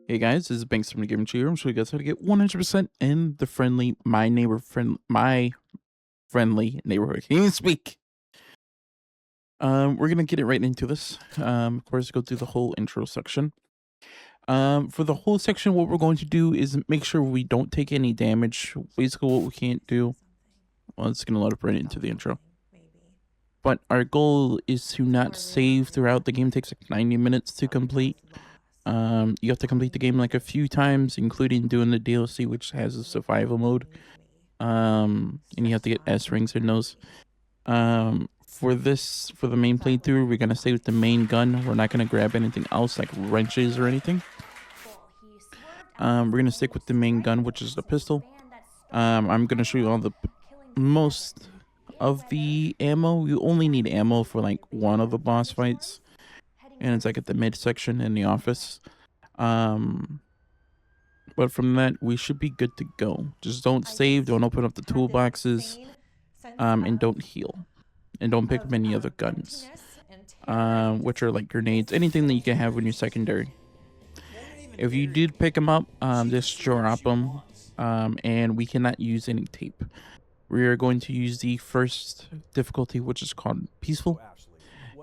Hey guys, this is Banks from the Game Cheer. I'm showing you guys how to get 100% in the my friendly neighborhood. Can you even speak? We're gonna get it right into this. Of course, go through the whole intro section. For the whole section, what we're going to do is make sure we don't take any damage. Basically, what we can't do. Well, it's gonna load up right into the intro. But our goal is to not save throughout. The game takes like 90 minutes to complete. You have to complete the game like a few times, including doing the DLC, which has a survival mode. And you have to get S rings in those. For the main playthrough, we're gonna stay with the main gun. We're not gonna grab anything else like wrenches or anything. We're gonna stick with the main gun, which is the pistol. I'm gonna show you all the most of the ammo. You only need ammo for like one of the boss fights, and it's like at the midsection in the office. But from that, we should be good to go. Just don't save, don't open up the toolboxes, and don't heal. And don't pick up any other guns, which are like grenades, anything that you can have when you're secondary. If you did pick them up, just drop them, and we cannot use any tape. We are going to use the first difficulty, which is called Peaceful,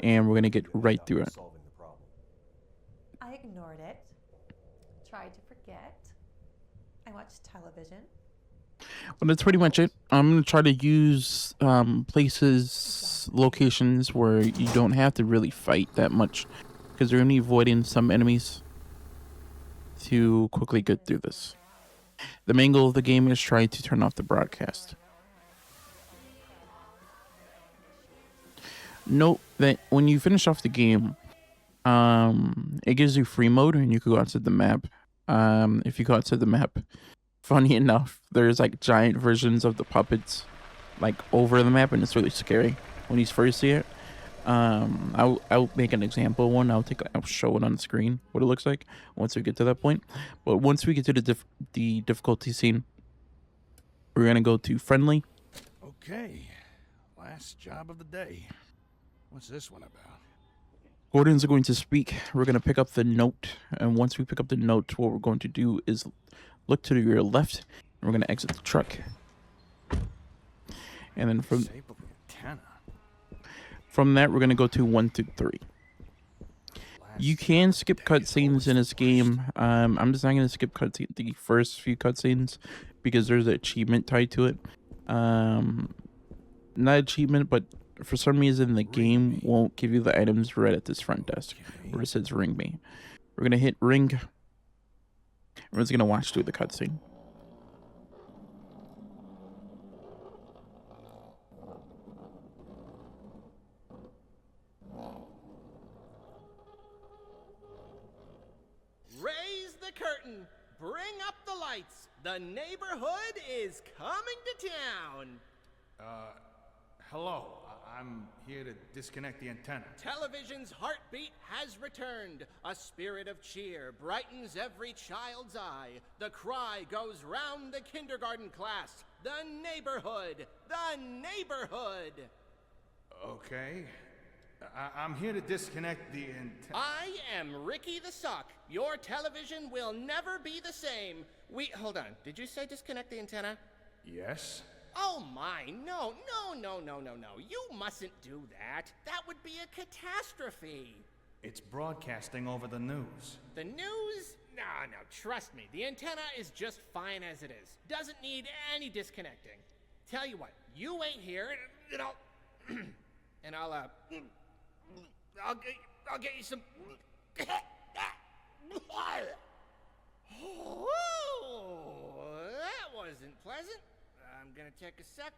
and we're going to get right through it. I ignored it, tried to forget. I watched television. Well, that's pretty much it. I'm going to try to use places, locations where you don't have to really fight that much, because we're going to be avoiding some enemies to quickly get through this. The main goal of the game is try to turn off the broadcast. Note that when you finish off the game, it gives you free mode and you can go outside the map. If you go outside the map, funny enough, there's like giant versions of the puppets like over the map, and it's really scary when you first see it. I'll make an example one. I'll show it on the screen what it looks like once we get to that point. But once we get to the difficulty scene, we're gonna go to friendly. Okay, last job of the day. What's this one about? Gordon's going to speak. We're going to pick up the note. And once we pick up the note, what we're going to do is look to your left. And we're going to exit the truck. And then from that, we're going to go to 1 through 3. You can skip cutscenes in this game. I'm just not going to skip the first few cutscenes because there's an achievement tied to it. Not achievement, but for some reason the game won't give you the items right at this front desk where it says ring me. We're gonna hit ring. We're just gonna watch through the cutscene. Raise the curtain. Bring up the lights. The neighborhood is coming to town. Hello. I'm here to disconnect the antenna. Television's heartbeat has returned. A spirit of cheer brightens every child's eye. The cry goes round the kindergarten class. The neighborhood! The neighborhood! Okay. I'm here to disconnect the antenna. I am Ricky the Sock. Your television will never be the same. Hold on. Did you say disconnect the antenna? Yes? Oh my, no. You mustn't do that. That would be a catastrophe. It's broadcasting over the news. The news? No, trust me. The antenna is just fine as it is. Doesn't need any disconnecting. Tell you what, you wait here, and I'll get you some... Oh, that wasn't pleasant. I'm gonna take a sec.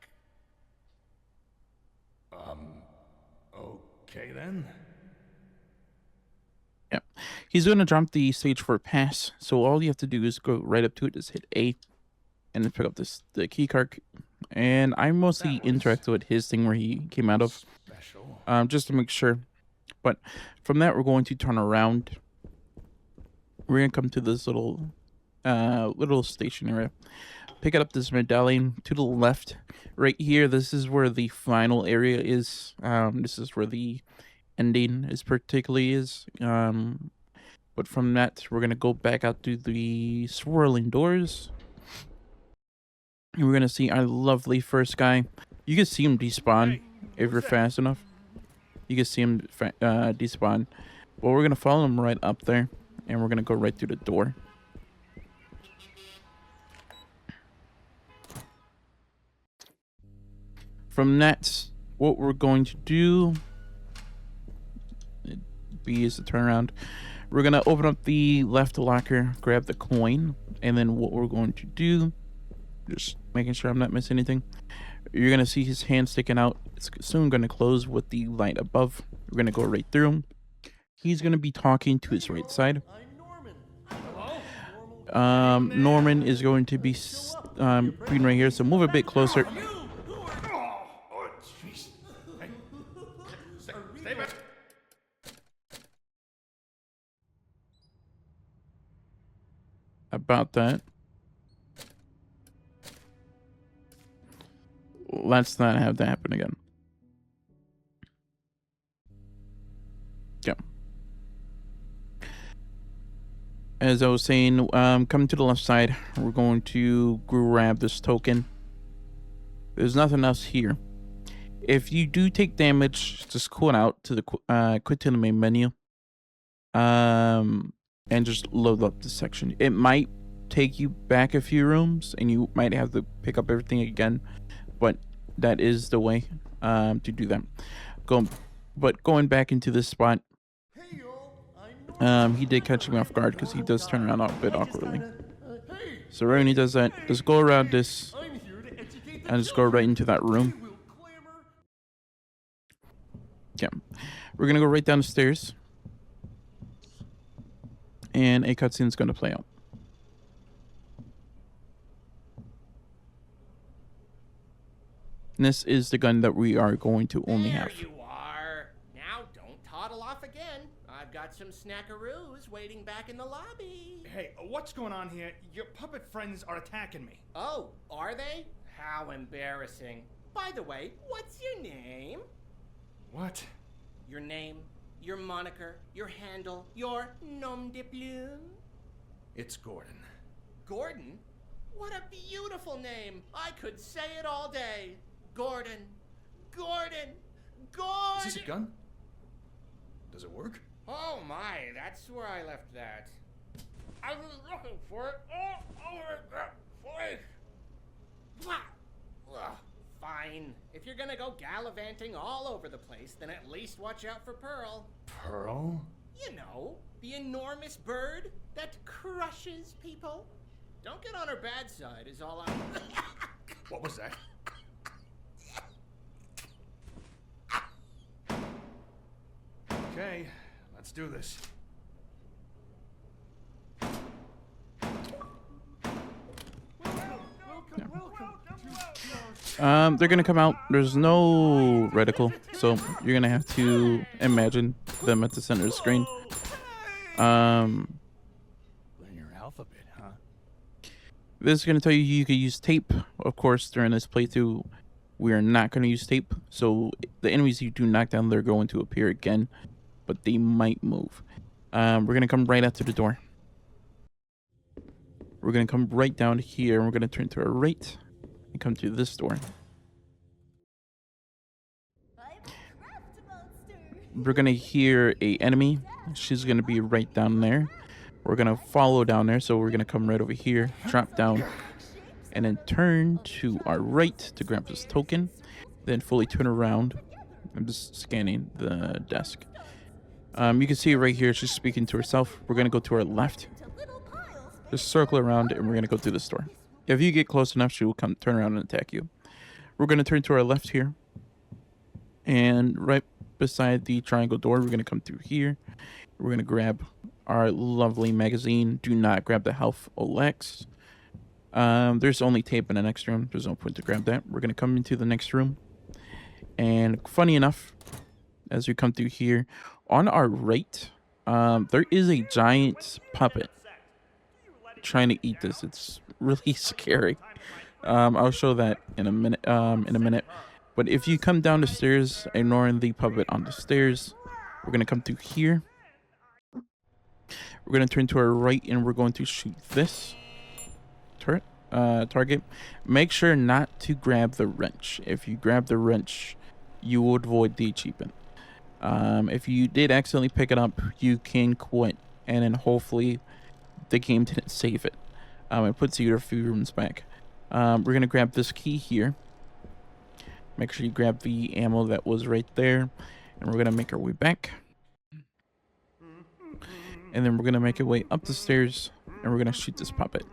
Okay then. Yeah. He's gonna drop the stage for a pass. So all you have to do is go right up to it, just hit A, and then pick up the key card. And I'm mostly interactive with his thing where he came out of. Special. Just to make sure. But from that, we're going to turn around. We're gonna come to this little station area. Pick up this medallion to the left. Right here, this is where the final area is. This is where the ending is particularly is. But from that, we're gonna go back out through the swirling doors. And we're gonna see our lovely first guy. You can see him despawn if you're fast enough. You can see him despawn. Well, we're gonna follow him right up there, and we're gonna go right through the door. From that, what we're going to do, B is the turnaround. We're gonna open up the left locker, grab the coin, and then what we're going to do, just making sure I'm not missing anything. You're gonna see his hand sticking out. It's soon gonna close with the light above. We're gonna go right through him. He's gonna be talking to his right side. Norman is going to be being right here, so move a bit closer. Stay back. About that. Let's not have that happen again. Yeah. As I was saying, coming to the left side, we're going to grab this token. There's nothing else here. If you do take damage, just quit out to the quit to the main menu. And just load up the section. It might take you back a few rooms, and you might have to pick up everything again, but that is the way to do that. Going back into this spot, he did catch me off guard because he does turn around a bit awkwardly. So right when he does that, just go around this and just go right into that room. Yeah, we're gonna go right down the stairs, and a cutscene is going to play out. And this is the gun that we are going to only have. There you are. Now don't toddle off again. I've got some snackaroos waiting back in the lobby. Hey, what's going on here? Your puppet friends are attacking me. Oh, are they? How embarrassing. By the way, what's your name? What? Your name, your moniker, your handle, your nom de plume? It's Gordon. Gordon? What a beautiful name. I could say it all day. Gordon. Gordon. Gordon. Is this a gun? Does it work? Oh my, that's where I left that. I was looking for it all over that place. Ugh, fine. If you're gonna go gallivanting all over the place, then at least watch out for Pearl. Pearl? You know, the enormous bird that crushes people. Don't get on her bad side is all I'm... What was that? Okay, let's do this. They're gonna come out. There's no reticle, so you're gonna have to imagine them at the center of the screen. Learn your alphabet, huh? This is gonna tell you you can use tape. Of course, during this playthrough, we are not gonna use tape. So the enemies you do knock down, they're going to appear again, but they might move. We're gonna come right out to the door. We're gonna come right down here, and we're gonna turn to our right and come to this door. We're gonna hear a enemy. She's gonna be right down there. We're gonna follow down there, so we're gonna come right over here, drop down, and then turn to our right to grab this token. Then fully turn around. I'm just scanning the desk. You can see right here, she's speaking to herself. We're gonna go to our left. Just circle around, and we're gonna go through this door. If you get close enough, she will come turn around and attack you. We're gonna turn to our left here, and right beside the triangle door, we're gonna come through here. We're gonna grab our lovely magazine. Do not grab the health OLX. There's only tape in the next room. There's no point to grab that. We're gonna come into the next room, and funny enough, as we come through here, on our right, there is a giant puppet trying to eat this. It's really scary. I'll show that in a minute. But if you come down the stairs, ignoring the puppet on the stairs, we're gonna come through here. We're going to turn to our right and we're going to shoot this target. Make sure not to grab the wrench. If you grab the wrench, you will avoid the achievement. If you did accidentally pick it up, you can quit, and then hopefully the game didn't save it. It puts you your few rooms back. We're going to grab this key here. Make sure you grab the ammo that was right there, and we're going to make our way back. And then we're going to make our way up the stairs, and we're going to shoot this puppet.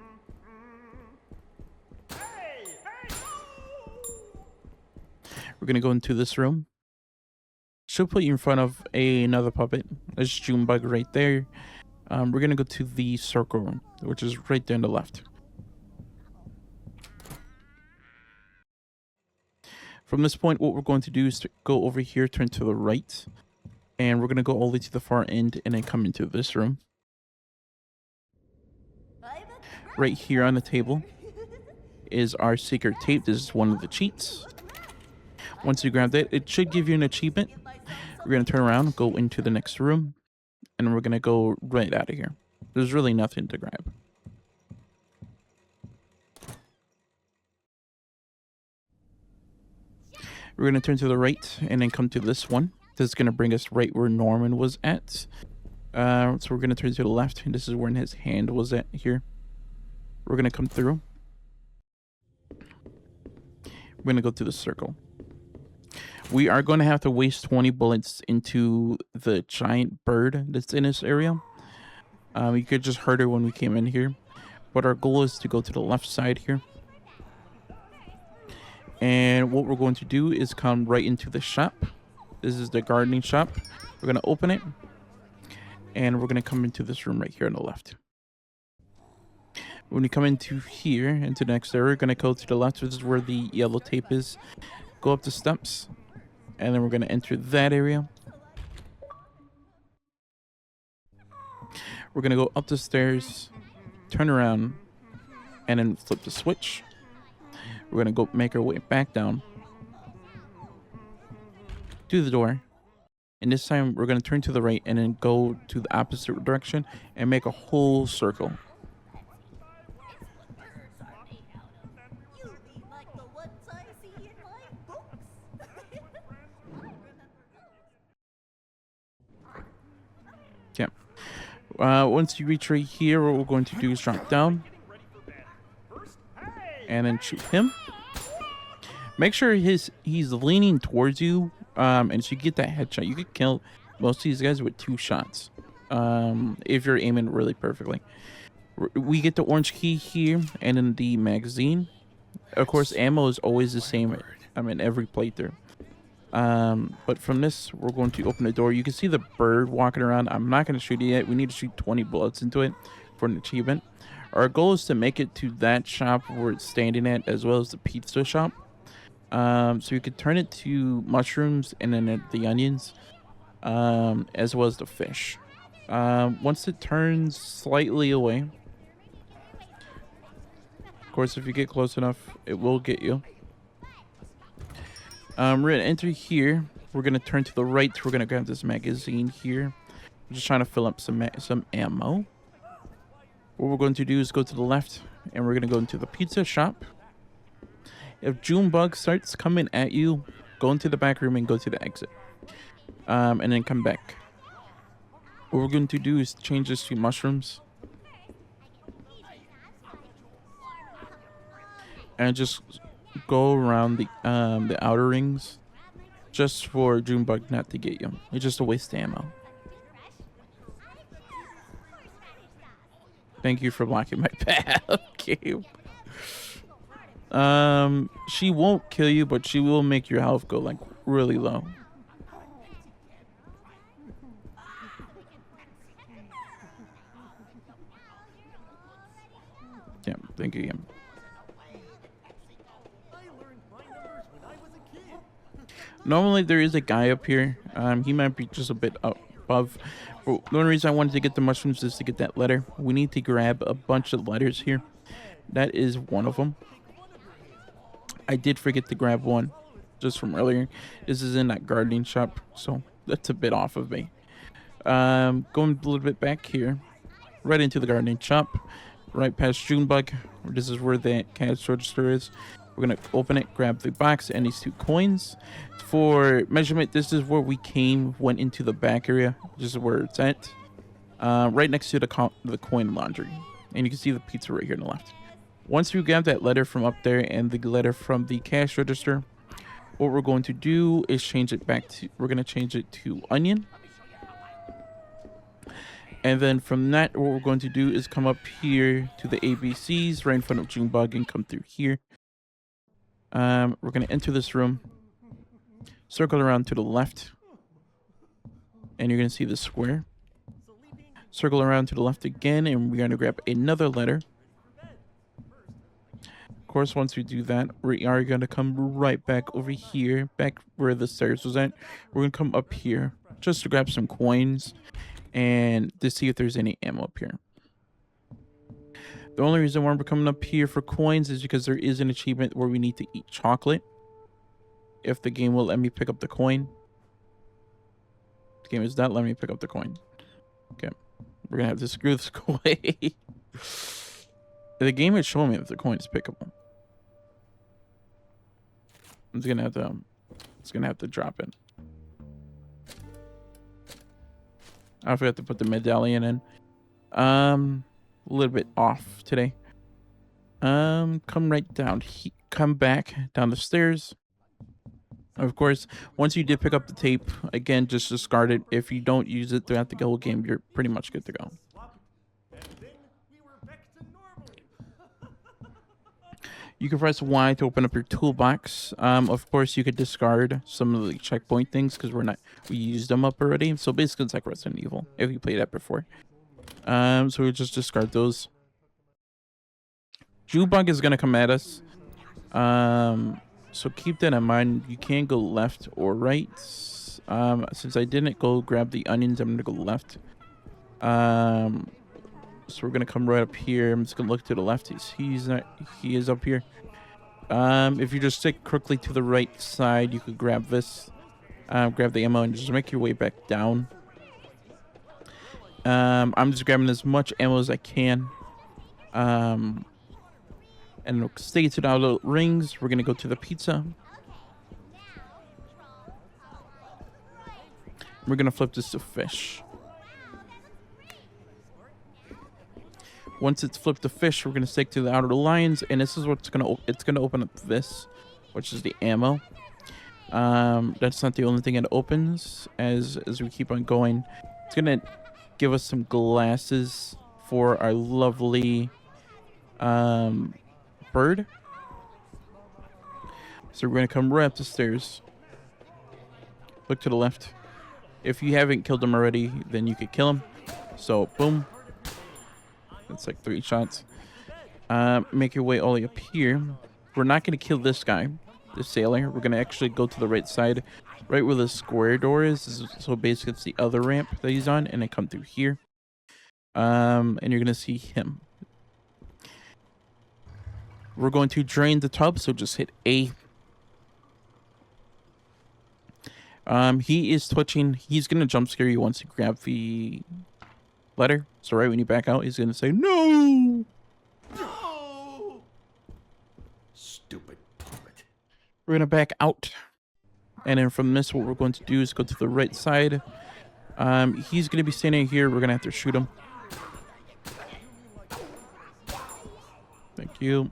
We're going to go into this room. She'll put you in front of another puppet. There's Junebug right there. We're going to go to the circle room, which is right there on the left. From this point, what we're going to do is to go over here, turn to the right. And we're going to go all the way to the far end and then come into this room. Right here on the table is our secret tape. This is one of the cheats. Once you grab that, it should give you an achievement. We're going to turn around, go into the next room, and we're going to go right out of here. There's really nothing to grab. We're going to turn to the right and then come to this one. This is going to bring us right where Norman was at. So we're going to turn to the left, and this is where his hand was at here. We're going to come through. We're going to go to the circle. We are going to have to waste 20 bullets into the giant bird that's in this area. You could just heard her when we came in here. But our goal is to go to the left side here. And what we're going to do is come right into the shop. This is the gardening shop. We're going to open it. And we're going to come into this room right here on the left. When we come into here, into the next area, we're going to go to the left. This is where the yellow tape is. Go up the steps. And then we're going to enter that area. We're going to go up the stairs, turn around, and then flip the switch. We're going to go make our way back down to the door. And this time we're going to turn to the right and then go to the opposite direction and make a whole circle. Yeah. Once you reach right here, what we're going to do is drop down and then shoot him. Make sure he's leaning towards you, and so you get that headshot. You could kill most of these guys with 2 shots, if you're aiming really perfectly. We get the orange key here, and then the magazine. Of course, ammo is always the same. Every playthrough. But from this, we're going to open the door. You can see the bird walking around. I'm not going to shoot it yet. We need to shoot 20 bullets into it for an achievement. Our goal is to make it to that shop where it's standing at, as well as the pizza shop. So you could turn it to mushrooms and then the onions, as well as the fish. Once it turns slightly away, of course, if you get close enough, it will get you. We're going to enter here. We're going to turn to the right. We're going to grab this magazine here. I'm just trying to fill up some ammo. What we're going to do is go to the left, and we're going to go into the pizza shop. If Junebug starts coming at you, go into the back room and go to the exit. And then come back. What we're going to do is change this to mushrooms. And just go around the outer rings, just for Junebug not to get you. It's just a waste of ammo. Thank you for blocking my path. Okay. She won't kill you, but she will make your health go like really low. Yeah, thank you again. Normally there is a guy up here. He might be just a bit up above. But the only reason I wanted to get the mushrooms is to get that letter. We need to grab a bunch of letters here. That is one of them. I did forget to grab one just from earlier. This is in that gardening shop, so that's a bit off of me. Going a little bit back here, right into the gardening shop, right past Junebug. This is where the cash register is. We're gonna open it, grab the box and these 2 coins. For measurement, this is where we went into the back area. This is where it's at. Right next to the coin laundry. And you can see the pizza right here on the left. Once we grab that letter from up there and the letter from the cash register, what we're going to do is change it back to, we're gonna change it to onion. And then from that, what we're going to do is come up here to the ABCs right in front of Junebug and come through here. We're going to enter this room, circle around to the left, and you're going to see the square. Circle around to the left again, and we're going to grab another letter. Of course, once we do that, we are going to come right back over here, back where the stairs was at. We're going to come up here just to grab some coins and to see if there's any ammo up here. The only reason why we're coming up here for coins is because there is an achievement where we need to eat chocolate. If the game will let me pick up the coin. The game is not letting me pick up the coin. Okay. We're going to have to screw this away. The game is showing me that the coin is pickable. It's going to have to drop it. I forgot to put the medallion in. A little bit off today. Come right down. Come back down the stairs. Of course, once you did pick up the tape, again, just discard it. If you don't use it throughout the whole game, you're pretty much good to go. You can press Y to open up your toolbox. Of course, you could discard some of the checkpoint things because we used them up already. So basically, it's like Resident Evil if you played that before. So we just discard those. Junebug is gonna come at us. So keep that in mind. You can go left or right. Since I didn't go grab the onions, I'm gonna go left. So we're gonna come right up here. I'm just gonna look to the left. He is up here. If you just stick quickly to the right side, you could grab this, grab the ammo, and just make your way back down. I'm just grabbing as much ammo as I can. And it'll stay to the outer rings. We're gonna go to the pizza. We're gonna flip this to fish. Once it's flipped to fish, we're gonna stick to the outer lines, and this is what's gonna open up this, which is the ammo. That's not the only thing it opens. As we keep on going, it's gonna give us some glasses for our lovely bird. So we're gonna come right up the stairs. Look to the left. If you haven't killed him already, then you could kill him. So boom. That's like 3 shots. Make your way all the way up here. We're not going to kill this guy, the sailor. We're going to actually go to the right side, right where the square door is. So basically, it's the other ramp that he's on, and then come through here. And you're going to see him. We're going to drain the tub, so just hit A. He is twitching. He's going to jump scare you once you grab the letter. So right when you back out, he's gonna say no. No! Stupid puppet. We're gonna back out, and then from this, what we're going to do is go to the right side. He's gonna be standing here. We're gonna have to shoot him. Thank you.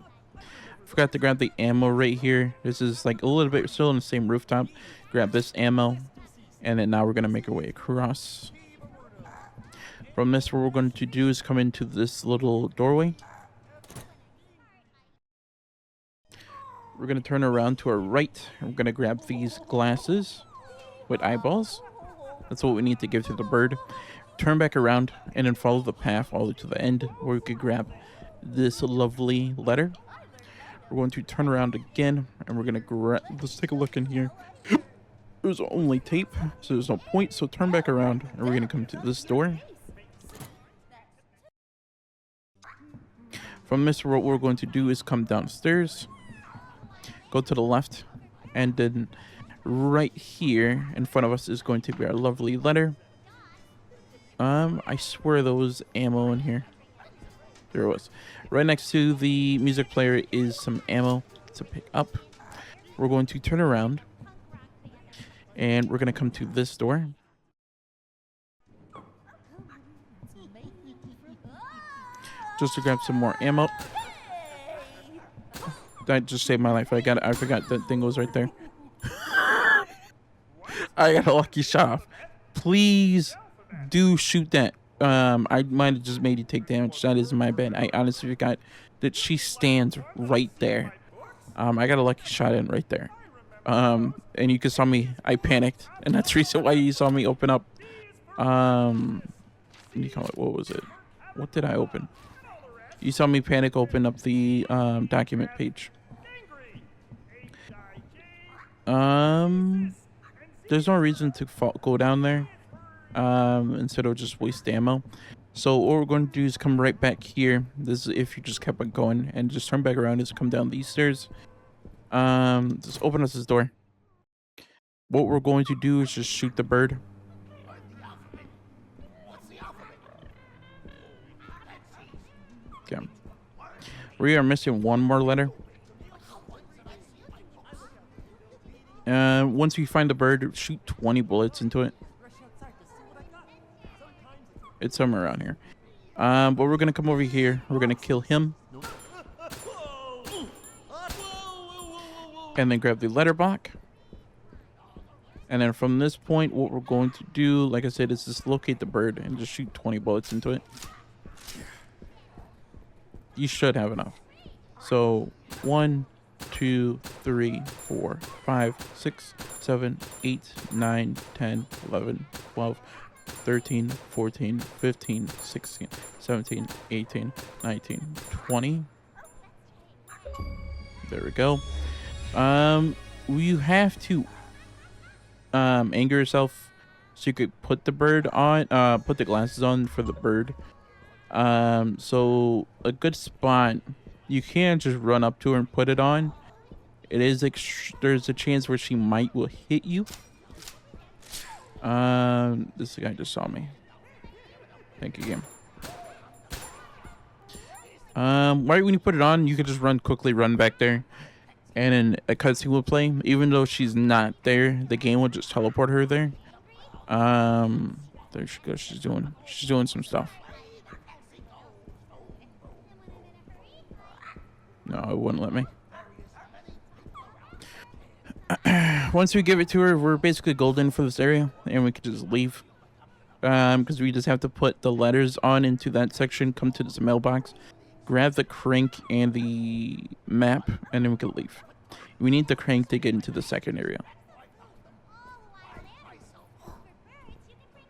Forgot to grab the ammo right here. This is like a little bit still on the same rooftop. Grab this ammo, and then now we're gonna make our way across. From this, what we're going to do is come into this little doorway. We're going to turn around to our right. We're going to grab these glasses with eyeballs. That's what we need to give to the bird. Turn back around and then follow the path all the way to the end where we could grab this lovely letter. We're going to turn around again and we're going to grab... Let's take a look in here. There's only tape, so there's no point. So turn back around and we're going to come to this door. From this, what we're going to do is come downstairs, go to the left, and then right here in front of us is going to be our lovely letter. I swear there was ammo in here. There it was. Right next to the music player is some ammo to pick up. We're going to turn around. And we're going to come to this door. Just to grab some more ammo. That just saved my life. I forgot that thing was right there. I got a lucky shot off. Please do shoot that. I might have just made you take damage. That is my bad. I honestly forgot that she stands right there. I got a lucky shot in right there. And you can saw me. I panicked, and that's the reason why you saw me open up. What do you call it? What was it? What did I open? You saw me panic open up the document page. There's no reason to go down there. Instead of just waste ammo. So what we're going to do is come right back here. This is if you just kept on going and just turn back around is come down these stairs. Just open us this door. What we're going to do is just shoot the bird. Okay. We are missing one more letter. Once we find the bird, shoot 20 bullets into it. It's somewhere around here. But we're gonna come over here. We're gonna kill him. And then grab the letter block. And then from this point, what we're going to do, like I said, is just locate the bird and just shoot 20 bullets into it. You should have enough. So 1, 2, 3, 4, 5, 6, 7, 8, 9, 10, 11, 12, 13, 14, 15, 16, 17, 18, 19, 20. There we go. You have to anger yourself so you could put the bird on, put the glasses on for the bird. So a good spot, you can't just run up to her and put it on. It is like there's a chance where she will hit you. This guy just saw me. Thank you, game. Right when you put it on, you can just quickly run back there, and then a cutscene will play. Even though she's not there, the game will just teleport her there. There she goes. She's doing some stuff. No, it wouldn't let me. Once we give it to her, we're basically golden for this area, and we can just leave. Because we just have to put the letters on into that section, come to this mailbox, grab the crank and the map, and then we can leave. We need the crank to get into the second area.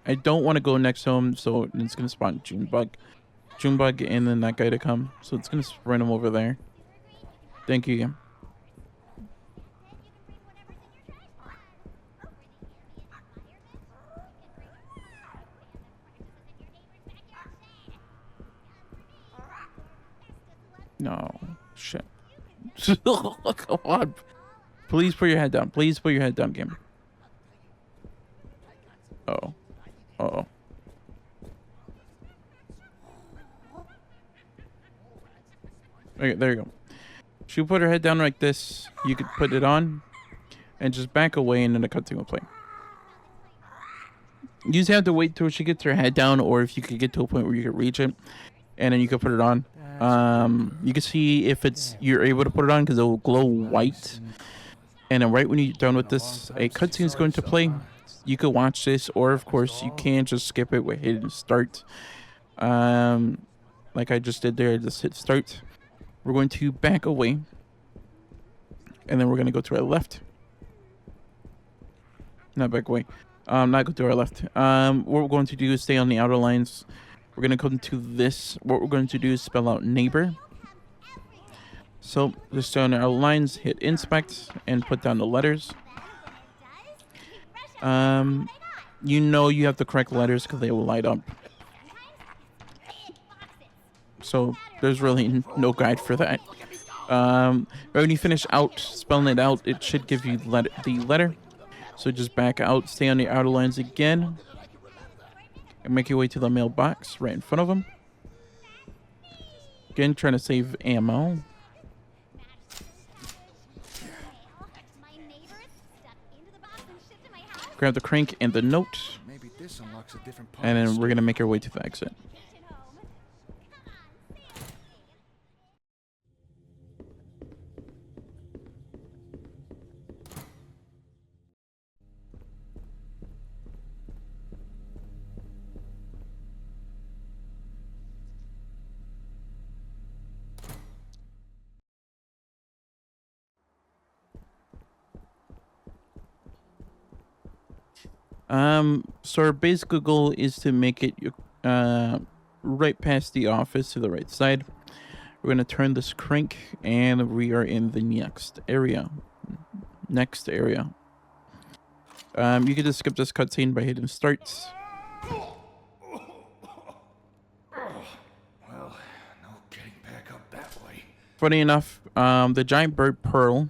I don't want to go next to him, so it's going to spawn Junebug, and then that guy to come. So it's going to sprint him over there. Thank you again. No, shit. Come on. Please put your head down. Please put your head down, game. Uh-oh. Uh-oh. Okay, there you go. She'll put her head down like this. You could put it on and just back away, and then the cutscene will play. You just have to wait till she gets her head down, or if you could get to a point where you could reach it, and then you can put it on. You can see if you're able to put it on because it will glow white. And then right when you're done with this, a cutscene is going to play. You could watch this, or of course you can just skip it with hit start. Like I just did there, just hit start. We're going to back away, and then we're going to go to our left. Not back away. Not go to our left. What we're going to do is stay on the outer lines. We're going to come to this. What we're going to do is spell out neighbor. So just stay on the outer lines, hit inspect, and put down the letters. You know you have the correct letters because they will light up. So there's really no guide for that. When you finish out spelling it out, it should give you the letter. So just back out, stay on the outer lines again, and make your way to the mailbox right in front of him. Again, trying to save ammo. Grab the crank and the note, Maybe this unlocks a different part and of the then we're story. gonna make our way to the exit. So our basic goal is to make it right past the office to the right side. We're gonna turn this crank, and we are in the next area. You can just skip this cutscene by hitting start. Well, no getting back up that way. Funny enough, the giant bird pearl.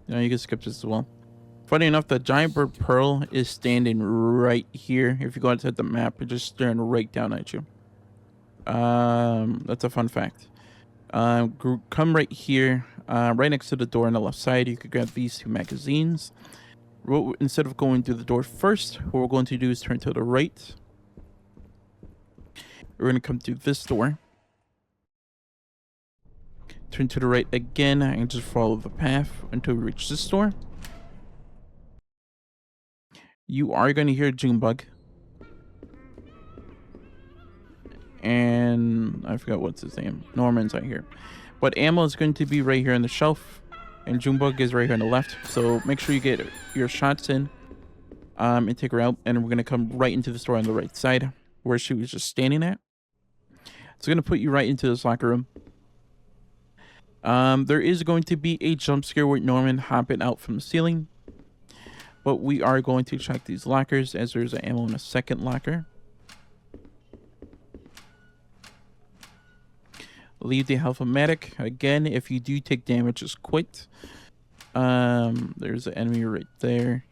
You can skip this as well. Funny enough, the giant bird pearl is standing right here. If you go outside the map, it's just staring right down at you. That's a fun fact. Come right here, right next to the door on the left side. You could grab these 2 magazines. Instead of going through the door first, what we're going to do is turn to the right. We're going to come through this door. Turn to the right again and just follow the path until we reach this door. You are going to hear Junebug. And I forgot what's his name. Norman's right here. But ammo is going to be right here on the shelf. And Junebug is right here on the left. So make sure you get your shots in. And take her out. And we're going to come right into the store on the right side, where she was just standing at. It's going to put you right into this locker room. There is going to be a jump scare with Norman hopping out from the ceiling. But we are going to check these lockers, as there's an ammo in a second locker. Leave the health-o-matic. Again, if you do take damage, just quit. There's an enemy right there.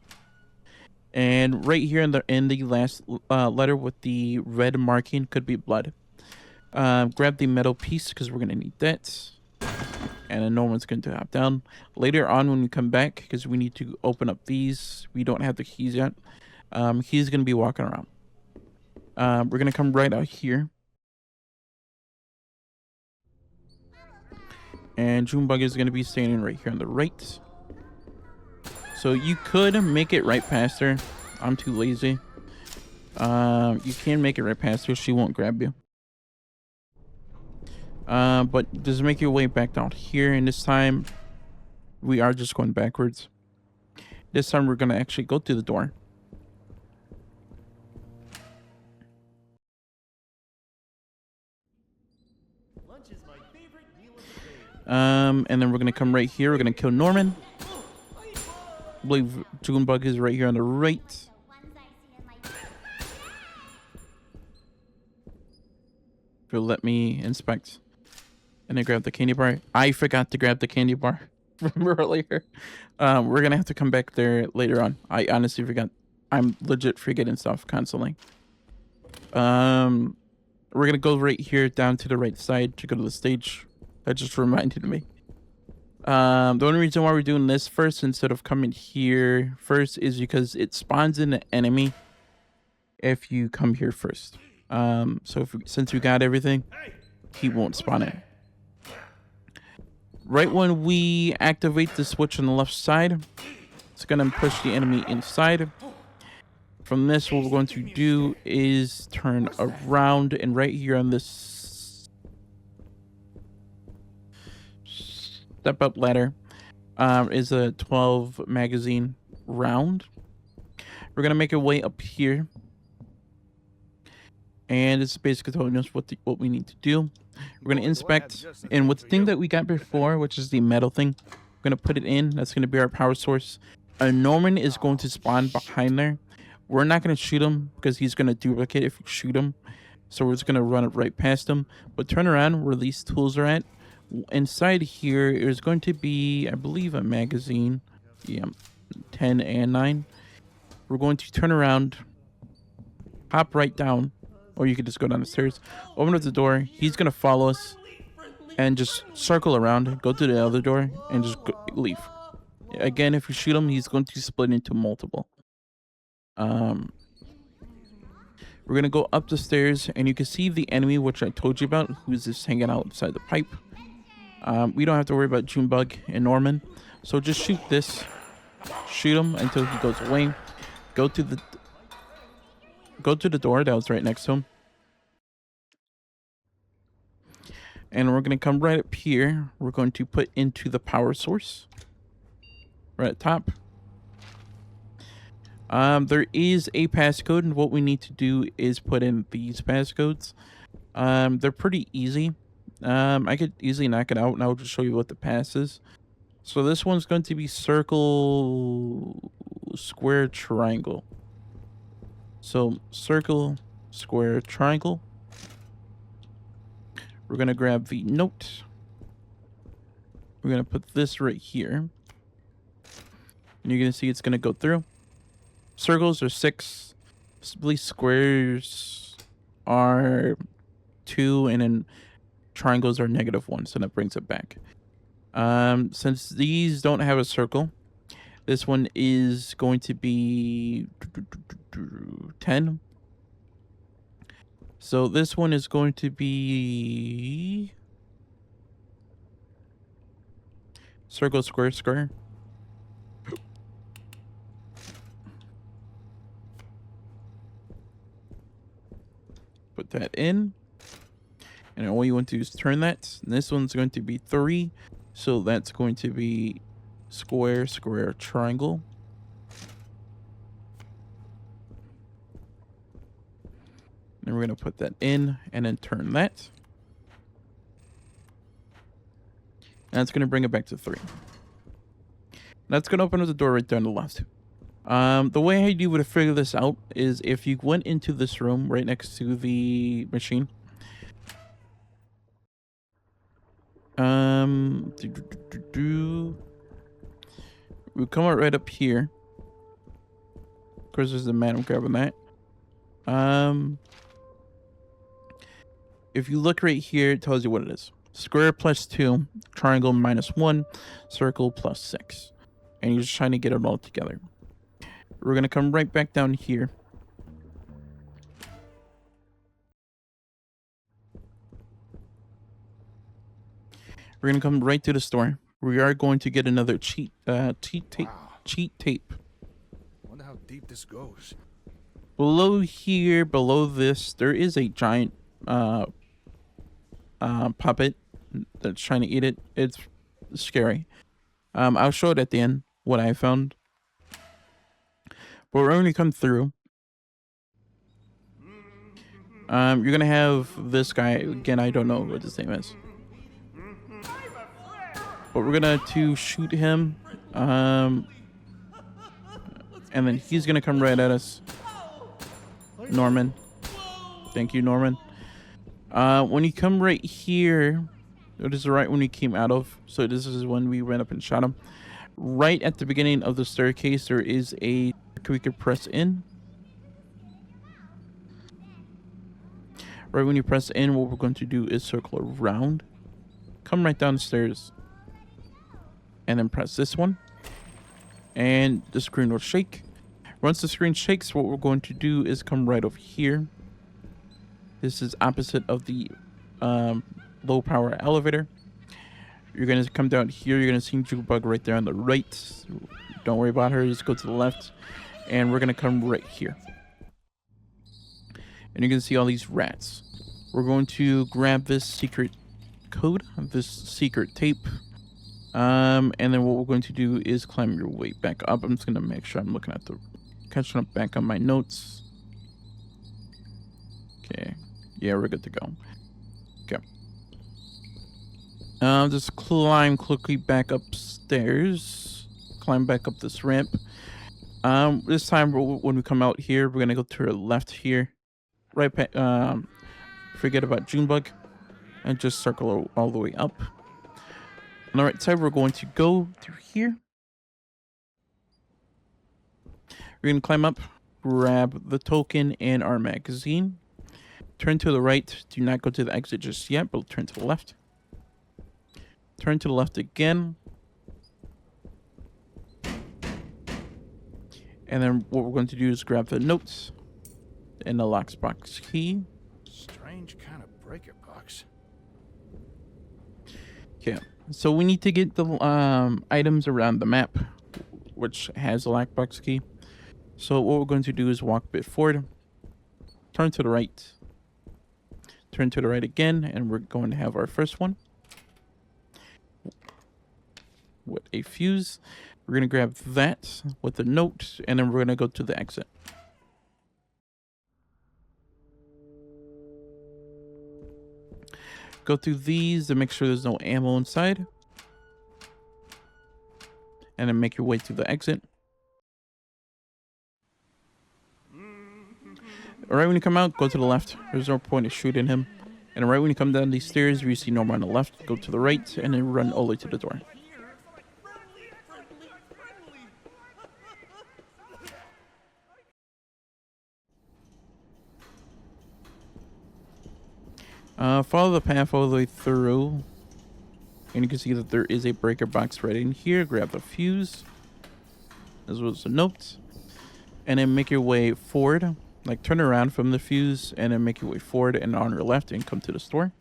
And right here in the last letter with the red marking could be blood. Grab the metal piece because we're going to need that. And then no one's going to hop down. Later on when we come back, because we need to open up these. We don't have the keys yet. He's going to be walking around. We're going to come right out here. And Junebug is going to be standing right here on the right. So you could make it right past her. I'm too lazy. You can make it right past her. She won't grab you. But just make your way back down here. And this time, we are just going backwards. This time, we're going to actually go through the door. And then we're going to come right here. We're going to kill Norman. I believe Junebug is right here on the right. If you'll let me inspect. And then grab the candy bar. I forgot to grab the candy bar from earlier. We're going to have to come back there later on. I honestly forgot. I'm legit forgetting stuff constantly. We're going to go right here down to the right side to go to the stage. That just reminded me. The only reason why we're doing this first instead of coming here first is because it spawns in an enemy if you come here first. So since we got everything, he won't spawn in. Right when we activate the switch on the left side, it's going to push the enemy inside. From this, what we're going to do is turn around, and right here on this step up ladder is a 12 magazine round. We're going to make our way up here. And it's basically telling us what we need to do. We're going to inspect. And with the thing that we got before, which is the metal thing, we're going to put it in. That's going to be our power source. Norman is going to spawn behind there. We're not going to shoot him because he's going to duplicate if we shoot him. So we're just going to run it right past him. But turn around where these tools are at. Inside here is going to be, I believe, a magazine. Yeah, 10 and 9. We're going to turn around. hop right down, or you could just go down the stairs, open up the door. He's gonna follow us and just circle around, go to the other door, and just leave. Again, if you shoot him, he's going to split into multiple. We're gonna go up the stairs, and you can see the enemy, which I told you about, who's just hanging out inside the pipe. We don't have to worry about Junebug and Norman, so just shoot this. Shoot him until he goes away. Go to the door that was right next to him, and we're gonna come right up here. We're going to put into the power source right at top. There is a passcode, and what we need to do is put in these passcodes. They're pretty easy. I could easily knock it out, and I'll just show you what the pass is. So this one's going to be circle, square, triangle. So circle, square, triangle. We're going to grab the note. We're going to put this right here. And you're going to see it's going to go through. Circles are 6. Squares are 2. And then triangles are -1. So that brings it back. Since these don't have a circle, this one is going to be 10. So this one is going to be circle, square, square. Put that in. And all you want to do is turn that. And this one's going to be 3. So that's going to be square, square, triangle. And we're going to put that in and then turn that. And that's going to bring it back to 3. That's going to open up the door right there on the left. The way you would figure this out is if you went into this room right next to the machine. We'll come out right up here. Of course, there's the man. I'm grabbing that. If you look right here, it tells you what it is. Square +2, triangle -1, circle +6. And you're just trying to get it all together. We're going to come right back down here. We're going to come right to the store. We are going to get another cheat tape. Wow. Cheat tape. Wonder how deep this goes. Below here, below this, there is a giant puppet that's trying to eat it. It's scary. I'll show it at the end what I found. But we're going to come through. You're gonna have this guy again. I don't know what his name is, but we're gonna shoot him. And then he's gonna come right at us. Norman. Thank you, Norman. When you come right here, this is right when we came out of. So this is when we ran up and shot him. Right at the beginning of the staircase, there is a we could press in. Right when you press in, what we're going to do is circle around. Come right down the stairs. And then press this one. And the screen will shake. Once the screen shakes, what we're going to do is come right over here. This is opposite of the low power elevator. You're going to come down here. You're going to see Junebug right there on the right. Don't worry about her. Just go to the left. And we're going to come right here. And you're going to see all these rats. We're going to grab this secret code, this secret tape. And then what we're going to do is climb your way back up. I'm just going to make sure I'm looking at catching up back on my notes. Okay. Yeah, we're good to go. Okay. Just climb quickly back upstairs. Climb back up this ramp. This time when we come out here, we're going to go to our left here. Right, forget about Junebug and just circle all the way up. On the right side, we're going to go through here. We're going to climb up. grab the token and our magazine. Turn to the right. Do not go to the exit just yet, but turn to the left. Turn to the left again. And then what we're going to do is grab the notes and the lockbox key. Strange kind of breaker box. Okay, so we need to get the items around the map, which has a lockbox key. So what we're going to do is walk a bit forward, turn to the right, turn to the right again, and we're going to have our first one with a fuse. We're going to grab that with the note, and then we're going to go to the exit. Go through these to make sure there's no ammo inside. And then make your way to the exit. Alright, when you come out, go to the left. There's no point in shooting him. And right when you come down these stairs, you see Norma on the left. Go to the right, and then run all the way to the door. Follow the path all the way through. And you can see that there is a breaker box right in here. Grab the fuse, as well as the notes. And then make your way forward. Like, turn around from the fuse, and then make your way forward and on your left and come to the store.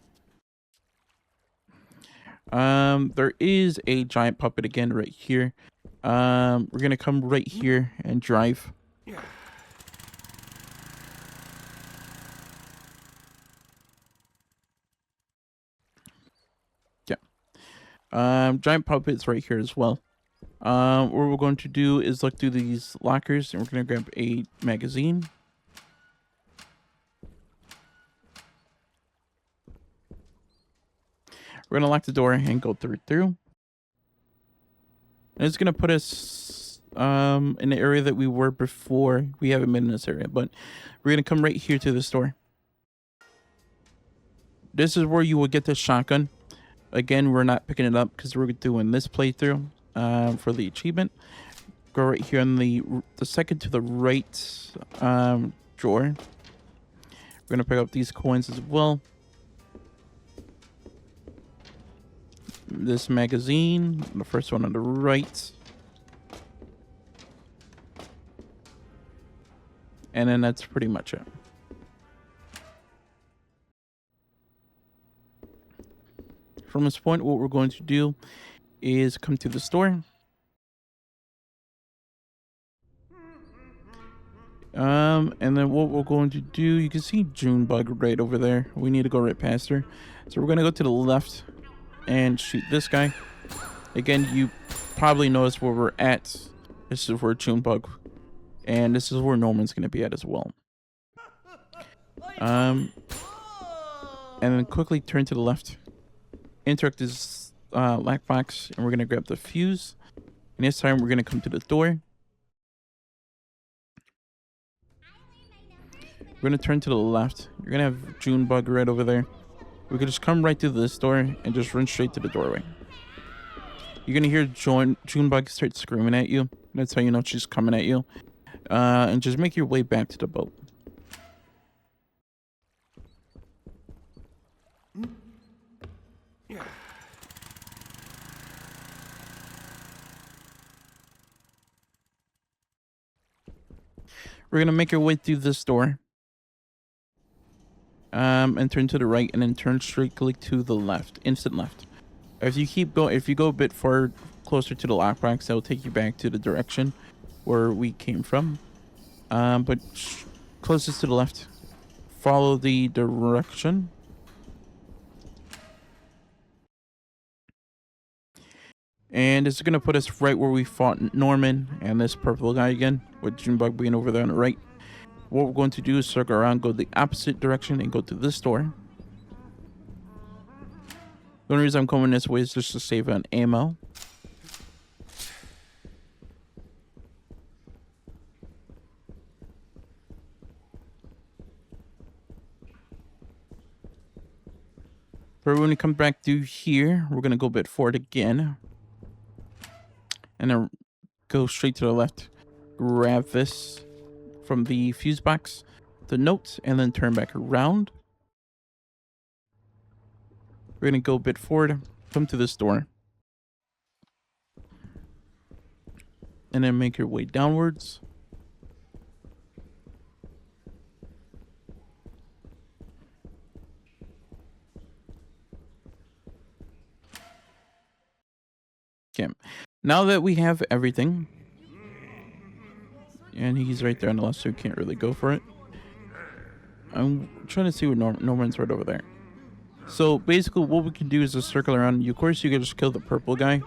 There is a giant puppet again right here. We're going to come right here and drive. Giant puppets right here as well. What we're going to do is look through these lockers, and we're going to grab a magazine. We're going to lock the door and go through. And it's going to put us in the area that we were before. We haven't been in this area, but we're going to come right here to the store. This is where you will get the shotgun. Again, we're not picking it up because we're doing this playthrough for the achievement. Go right here on the second to the right drawer. We're going to pick up these coins as well. This magazine, the first one on the right. And then that's pretty much it. From this point, what we're going to do is come to the store. And then what we're going to do, you can see Junebug right over there. We need to go right past her. So we're going to go to the left and shoot this guy. Again, you probably noticed where we're at. This is where Junebug, and this is where Norman's going to be at as well. And then quickly turn to the left. Interact this lockbox, and we're going to grab the fuse. And this time we're going to come to the door. We're going to turn to the left. You're going to have Junebug right over there. We could just come right through this door and just run straight to the doorway. You're going to hear Junebug start screaming at you. That's how you know she's coming at you. And just make your way back to the boat. We're going to make our way through this door. And turn to the right, and then turn straightly to the left. Instant left. If you go a bit far closer to the lockbox, that will take you back to the direction where we came from. But closest to the left. Follow the direction. And it's going to put us right where we fought Norman and this purple guy again, with Junebug being over there on the right. What we're going to do is circle around, go the opposite direction, and go to this door. The only reason I'm coming this way is just to save on ammo. But when we come back through here, we're going to go a bit forward again. And then go straight to the left. Grab this from the fuse box, the note, and then turn back around. We're gonna go a bit forward, come to this door, and then make your way downwards. Okay, now that we have everything, and he's right there on the left, so we can't really go for it. I'm trying to see what Norman's right over there. So basically what we can do is just circle around. Of course, you can just kill the purple guy.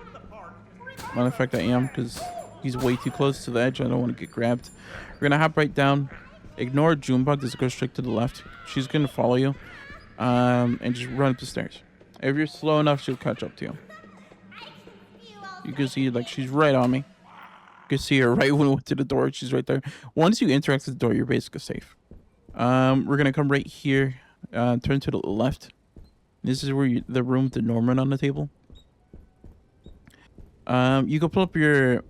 Matter of fact, I am, because he's way too close to the edge. I don't want to get grabbed. We're going to hop right down. Ignore Junebug. Just go straight to the left. She's going to follow you. And just run up the stairs. If you're slow enough, she'll catch up to you. You can see, like, she's right on me. You can see her right when we went to the door. She's right there. Once you interact with the door, you're basically safe. We're going to come right here. Turn to the left. This is where the room with the Norman on the table. You can pull up your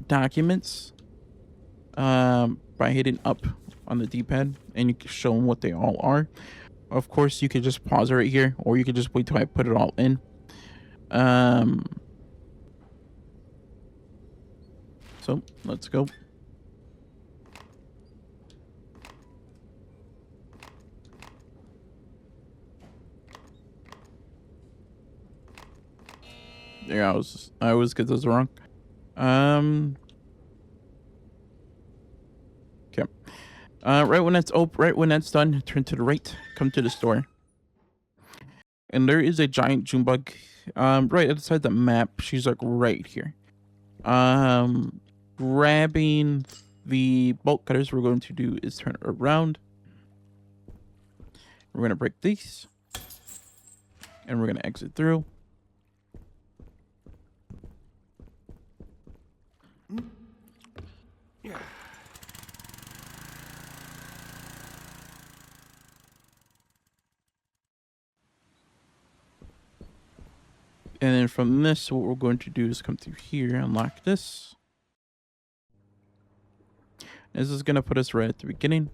documents by hitting up on the D-pad, and you can show them what they all are. Of course, you could just pause it right here, or you could just wait till I put it all in. So let's go. Yeah, I always get those wrong. Okay. Right when that's done, turn to the right, come to the store. And there is a giant Junebug right outside the map. She's like right here. Grabbing the bolt cutters, we're going to do is turn it around. We're going to break these. And we're going to exit through. Yeah. And then from this, what we're going to do is come through here, unlock this. This is going to put us right at the beginning.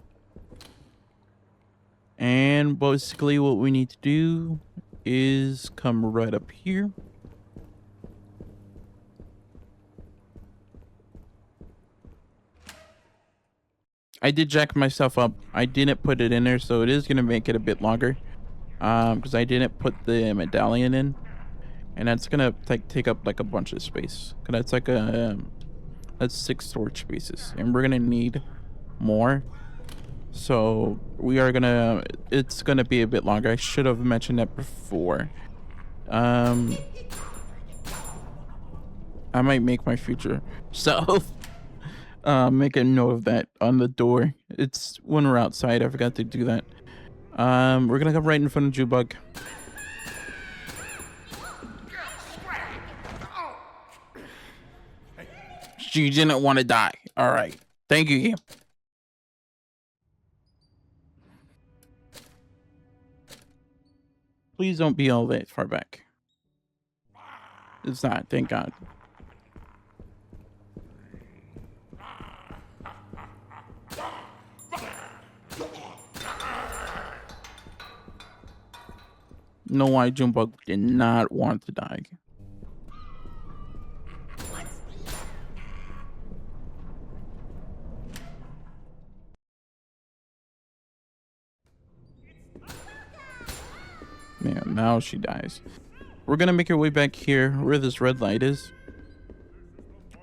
And basically what we need to do is come right up here. I did jack myself up. I didn't put it in there, so it is going to make it a bit longer. Because I didn't put the medallion in. And that's going to take up like a bunch of space. Because that's like that's 6 storage spaces. And we're going to need more. So we are going to, it's going to be a bit longer. I should have mentioned that before. I might make my future self. Make a note of that on the door. It's when we're outside. I forgot to do that. We're gonna come right in front of Junebug. She didn't want to die. All right. Thank you. Please don't be all that far back. It's not. Thank God. Know why Junebug did not want to die. Man, now she dies. We're gonna make our way back here where this red light is.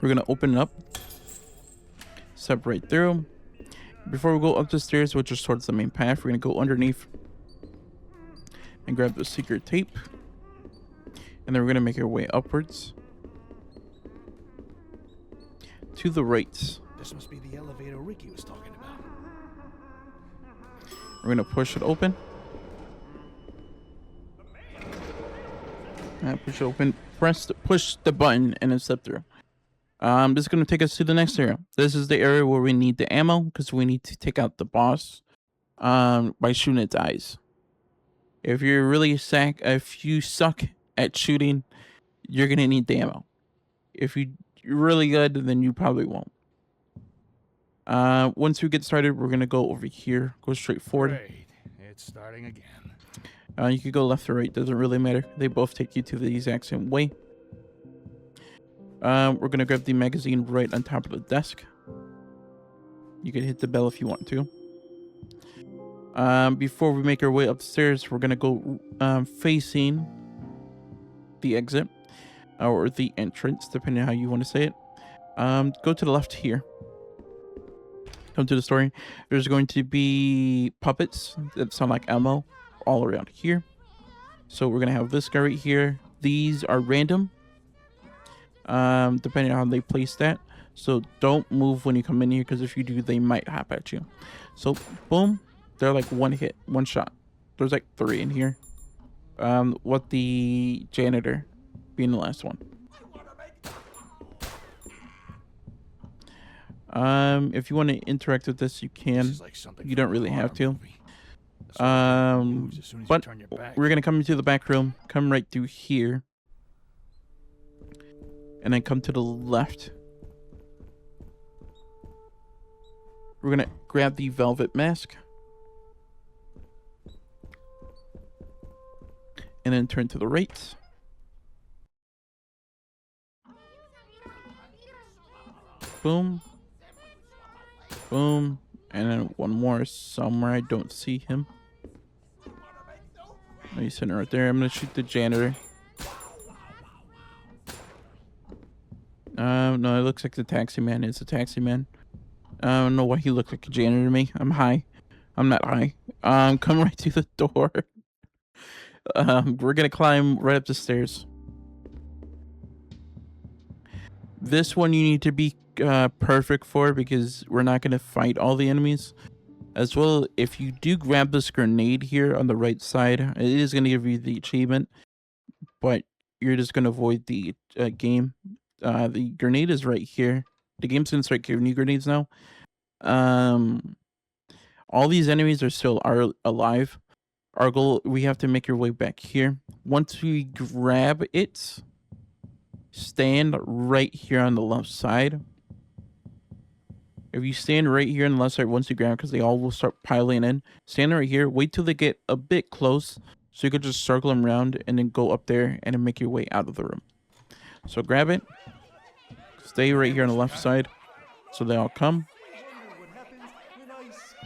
We're gonna open it up. Step right through. Before we go up the stairs, which is towards the main path, we're gonna go underneath and grab the secret tape. And then we're gonna make our way upwards to the right. This must be the elevator Ricky was talking about. We're gonna push it open. Push it open. Push the button and then step through. This is gonna take us to the next area. This is the area where we need the ammo because we need to take out the boss by shooting its eyes. If you're really if you suck at shooting, you're gonna need the ammo. If you're really good, then you probably won't. Once we get started, we're gonna go over here. Go straight forward. Great. It's starting again. You could go left or right. Doesn't really matter. They both take you to the exact same way. We're gonna grab the magazine right on top of the desk. You can hit the bell if you want to. Before we make our way upstairs, we're gonna go facing the exit or the entrance, depending on how you want to say it. Go to the left here. Come to the story. There's going to be puppets that sound like Elmo all around here. So we're gonna have this guy right here. These are random, depending on how they place that. So don't move when you come in here, because if you do, they might hop at you. So boom, they're like one hit, one shot. There's like 3 in here. What the janitor being the last one. If you want to interact with this, you This can. is like something You from don't a really have horror to. movie. The sort of thing that moves as soon as you But turn your back. we're gonna come into the back room, come right through here, and then come to the left. We're gonna grab the velvet mask, and then turn to the right. Boom. Boom. And then one more somewhere. I don't see him. Oh, he's sitting right there. I'm gonna shoot the janitor. No, it looks like the taxi man. It's a taxi man. I don't know why he looked like a janitor to me. I'm high. I'm not high. Come right to the door. We're gonna climb right up the stairs. This one you need to be perfect for, because we're not gonna fight all the enemies. As well, if you do grab this grenade here on the right side, it is gonna give you the achievement, but you're just gonna avoid the game. The grenade is right here. The game's gonna start giving you grenades now. All these enemies are still alive. Our goal, we have to make your way back here. Once we grab it, stand right here on the left side. If you stand right here on the left side, once you grab it, because they all will start piling in, stand right here, wait till they get a bit close, so you could just circle them around and then go up there and then make your way out of the room. So grab it, stay right here on the left side, so they all come,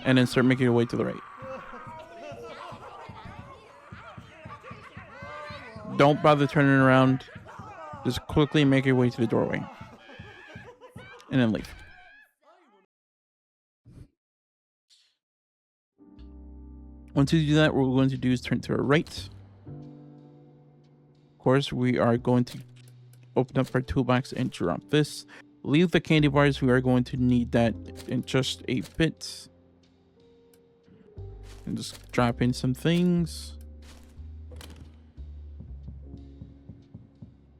and then start making your way to the right. Don't bother turning around. Just quickly make your way to the doorway. And then leave. Once you do that, what we're going to do is turn to our right. Of course, we are going to open up our toolbox and drop this. Leave the candy bars. We are going to need that in just a bit. And just drop in some things.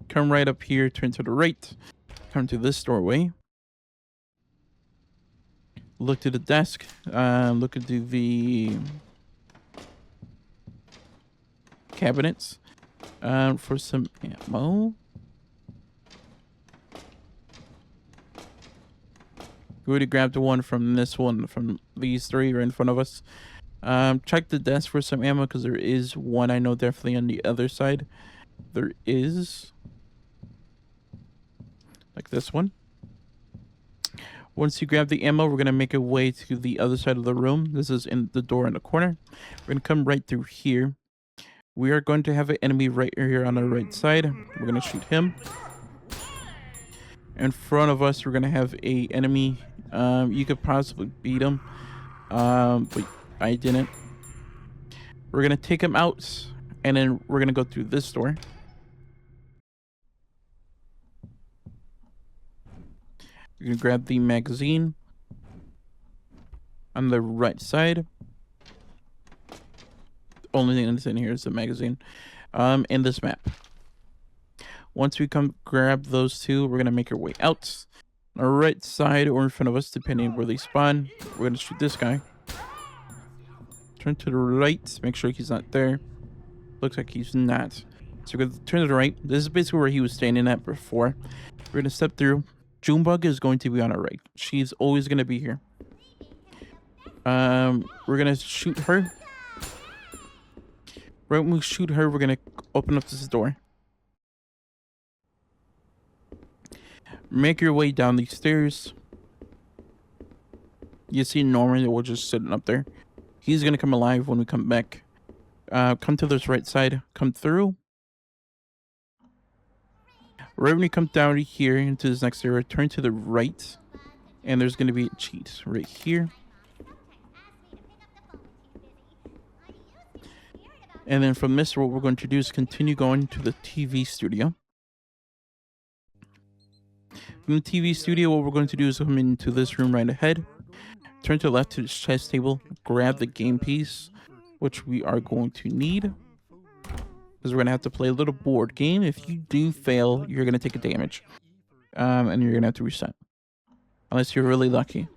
Come right up here, turn to the right, come to this doorway. Look to the desk, look into the cabinets for some ammo. We already grabbed the one from this one, from these 3 right in front of us. Check the desk for some ammo, because there is one I know definitely on the other side. There is. Like this one. Once you grab the ammo, we're going to make our way to the other side of the room. This is in the door in the corner. We're going to come right through here. We are going to have an enemy right here on our right side. We're going to shoot him. In front of us, we're going to have a enemy. You could possibly beat him, but I didn't. We're going to take him out, and then we're going to go through this door. You're going to grab the magazine on the right side. The only thing that's in here is the magazine. And this map. Once we come grab those 2, we're going to make our way out. On our right side or in front of us, depending on where they spawn. We're going to shoot this guy. Turn to the right. Make sure he's not there. Looks like he's not. So we're going to turn to the right. This is basically where he was standing at before. We're going to step through. Junebug is going to be on our right. She's always going to be here. We're gonna shoot her. Right when we shoot her, we're gonna open up this door. Make your way down these stairs. You see Norman, we're just sitting up there. He's gonna come alive when we come back. Come to this right side. Come through. Right when you come down here into this next area, turn to the right. And there's gonna be a cheat right here. And then from this, what we're going to do is continue going to the TV studio. From the TV studio, what we're going to do is come into this room right ahead. Turn to the left to the chess table. Grab the game piece, which we are going to need. Because we're going to have to play a little board game. If you do fail, you're going to take a damage. And you're going to have to reset. Unless you're really lucky.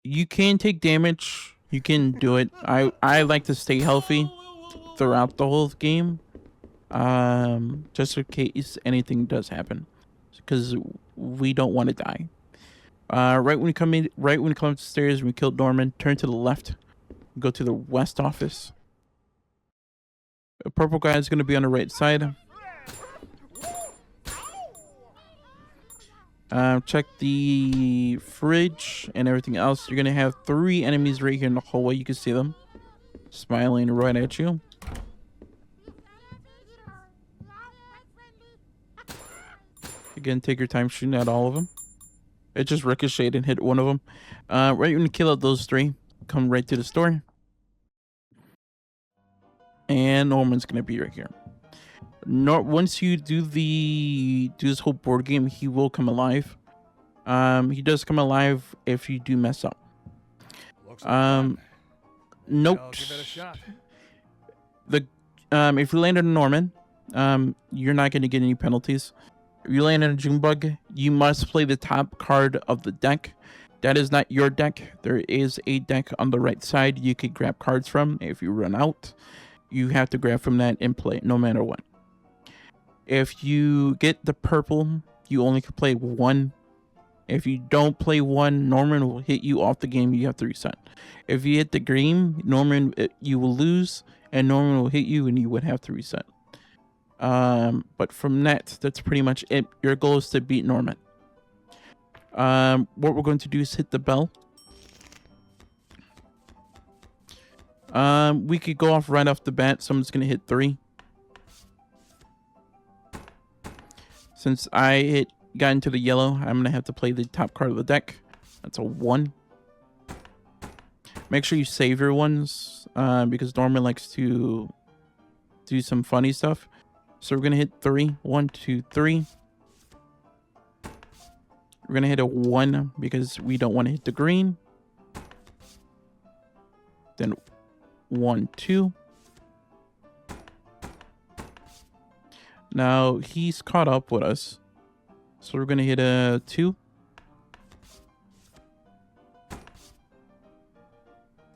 You can take damage. You can do it. I like to stay healthy throughout the whole game. Just in case anything does happen. Because we don't want to die. Right when you come up the stairs and we killed Norman, turn to the left. Go to the west office. The purple guy is going to be on the right side. Check the fridge and everything else. You're gonna have 3 enemies right here in the hallway. You can see them smiling right at you. Again, take your time shooting at all of them. It just ricocheted and hit one of them. Right when you kill out those 3, come right to the store. And Norman's gonna be right here. Once you do this whole board game, he will come alive. He does come alive if you do mess up. Note. Give it a shot. If you land on Norman, you're not going to get any penalties. If you land on a Junebug, you must play the top card of the deck. That is not your deck. There is a deck on the right side you could grab cards from. If you run out, you have to grab from that and play no matter what. If you get the purple, you only can play 1. If you don't play 1, Norman will hit you off the game. You have to reset. If you hit the green, you will lose, and Norman will hit you, and you would have to reset. But from that's pretty much it. Your goal is to beat Norman. What we're going to do is hit the bell. We could go off right off the bat. Someone's gonna hit 3. Since I got into the yellow, I'm gonna have to play the top card of the deck. That's a 1. Make sure you save your ones, because Norman likes to do some funny stuff. So we're gonna hit 3. 1, 2, 3. We're gonna hit a 1 because we don't want to hit the green. Then 1, 2. Now he's caught up with us, so we're gonna hit a 2.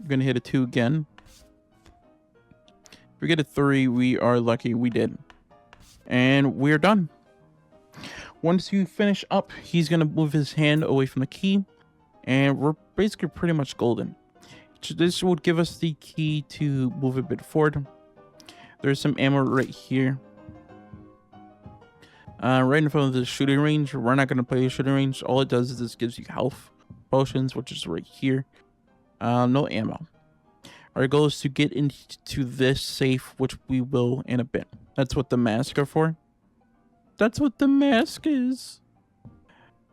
We're gonna hit a 2 again. If we get a 3, we are lucky. We did, and we're done. Once you finish up, he's gonna move his hand away from the key, and we're basically pretty much golden. This would give us the key to move a bit forward. There's some ammo right here. Right in front of the shooting range. We're not going to play a shooting range. All it does is this gives you health potions, which is right here. No ammo. Our goal is to get into this safe, which we will in a bit. That's what the mask are for. That's what the mask is.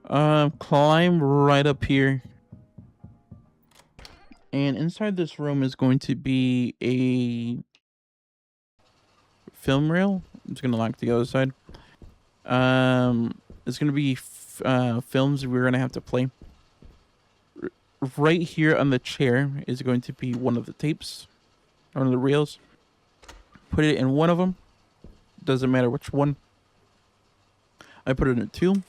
Climb right up here. And inside this room is going to be a film reel. I'm just going to lock the other side. It's going to be films we're going to have to play. Right here on the chair is going to be one of the tapes. One of the reels. Put it in one of them. Doesn't matter which one. I put it in 2.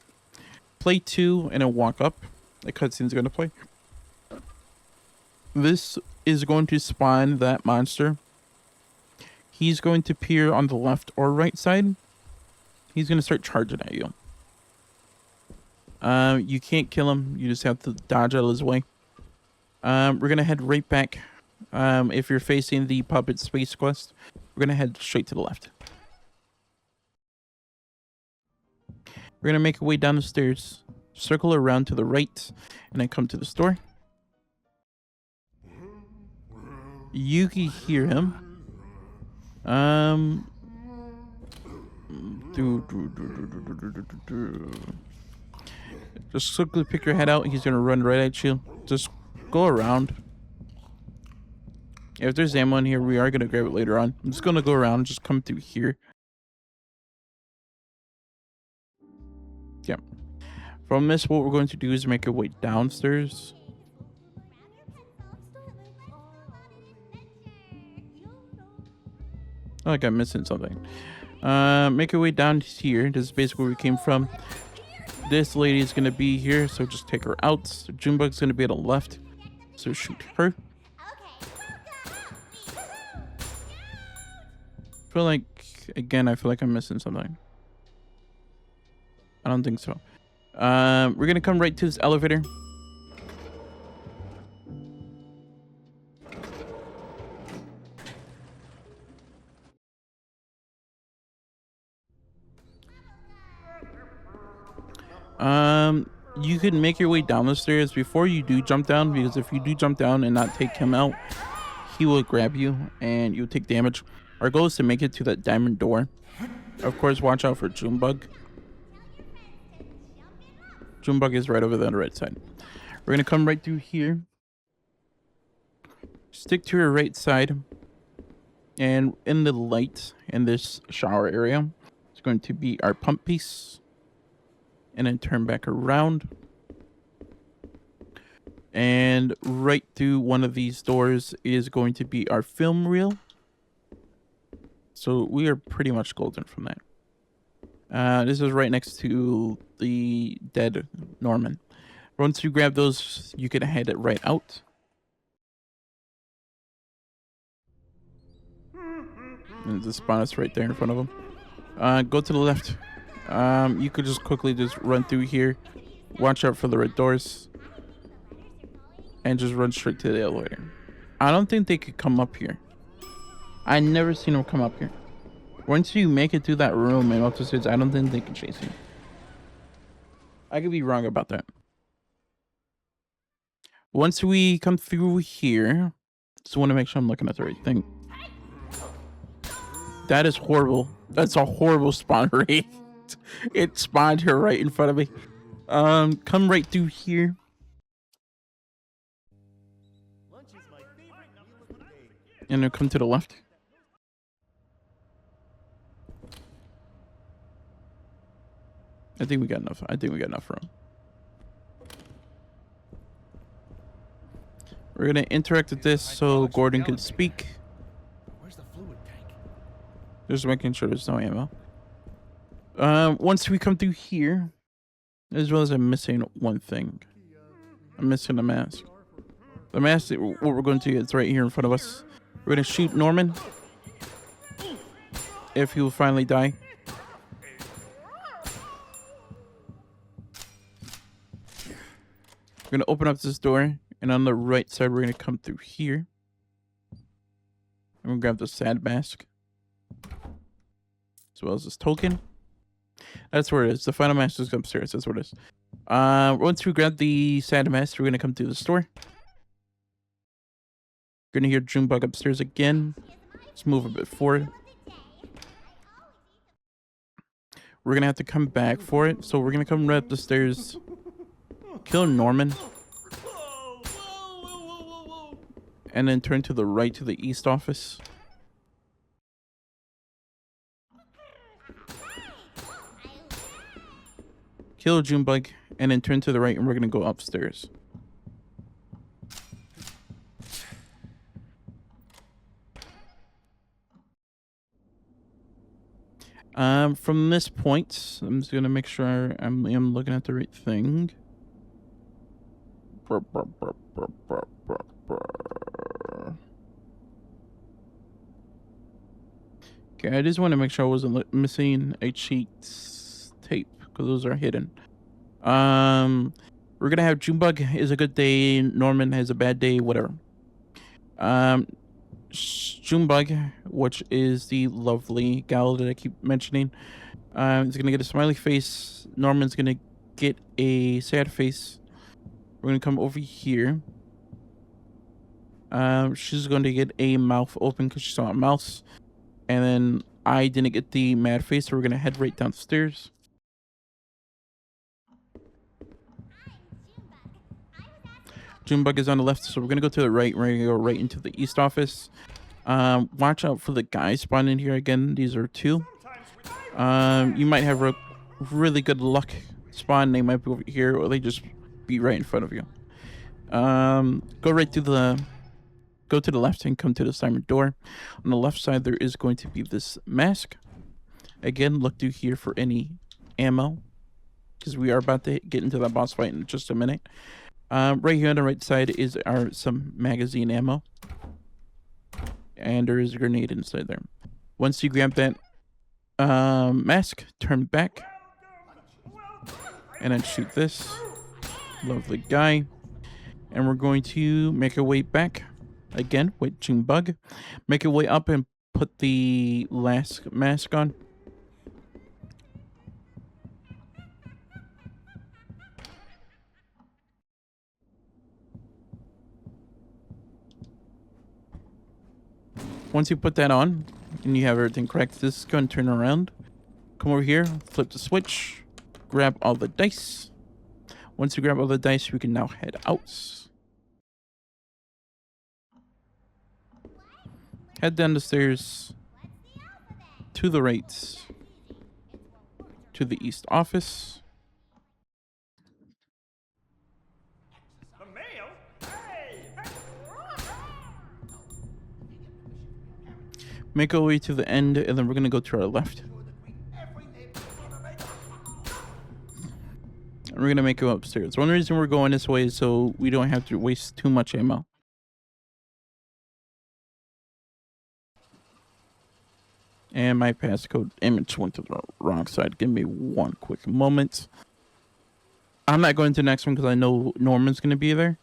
Play 2 and then walk up. The cutscene's going to play. This is going to spawn that monster. He's going to appear on the left or right side. He's going to start charging at you. You can't kill him. You just have to dodge out of his way. We're gonna head right back. If you're facing the puppet space quest, we're gonna head straight to the left. We're gonna make our way down the stairs, circle around to the right, and then come to the store. You can hear him. Just quickly pick your head out. He's gonna run right at you. Just go around. If there's ammo in here, we are gonna grab it later on. I'm just gonna go around, just come through here. Yeah. From this, what we're going to do is make our way downstairs. Oh, like I'm missing something. Make our way down here. This is basically where we came from. This lady is gonna be here, so just take her out. So Junebug's gonna be at the left, so shoot her. I feel like I'm missing something. I don't think so. We're gonna come right to this elevator. You can make your way down the stairs before you do jump down, because if you do jump down and not take him out, he will grab you and you'll take damage. Our goal is to make it to that diamond door. Of course, watch out for Junebug. Junebug is right over there on the right side. We're gonna come right through here. Stick to your right side. And in the light in this shower area, it's going to be our pump piece. And then turn back around. And right through one of these doors is going to be our film reel. So we are pretty much golden from that. This is right next to the dead Norman. Once you grab those, you can head it right out. And the spawn is right there in front of him. Go to the left. You could just quickly just run through here. Watch out for the red doors. And just run straight to the elevator. I don't think they could come up here. I never seen them come up here. Once you make it through that room and up the stairs, I don't think they can chase you. I could be wrong about that. Once we come through here, just want to make sure I'm looking at the right thing. That is horrible. That's a horrible spawn rate. It spawned here right in front of me. Come right through here. And then come to the left. I think we got enough. I think we got enough room. We're gonna interact with this so Gordon can speak. Where's the fluid tank? Just making sure there's no ammo. Once we come through here, as well as I'm missing one thing. I'm missing the mask. The mask, what we're going to get is right here in front of us. We're gonna shoot Norman. If he will finally die. We're gonna open up this door, and on the right side, we're gonna come through here. I'm gonna grab the sad mask. As well as this token. That's where it is. The final mask is upstairs. That's where it is. Once we grab the sad mask, we're gonna come to the store. We're gonna hear Junebug upstairs again. Let's move a bit forward. We're gonna have to come back for it. So we're gonna come right up the stairs. Kill Norman. And then turn to the right to the east office. Kill Junebug. And then turn to the right and we're gonna go upstairs. From this point, I'm just gonna make sure I'm looking at the right thing. Okay, I just want to make sure I wasn't missing a cheat tape because those are hidden. We're gonna have Junebug is a good day, Norman has a bad day, whatever. Junebug, which is the lovely gal that I keep mentioning, is gonna get a smiley face. Norman's gonna get a sad face. We're gonna come over here. She's going to get a mouth open because she saw a mouse. And then I didn't get the mad face, so we're going to head right downstairs. Junebug is on the left, so we're going to go to the right. We're going to go right into the east office. Watch out for the guys spawning here again. These are 2. You might have really good luck spawn. They might be over here, or they just be right in front of you. Go right to the... Go to the left and come to the diamond door. On the left side, there is going to be this mask. Again, look through here for any ammo, because we are about to get into that boss fight in just a minute. Right here on the right side is some magazine ammo. And there is a grenade inside there. Once you grab that mask, turn back. And then shoot this. Lovely guy. And we're going to make our way back. Again, with Junebug. Make your way up and put the last mask on. Once you put that on, and you have everything correct, this is going to turn around. Come over here, flip the switch, grab all the dice. Once you grab all the dice, we can now head out. Head down the stairs to the right to the east office. The mail? Hey! Make our way to the end, and then we're going to go to our left. And we're going to make it upstairs. One reason we're going this way is so we don't have to waste too much ammo. And my passcode image went to the wrong side. Give me one quick moment. I'm not going to the next one because I know Norman's going to be there.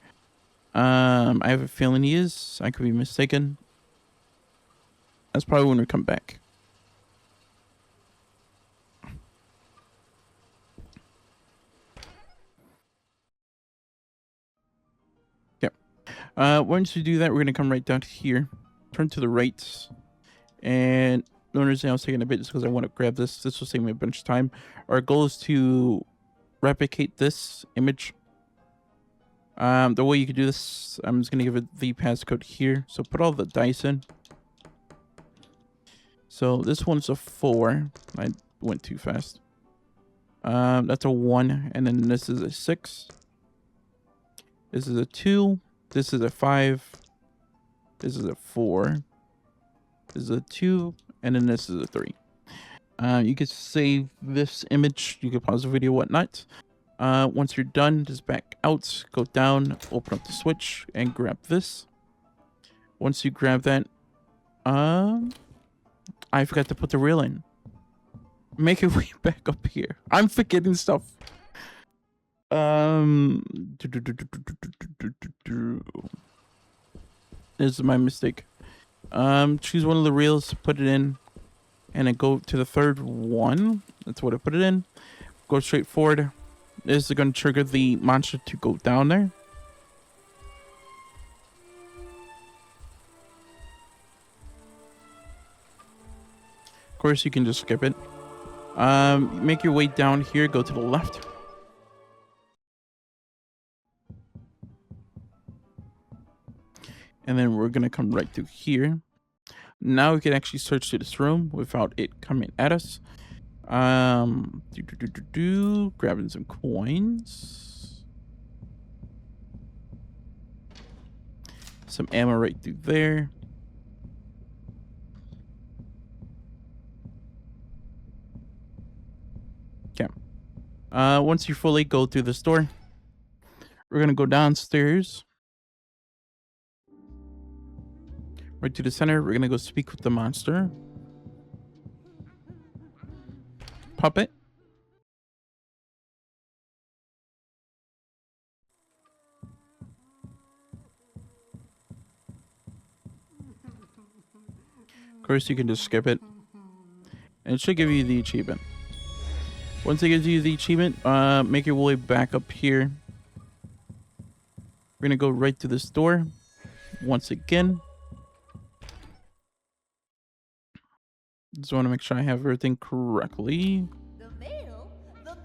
I have a feeling he is. I could be mistaken. That's probably when we come back. Yep. Once you do that, we're going to come right down here. Turn to the right. And the only reason I was taking a bit is because I want to grab this. This will save me a bunch of time. Our goal is to replicate this image. The way you can do this, I'm just going to give it the passcode here. So put all the dice in. So this one's a 4. I went too fast. That's a 1. And then this is a 6. This is a 2. This is a 5. This is a 4. This is a 2. And then this is a 3. You can save this image. You can pause the video, whatnot. Once you're done, just back out, go down, open up the switch, and grab this. Once you grab that, I forgot to put the reel in. Make your way back up here. I'm forgetting stuff. This is my mistake. Choose one of the reels, put it in, and then go to the third one. That's what I put it in. Go straight forward. This is going to trigger the monster to go down there. Of course, you can just skip it. Make your way down here. Go to the left. And then we're going to come right through here. Now we can actually search through this room without it coming at us. Grabbing some coins. Some ammo right through there. Okay. Once you fully go through the store, we're going to go downstairs. Right to the center. We're going to go speak with the monster. Puppet. course, you can just skip it. And it should give you the achievement. Once it gives you the achievement, make your way back up here. We're going to go right to this door. Once again. Just want to make sure I have everything correctly.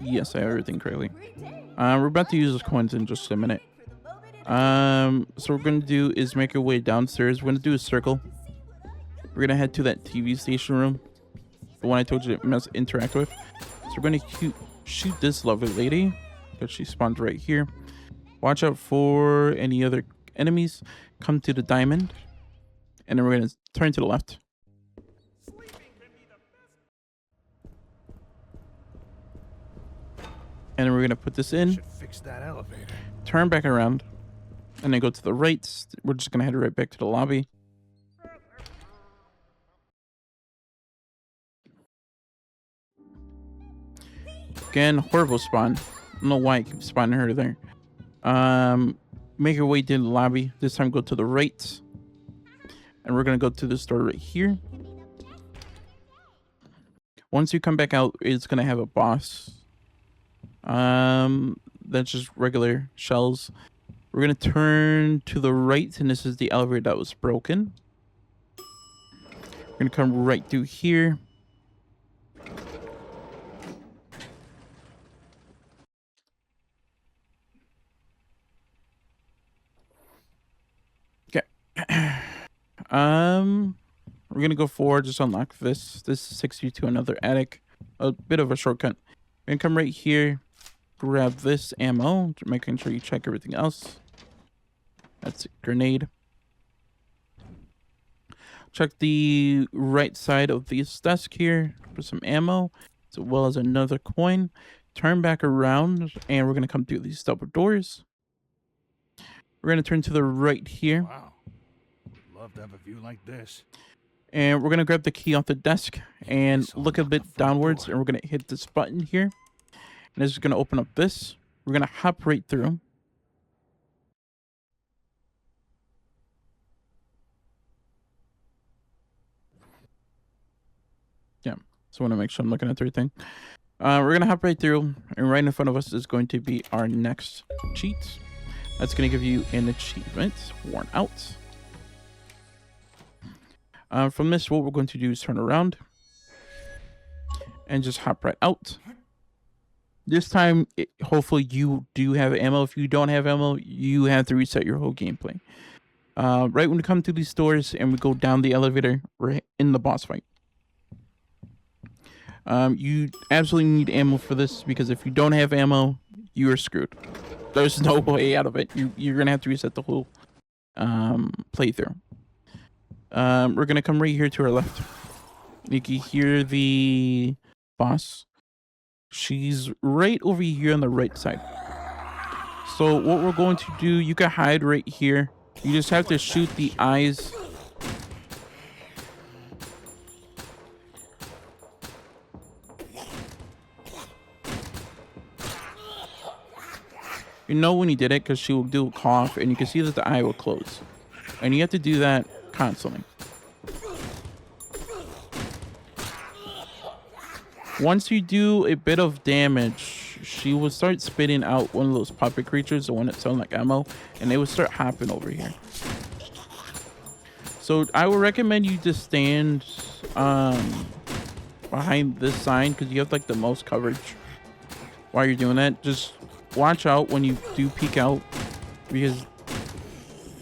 Yes, I have everything correctly. We're about to use those coins in just a minute. So what we're going to do is make our way downstairs. We're going to do a circle. We're going to head to that TV station room. The one I told you to interact with. So we're going to shoot this lovely lady. Because she spawned right here. Watch out for any other enemies. Come to the diamond. And then we're going to turn to the left. And then we're going to put this in. Should fix that elevator. Turn back around. And then go to the right. We're just going to head right back to the lobby. Again, horrible spawn. I don't know why I keep spawning her there. Make your way to the lobby. This time go to the right. And we're going to go to this door right here. Once you come back out, it's going to have a boss. That's just regular shells. We're going to turn to the right. And this is the elevator that was broken. We're going to come right through here. We're gonna go forward, just unlock this. This takes you to another attic. A bit of a shortcut. We're gonna come right here, grab this ammo, making sure you check everything else. That's a grenade. Check the right side of this desk here for some ammo, as well as another coin. Turn back around, and we're gonna come through these double doors. We're gonna turn to the right here. Wow. Love to have a view like this. And we're going to grab the key off the desk and look a bit downwards. And we're going to hit this button here. And this is going to open up this. We're going to hop right through. Yeah. So I want to make sure I'm looking at everything. We're going to hop right through. And right in front of us is going to be our next cheat. That's going to give you an achievement. Worn out. From this, what we're going to do is turn around and just hop right out. This time, hopefully you do have ammo. If you don't have ammo, you have to reset your whole gameplay. Right when we come to these doors and we go down the elevator, we're in the boss fight. You absolutely need ammo for this, because if you don't have ammo, you are screwed. There's no way out of it. You're going to have to reset the whole playthrough. We're going to come right here to our left. You can hear the boss. She's right over here on the right side. So what we're going to do, you can hide right here. You just have to shoot the eyes. You know when you did it, because she will do a cough, and you can see that the eye will close. And you have to do that constantly. Once you do a bit of damage, she will start spitting out one of those puppet creatures, the one that sound like ammo, and they will start hopping over here. So I would recommend you just stand behind this sign, because you have like the most coverage while you're doing that. Just watch out when you do peek out, because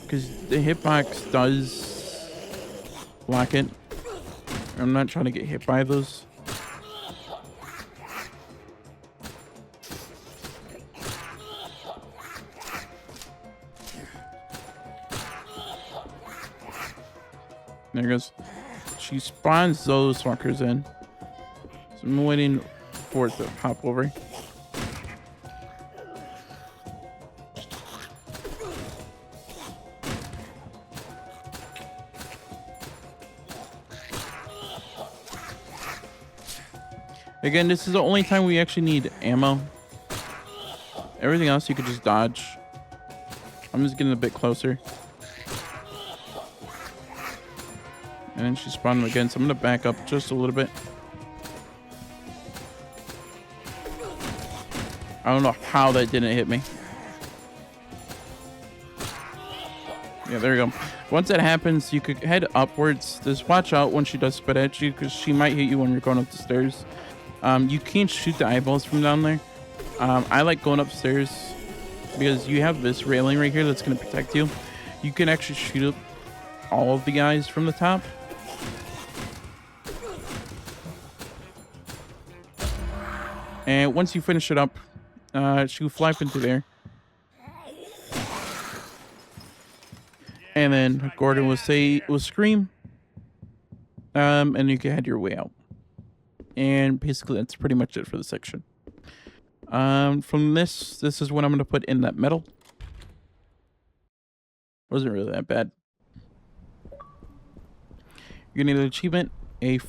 the hitbox does block it. I'm not trying to get hit by those. There it goes. She spawns those fuckers in. So I'm waiting for it to hop over. Again, this is the only time we actually need ammo. Everything else you could just dodge. I'm just getting a bit closer. And then she spawned him again. So I'm going to back up just a little bit. I don't know how that didn't hit me. Yeah, there you go. Once that happens, you could head upwards. Just watch out when she does spit at you, because she might hit you when you're going up the stairs. You can't shoot the eyeballs from down there. I like going upstairs because you have this railing right here that's going to protect you. You can actually shoot up all of the eyes from the top. And once you finish it up, she will fly up into there. And then Gordon will scream. And you can head your way out. And basically that's pretty much it for the section. From this is what I'm going to put in that metal. Wasn't really that bad. You're going to need an achievement, a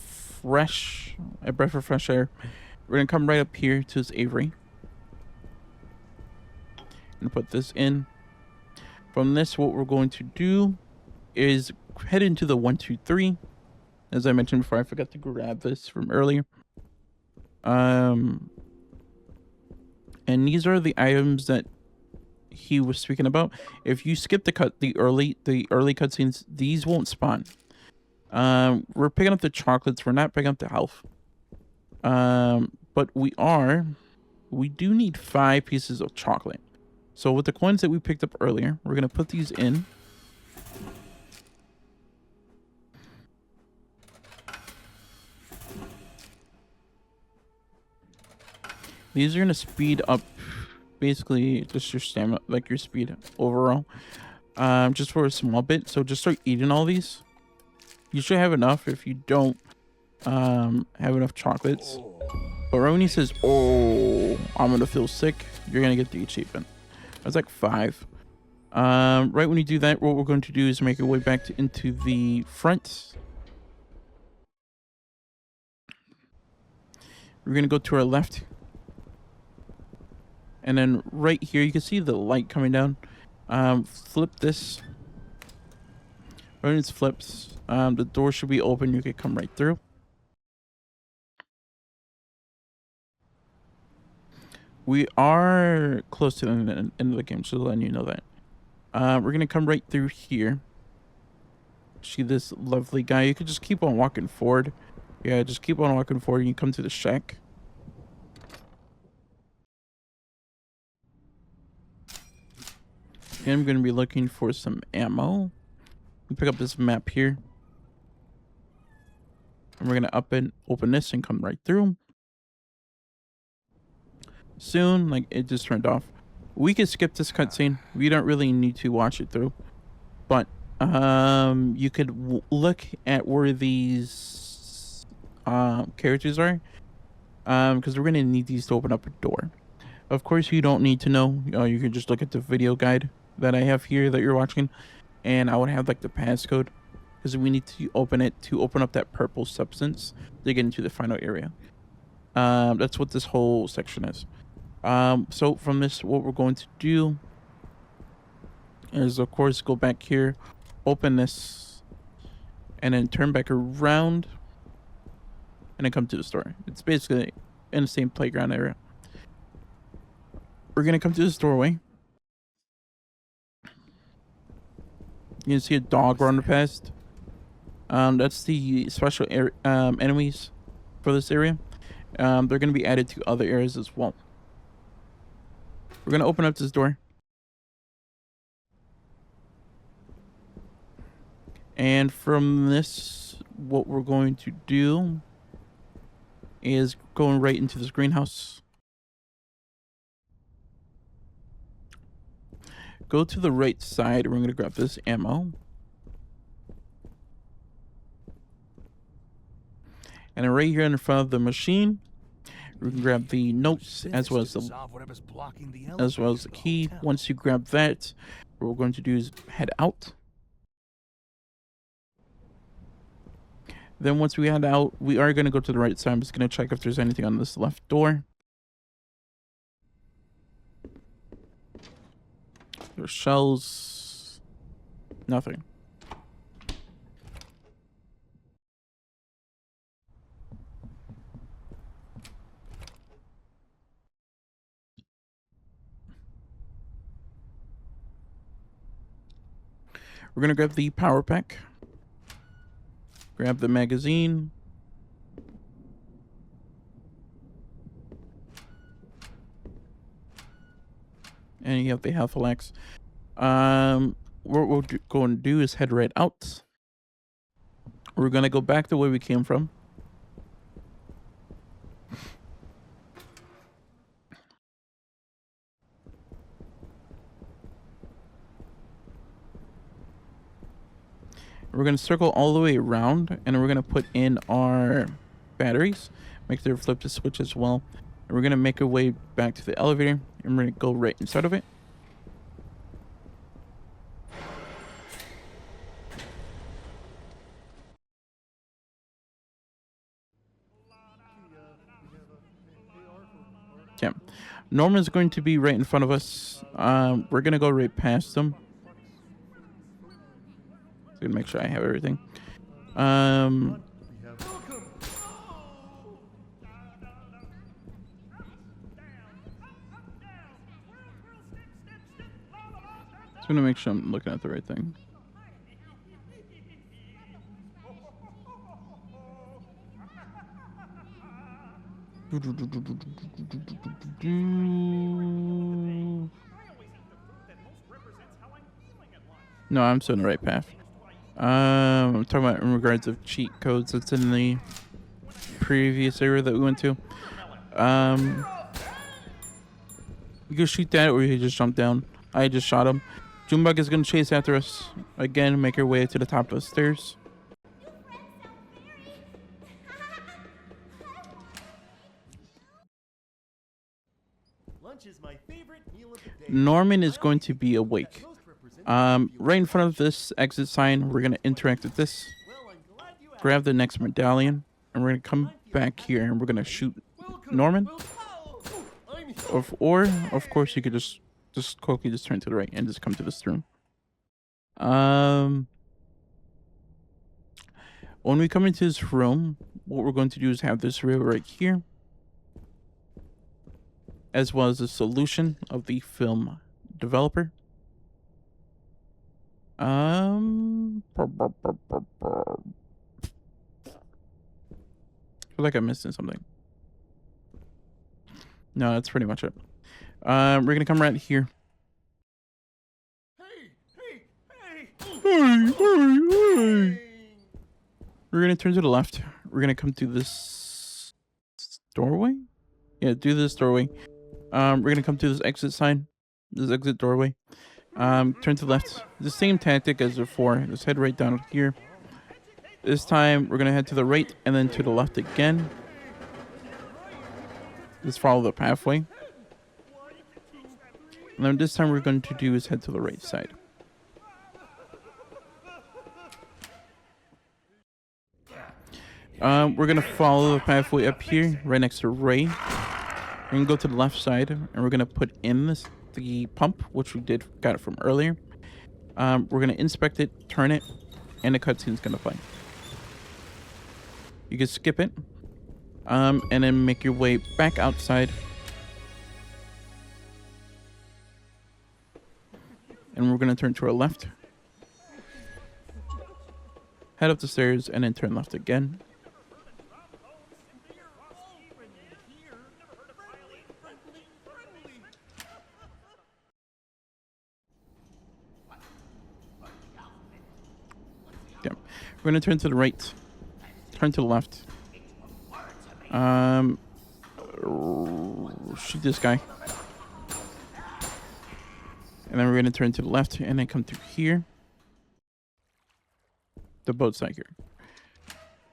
breath of fresh air. We're going to come right up here to this Avery. And put this in. From this, what we're going to do is head into the 1, 2, 3. As I mentioned before, I forgot to grab this from earlier. And these are the items that he was speaking about. If you skip the early cutscenes, these won't spawn. We're picking up the chocolates. We're not picking up the health. But we do need 5 pieces of chocolate. So with the coins that we picked up earlier, we're going to put these in. These are going to speed up basically just your stamina, like your speed overall. Just for a small bit. So just start eating all these. You should have enough. If you don't have enough chocolates. But right when he says, "Oh, I'm going to feel sick," you're going to get the achievement. That's like 5. Right when you do that, what we're going to do is make our way back into the front. We're going to go to our left. And then right here, you can see the light coming down. Flip this. When it's flipped, the door should be open. You can come right through. We are close to the end of the game, so letting you know that. We're going to come right through here. See this lovely guy? You could just keep on walking forward. Yeah, just keep on walking forward and you come to the shack. And I'm going to be looking for some ammo. Pick up this map here. And we're going to open this and come right through. Soon, like it just turned off. We can skip this cutscene. We don't really need to watch it through. But you could look at where these characters are. Because we're going to need these to open up a door. Of course, you don't need to know. You can just look at the video guide that I have here that you're watching. And I would have like the passcode. Because we need to open it to open up that purple substance to get into the final area. That's what this whole section is. So from this, what we're going to do is, of course, go back here, open this, and then turn back around, and then come to the store. It's basically in the same playground area. We're going to come to this doorway. You can see a dog running past. That's the special enemies for this area. They're going to be added to other areas as well. We're going to open up this door. And from this, what we're going to do is going right into this greenhouse. Go to the right side. We're going to grab this ammo. And then right here in front of the machine, we can grab the notes as well as the key. Once you grab that, what we're going to do is head out. Then once we head out, we are going to go to the right side. I'm just going to check if there's anything on this left door. There's shells. Nothing. We're gonna grab the power pack. Grab the magazine. And you have the Half-Lax. What we're going to do is head right out. We're gonna go back the way we came from. We're gonna circle all the way around, and we're gonna put in our batteries. Make sure to flip the switch as well. And we're gonna make our way back to the elevator, and we're gonna go right inside of it. Okay. Norman's going to be right in front of us. We're gonna go right past them. Gonna make sure I have everything. Just gonna make sure I'm looking at the right thing. No, I'm still on the right path. I'm talking about in regards of cheat codes that's in the previous area that we went to. You can shoot that or you can just jump down. I just shot him. Junebug is gonna chase after us. Again, make our way to the top of the stairs. Lunch is my favorite meal of the day. Norman is going to be awake. Right in front of this exit sign, we're gonna interact with this. Grab the next medallion, and we're gonna come back here, and we're gonna shoot Norman. Or of course, you could just quickly just turn to the right and just come to this room. When we come into this room, what we're going to do is have this rail right here, as well as the solution of the film developer. I feel like I'm missing something. No, that's pretty much it. We're gonna come right here. Hey. We're gonna turn to the left. We're gonna come to this doorway. Yeah, do this doorway. We're gonna come to this exit sign. This exit doorway. Turn to the left. The same tactic as before. Just head right down here. This time we're gonna head to the right and then to the left again. Just follow the pathway. And then this time we're going to do is head to the right side. We're gonna follow the pathway up here, right next to Ray. We're gonna go to the left side, and we're gonna put in the pump, which we got it from earlier. We're gonna inspect it, turn it, and the cutscene's gonna play. You can skip it, and then make your way back outside. And we're gonna turn to our left. Head up the stairs, and then turn left again. Yeah. We're gonna turn to the right. Turn to the left. Shoot this guy. And then we're gonna turn to the left and then come through here. The boat's not here.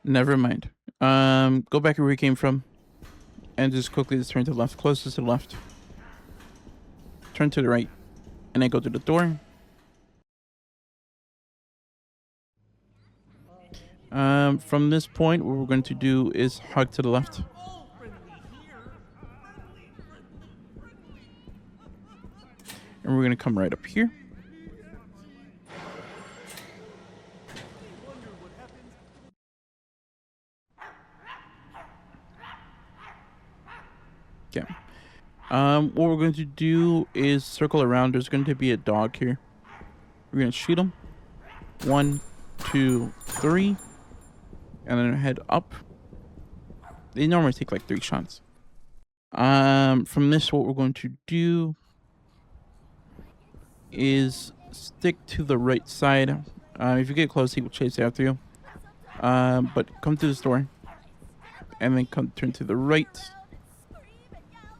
Never mind. Go back where we came from. And just quickly just turn to the left. Closest to the left. Turn to the right. And then go to the door. From this point, what we're going to do is hug to the left. And we're going to come right up here. Okay. What we're going to do is circle around. There's going to be a dog here. We're going to shoot him. 1, 2, 3, and then head up. They normally take like 3 shots. From this, what we're going to do is stick to the right side. If you get close, he will chase after you. But come to the store, and then turn to the right,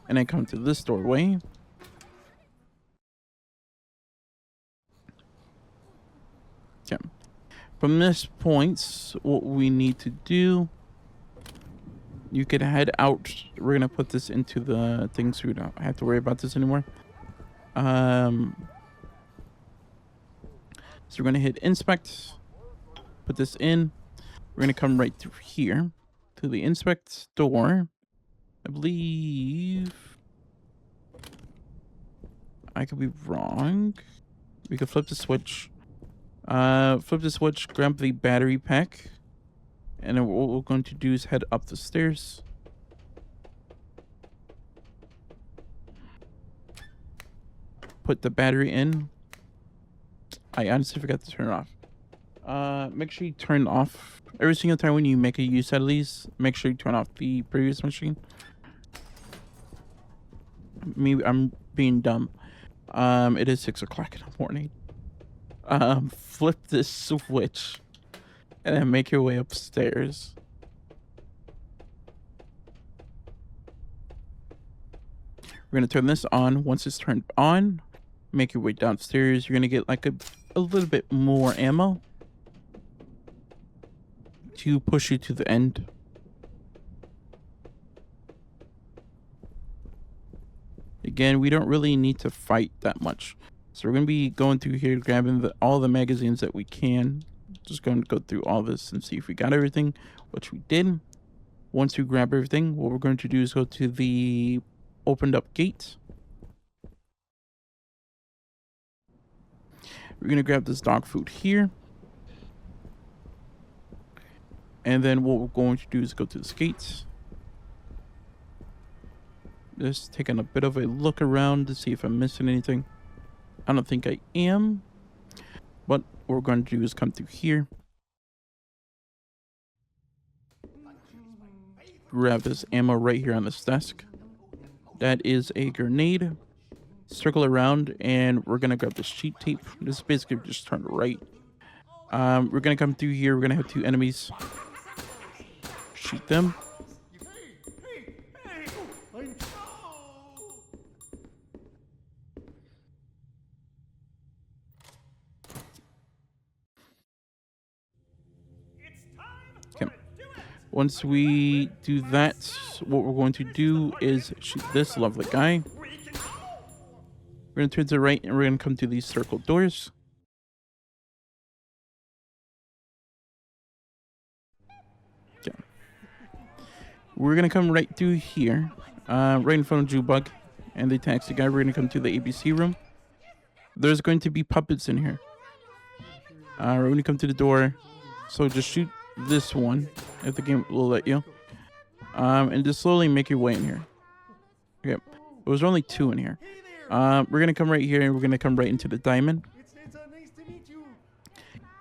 and then come to this doorway. Okay. From this point, what we need to do, you could head out. We're gonna put this into the thing so we don't have to worry about this anymore. So we're gonna hit inspect, put this in. We're gonna come right through here to the inspect store. I believe I could be wrong. We could flip the switch. Flip the switch, grab the battery pack, and then what we're going to do is head up the stairs. Put the battery in. I honestly forgot to turn it off. Make sure you turn off every single time when you make a use out of these. Make sure you turn off the previous machine. I'm being dumb. It is 6 o'clock in the morning. Flip this switch and then make your way upstairs. We're gonna turn this on. Once it's turned on, make your way downstairs. You're gonna get like a little bit more ammo to push you to the end. Again, we don't really need to fight that much. So we're going to be going through here, grabbing all the magazines that we can. Just going to go through all this and see if we got everything, which we did. Once we grab everything, what we're going to do is go to the opened up gate. We're going to grab this dog food here. And then what we're going to do is go to the gates. Just taking a bit of a look around to see if I'm missing anything. I don't think I am. But what we're going to do is come through here. Grab this ammo right here on this desk. That is a grenade. Circle around and we're going to grab this sheet tape. This is basically just turn right. We're going to come through here. We're going to have 2 enemies. Shoot them. Once we do that, what we're going to do is shoot this lovely guy. We're going to turn to the right and we're going to come to these circle doors. Okay. We're going to come right through here, right in front of Jewbug and the taxi guy. We're going to come to the ABC room. There's going to be puppets in here. We're going to come to the door, so just shoot this one if the game will let you, and just slowly make your way in here. Okay, there was only 2 in here. We're gonna come right here and we're gonna come right into the diamond,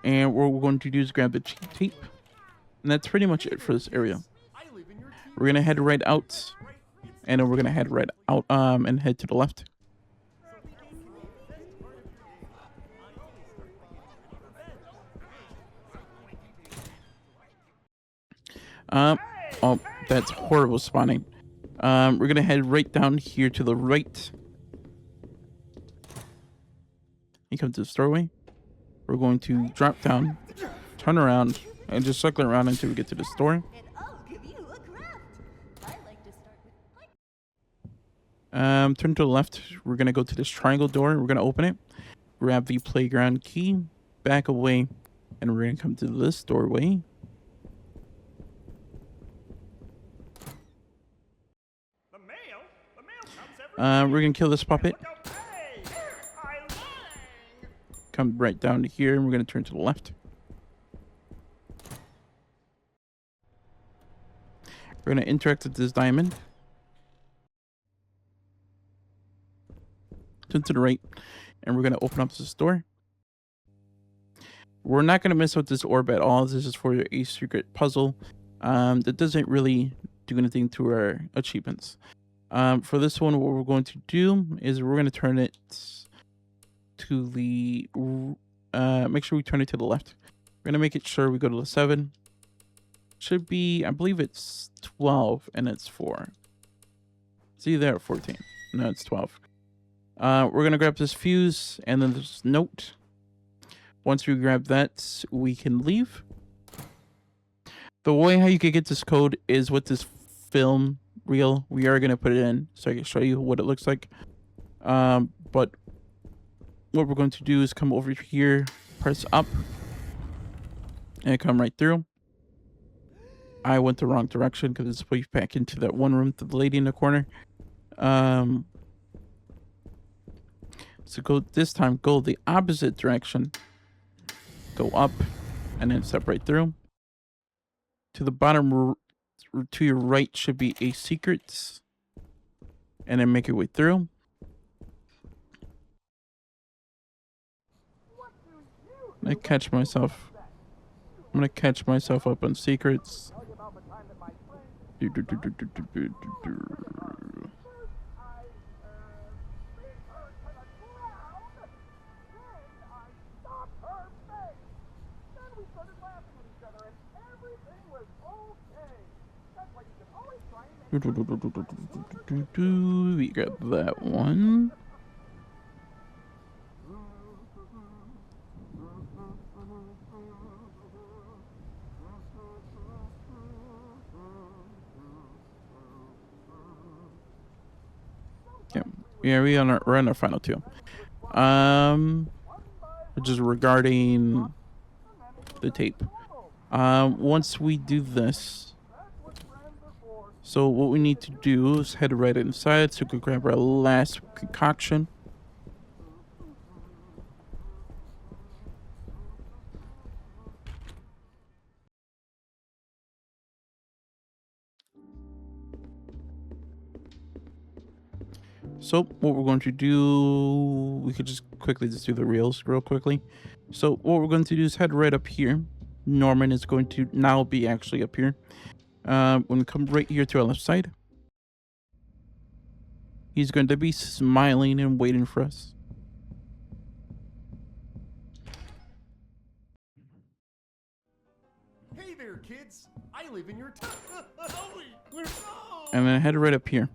and what we're going to do is grab the cheat tape, and that's pretty much it for this area. We're gonna head right out, and then we're gonna head right out and head to the left. Oh, that's horrible spawning. We're gonna head right down here to the right. You come to the doorway. We're going to drop down, turn around, and just circle around until we get to the store. And I'll give you a craft. I like to start with Turn to the left. We're gonna go to this triangle door. We're gonna open it. Grab the playground key. Back away, and we're gonna come to this doorway. We're gonna kill this puppet. Come right down to here, and we're gonna turn to the left. We're gonna interact with this diamond. Turn to the right, and we're gonna open up this door. We're not going to mess with this orb at all. This is for a secret puzzle that doesn't really do anything to our achievements. For this one, what we're going to do is we're going to turn it to the make sure we turn it to the left. We're going to make it sure we go to the 7. Should be, I believe it's 12 and it's 4. See there, 14. No, it's 12. We're going to grab this fuse and then this note. Once we grab that, we can leave. The way how you can get this code is with this film reel. We are going to put it in so I can show you what it looks like. But what we're going to do is come over here, press up, and come right through. I went the wrong direction because it's way back into that one room to the lady in the corner. So go this time, go the opposite direction. Go up, and then step right through. To the bottom, to your right should be a secret. And then make your way through. I catch myself. I'm gonna catch myself up on secrets. We got that one. Yeah, we're on our final 2. Which is regarding the tape. Once we do this, so what we need to do is head right inside so we can grab our last concoction. So what we're going to do, we could just quickly do the reels real quickly. So what we're going to do is head right up here. Norman is going to now be actually up here. When we come right here to our left side, he's going to be smiling and waiting for us. Hey there, kids. I live in your town. And then head right up here.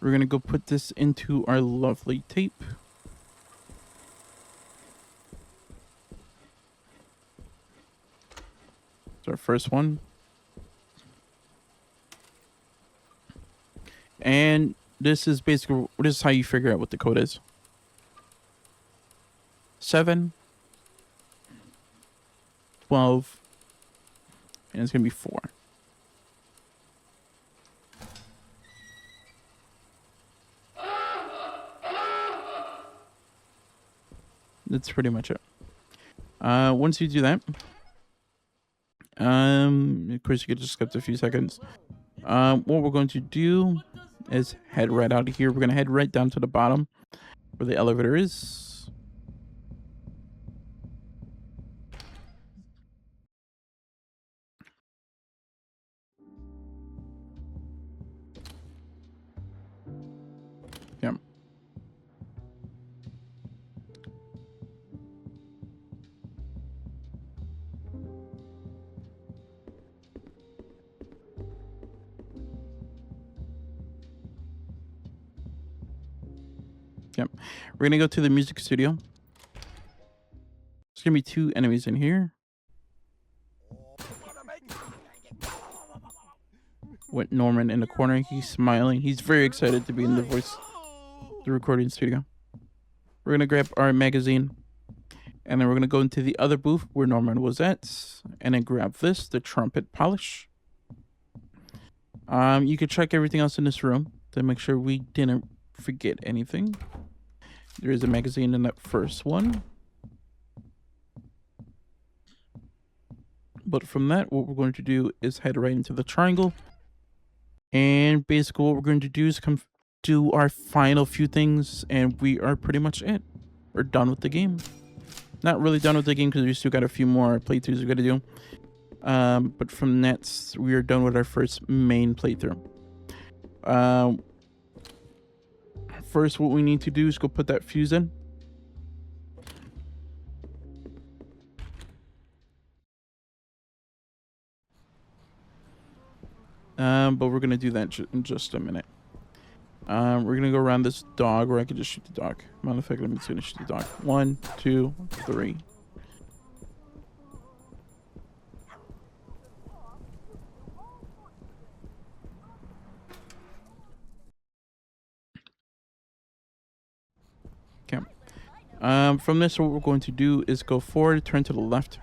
We're going to go put this into our lovely tape. It's our first one. And this is basically, this is how you figure out what the code is. 7, 12, and it's going to be 4. That's pretty much it. Once you do that, of course you could just skip a few seconds. What we're going to do is head right out of here. We're going to head right down to the bottom where the elevator is. Yeah. Yep. We're gonna go to the music studio. There's gonna be 2 enemies in here. With Norman in the corner, he's smiling. He's very excited to be in the recording studio. We're gonna grab our magazine, and then we're gonna go into the other booth where Norman was at, and then grab this, the trumpet polish. You could check everything else in this room to make sure we didn't forget anything. There is a magazine in that first one. But from that, what we're going to do is head right into the triangle. And basically what we're going to do is come do our final few things, and we are pretty much it. We're done with the game. Not really done with the game because we still got a few more playthroughs we got to do. But from that, we are done with our first main playthrough. First, what we need to do is go put that fuse in. But we're gonna do that in just a minute. We're gonna go around this dog, or I could just shoot the dog. Matter of fact, let me just gonna shoot the dog. 1, 2, 3. Okay. From this, what we're going to do is go forward, turn to the left.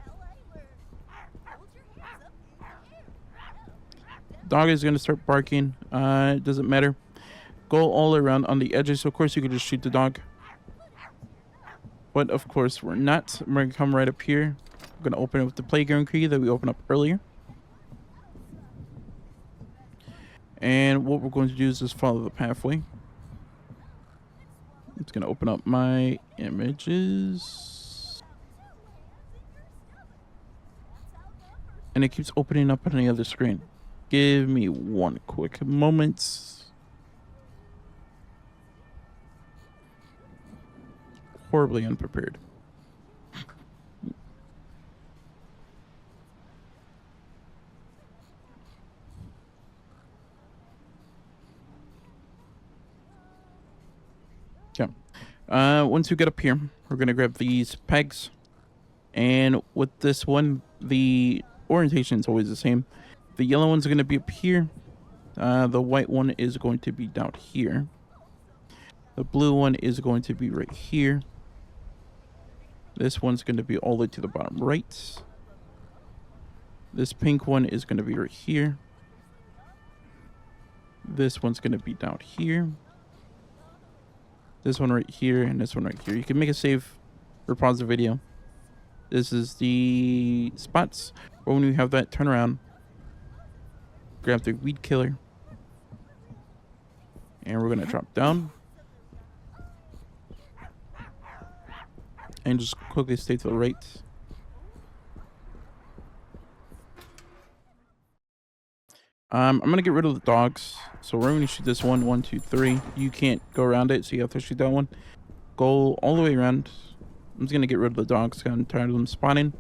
Dog is gonna start barking. It doesn't matter. Go all around on the edges. So of course you could just shoot the dog, but of course we're not. We're gonna come right up here. We're gonna open it with the playground key that we opened up earlier. And what we're going to do is just follow the pathway. It's gonna open up my images, and it keeps opening up on the other screen. Give me one quick moment. Horribly unprepared. Okay. Once you get up here, we're gonna grab these pegs, and with this one, the orientation is always the same. The yellow one's gonna be up here. The white one is going to be down here. The blue one is going to be right here. This one's going to be all the way to the bottom right. This pink one is going to be right here. This one's going to be down here. This one right here, and this one right here. You can make a save or pause the video. This is the spots. Or when you have that, turn around. Grab the weed killer. And we're going to drop down. And just quickly stay to the right. I'm gonna get rid of the dogs. So we're gonna shoot this one, 1, 2, 3. You can't go around it, so you have to shoot that one. Go all the way around. I'm just gonna get rid of the dogs. I'm tired of them spawning.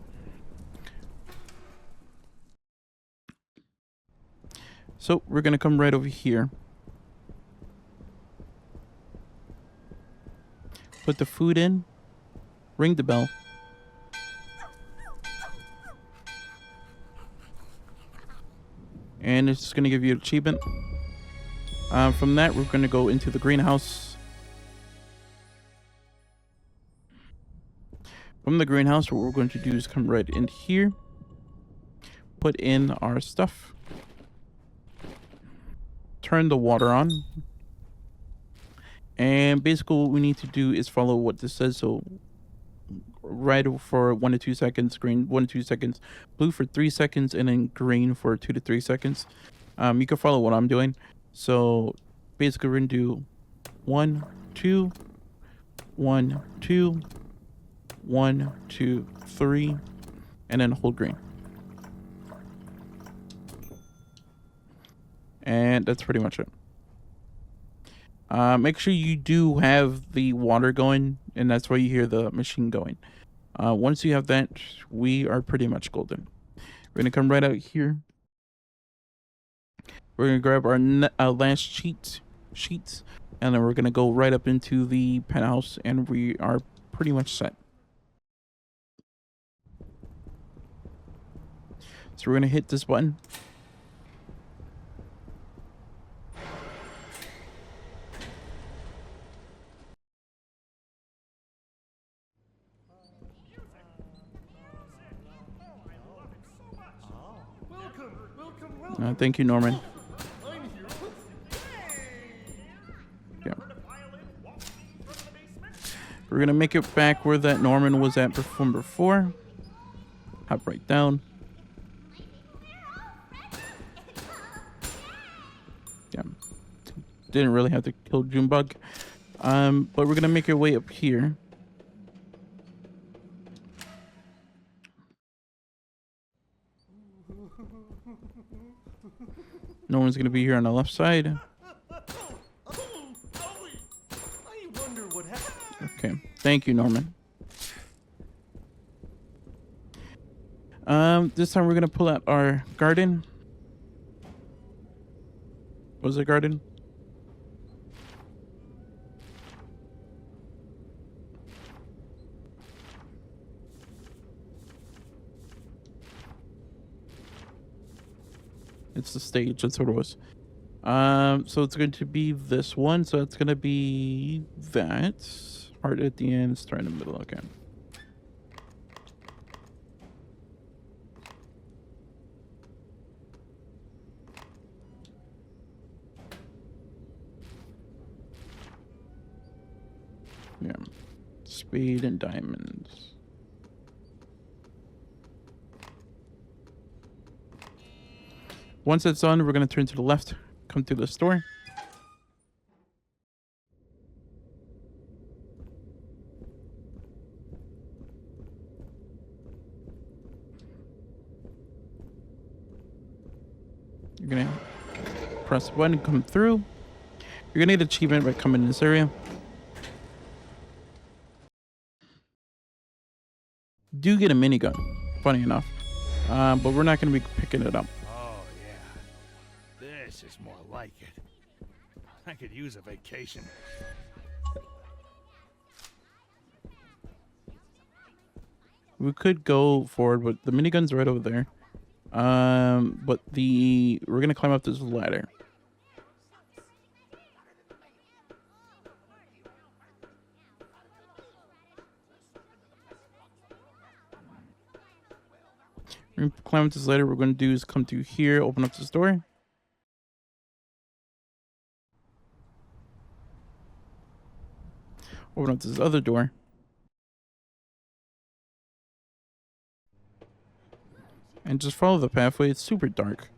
So we're gonna come right over here. Put the food in. Ring the bell. And it's just going to give you an achievement. From that, we're going to go into the greenhouse. From the greenhouse, what we're going to do is come right in here. Put in our stuff. Turn the water on. And basically what we need to do is follow what this says. So red for 1 to 2 seconds, green 1 to 2 seconds, blue for 3 seconds, and then green for 2 to 3 seconds. You can follow what I'm doing. So basically we're gonna do 1, 2, 1, 2, 1, 2, 3, and then hold green. And that's pretty much it. Make sure you do have the water going, and that's why you hear the machine going. Once you have that, we are pretty much golden. We're gonna come right out here. We're gonna grab our last sheets, and then we're gonna go right up into the penthouse, and we are pretty much set. So we're gonna hit this button. Thank you, Norman. Yeah. We're gonna make it back where that Norman was at from before. Hop right down. didn't really have to kill Junebug. But we're gonna make our way up here. No one's gonna be here on the left side. I wonder what happened. Okay, thank you, Norman. This time we're gonna pull out our garden. What was it, garden? It's the stage. That's what it was. So it's going to be this one. So it's gonna be that heart at the end, star in the middle. Okay. Yeah. Spade and diamonds. Once that's done, we're going to turn to the left, come through the store. You're going to press the button and come through. You're going to get an achievement by coming in this area. Do get a minigun, funny enough. But we're not going to be picking it up. Oh, yeah. This is more like it. I could use a vacation. We could go forward, but the minigun's right over there. But we're gonna climb up this ladder. We're gonna climb up this ladder. What we're gonna do is come through here, open up this door. Open up this other door. And just follow the pathway. It's super dark.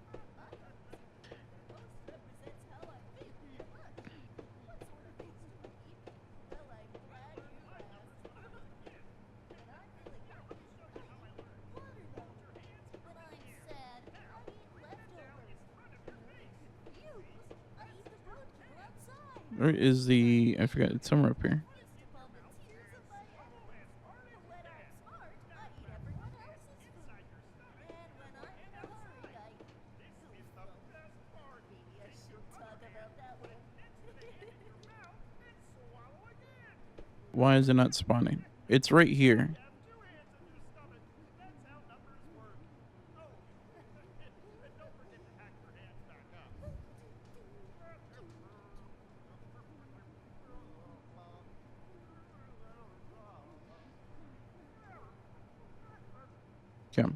Where is the... I forgot. It's somewhere up here. Why is it not spawning? It's right here. Okay.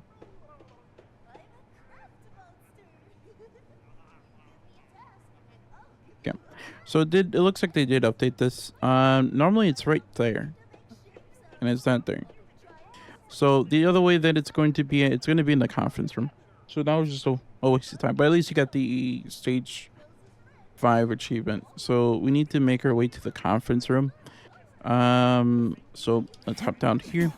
Okay. So it looks like they did update this. Normally it's right there. And it's not there. So the other way that it's going to be in the conference room. So that was just a waste of time. But at least you got the stage 5 achievement. So we need to make our way to the conference room. So let's hop down here.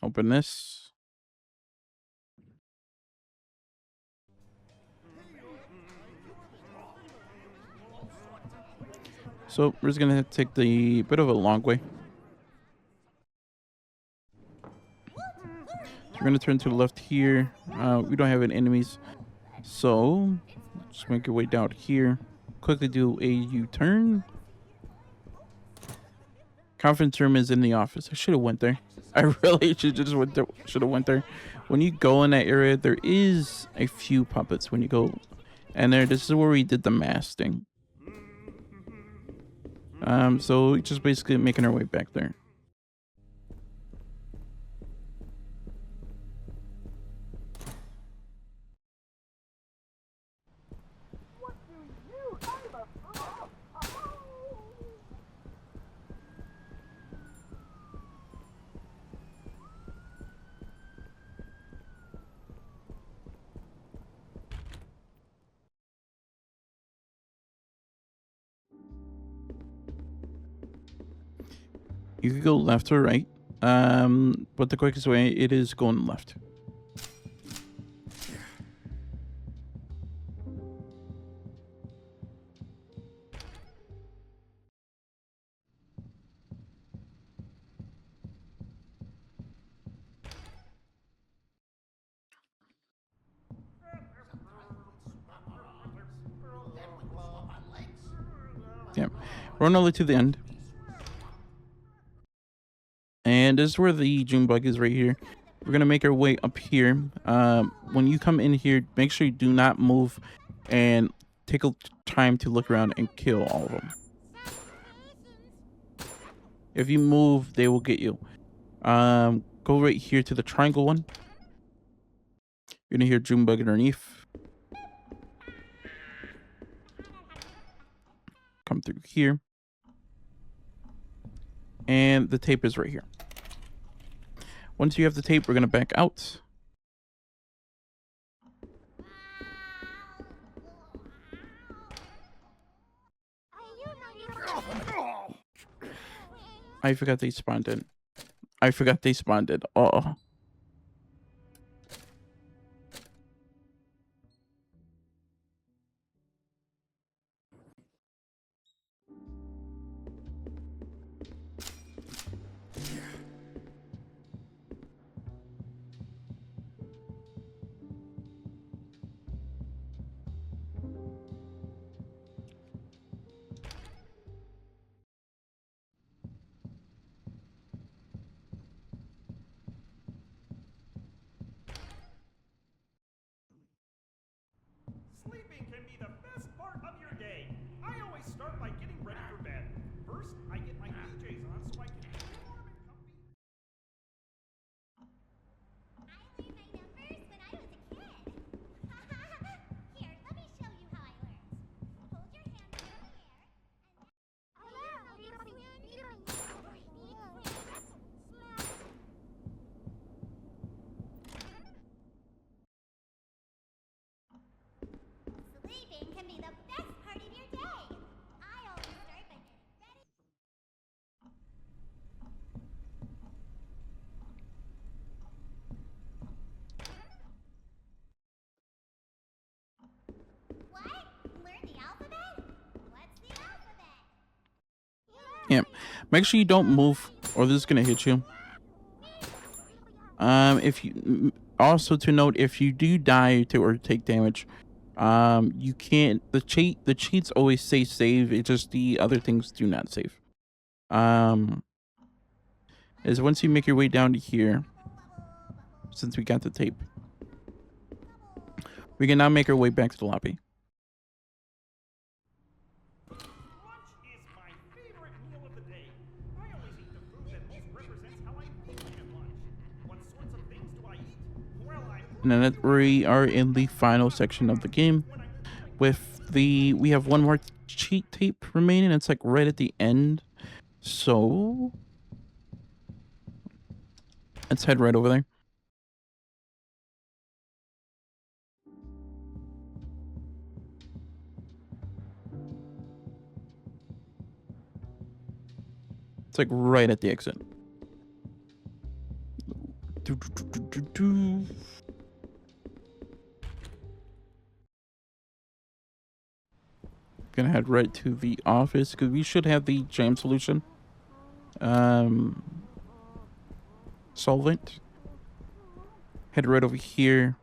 Open this. So we're just gonna take the bit of a long way. So we're gonna turn to the left here. We don't have any enemies, so just make your way down here. Quickly do a U-turn. Conference room is in the office. I should have went there. I really should have went there. When you go in that area, there is a few puppets when you go. And this is where we did the mask thing. So just basically making our way back there. You could go left or right. But the quickest way it is going left. Yeah, run all the way to the end. And this is where the June bug is right here. We're gonna make our way up here. When you come in here, make sure you do not move and take a time to look around and kill all of them. If you move, they will get you. Go right here to the triangle one. You're gonna hear June bug underneath. Come through here. And the tape is right here. Once you have the tape, we're going to back out. I forgot they spawned in. Oh. Sleeping can be the best part of your day. I always start by getting ready for bed. First, I get my PJs on so I can be warm and comfy. I learned my numbers when I was a kid. Here, let me show you how I learned. Hold your hand in the air Sleeping can be the best part of your day. I always start by getting ready. What? Learn the alphabet? What's the alphabet? Yeah. Make sure you don't move or this is going to hit you. If you also to note, if you do die or take damage, you can't, the cheats always say save. It's just the other things do not save. Is once you make your way down to here, since we got the tape, we can now make our way back to the lobby. Lunch is my favorite meal of the day. I always eat the food that most represents how I'm feeling at lunch. What sorts of things do I eat? Well, And then we are in the final section of the game. We have one more cheat tape remaining. It's like right at the end. So let's head right over there. It's like right at the exit. Gonna head right to the office because we should have the jam solution. Solvent. Head right over here.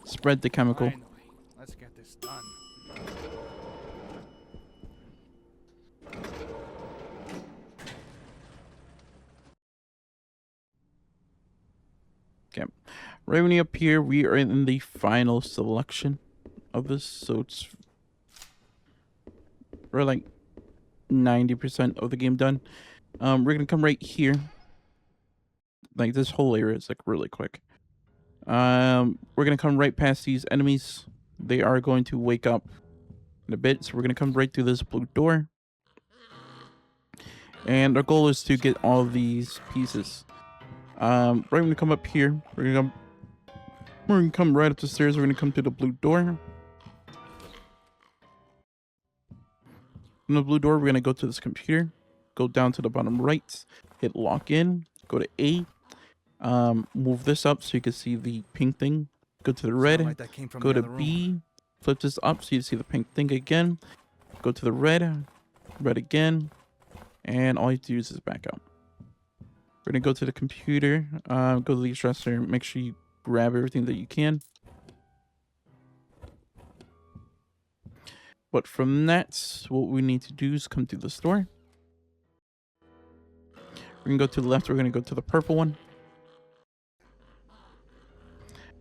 Spread the chemical. Finally, let's get this done. Okay. Right when you up here, we are in the final selection of this, so we're like 90% of the game done. We're gonna come right here. Like this whole area is like really quick. We're gonna come right past these enemies. They are going to wake up in a bit, so we're gonna come right through this blue door. And our goal is to get all these pieces. Right when we come up here, we're gonna come right up the stairs. We're gonna come to the blue door. From the blue door, we're gonna go to this computer, go down to the bottom right, hit lock in, go to A, move this up so you can see the pink thing. Go to the red, Sound like that came from go the to other room. B, flip this up so you see the pink thing again. Go to the red, red again, and all you have to do is back out. We're gonna go to the computer, go to the dresser, make sure you grab everything that you can. But from that, what we need to do is come to the store. We're gonna go to the left, we're gonna go to the purple one.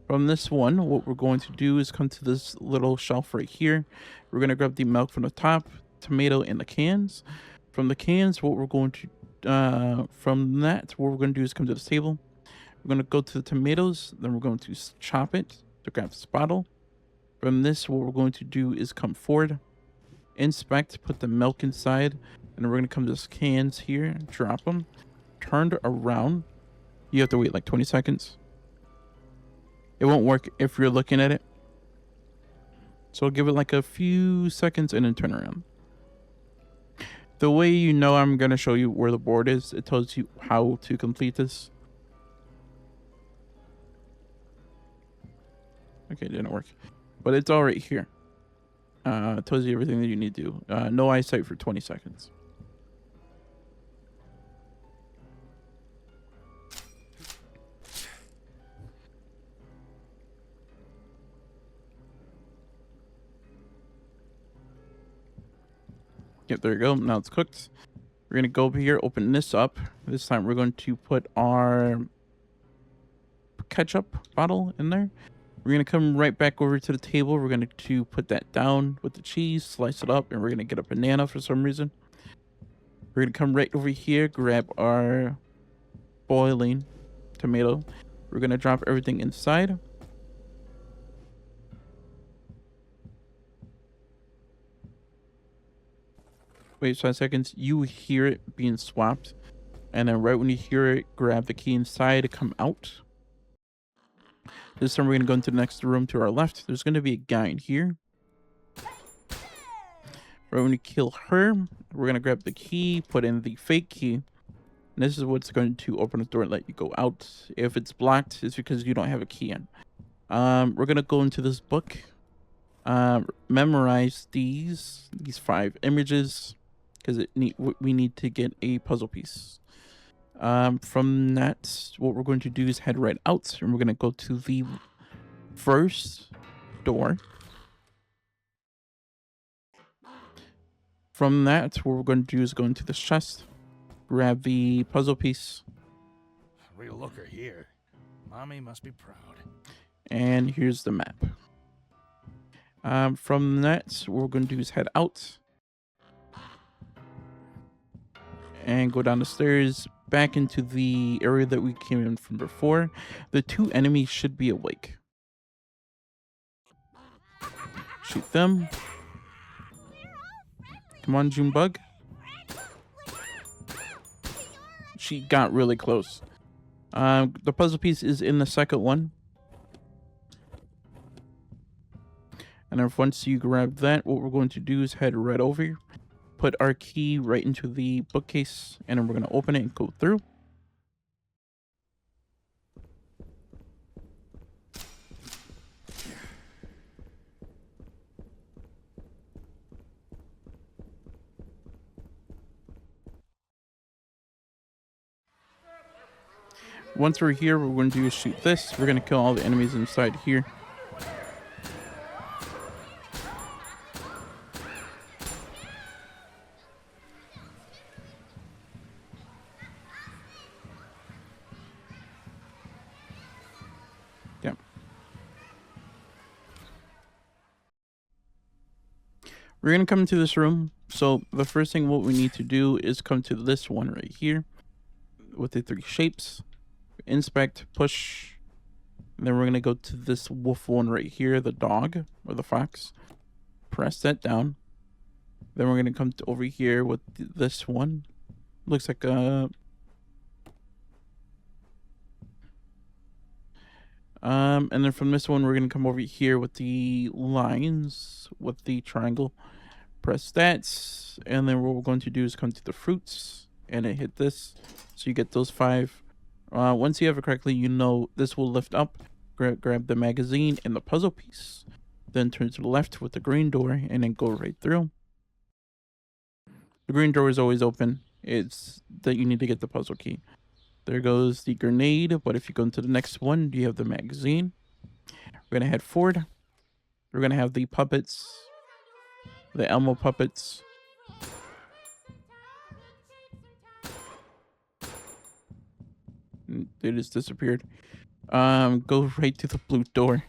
From this one, what we're going to do is come to this little shelf right here. We're gonna grab the milk from the top, tomato in the cans. From the cans, what we're going to, from that, what we're gonna do is come to this table. We're gonna go to the tomatoes, then we're going to chop it to grab this bottle. From this, what we're going to do is come forward, inspect, put the milk inside, and we're gonna come to this cans here, drop them, turned around. You have to wait like 20 seconds. It won't work if you're looking at it. So give it like a few seconds and then turn around. The way you know I'm gonna show you where the board is, it tells you how to complete this. Okay, it didn't work. But it's all right here. It tells you everything that you need to do. No eyesight for 20 seconds. Yep, there you go. Now it's cooked. We're gonna go over here, open this up. This time we're going to put our ketchup bottle in there. We're gonna come right back over to the table. We're going to put that down with the cheese, slice it up, and we're gonna get a banana for some reason. We're gonna come right over here, grab our boiling tomato. We're gonna drop everything inside. Wait 5 seconds. You hear it being swapped, and then right when you hear it, grab the key inside, come out. This time we're gonna go into the next room to our left. There's gonna be a guy in here. Right when you kill her, we're gonna grab the key, put in the fake key. And this is what's going to open the door and let you go out. If it's blocked, it's because you don't have a key in. We're gonna go into this book. Memorize these 5 images because we need to get a puzzle piece. From that, what we're going to do is head right out, and we're going to go to the first door. From that, what we're going to do is go into this chest, grab the puzzle piece, Real looker here. Mommy must be proud. and here's the map. From that, what we're going to do is head out and go down the stairs back into the area that we came in from before. The 2 enemies should be awake. Shoot them. Come on, Junebug. She got really close. The puzzle piece is in the second one. And then once you grab that, what we're going to do is head right over here, put our key right into the bookcase, and then we're going to open it and go through. Once we're here, what we're going to do is shoot this. We're going to kill all the enemies inside here. Yep. We're going to come into this room. So the first thing what we need to do is come to this one right here with the 3 shapes. Inspect, push, and then we're gonna go to this wolf one right here, the dog or the fox. Press that down. Then we're gonna come to over here with this one. Looks like a and then from this one we're gonna come over here with the lines with the triangle. press that, and then what we're going to do is come to the fruits and then hit this, so you get those 5. Once you have it correctly, you know this will lift up. Grab the magazine and the puzzle piece, then turn to the left with the green door, and then go right through. The green door is always open. It's that you need to get the puzzle key. There goes the grenade, but if you go into the next one, you have the magazine. We're gonna head forward. We're gonna have the puppets, the Elmo puppets. They just disappeared. Go right to the blue door.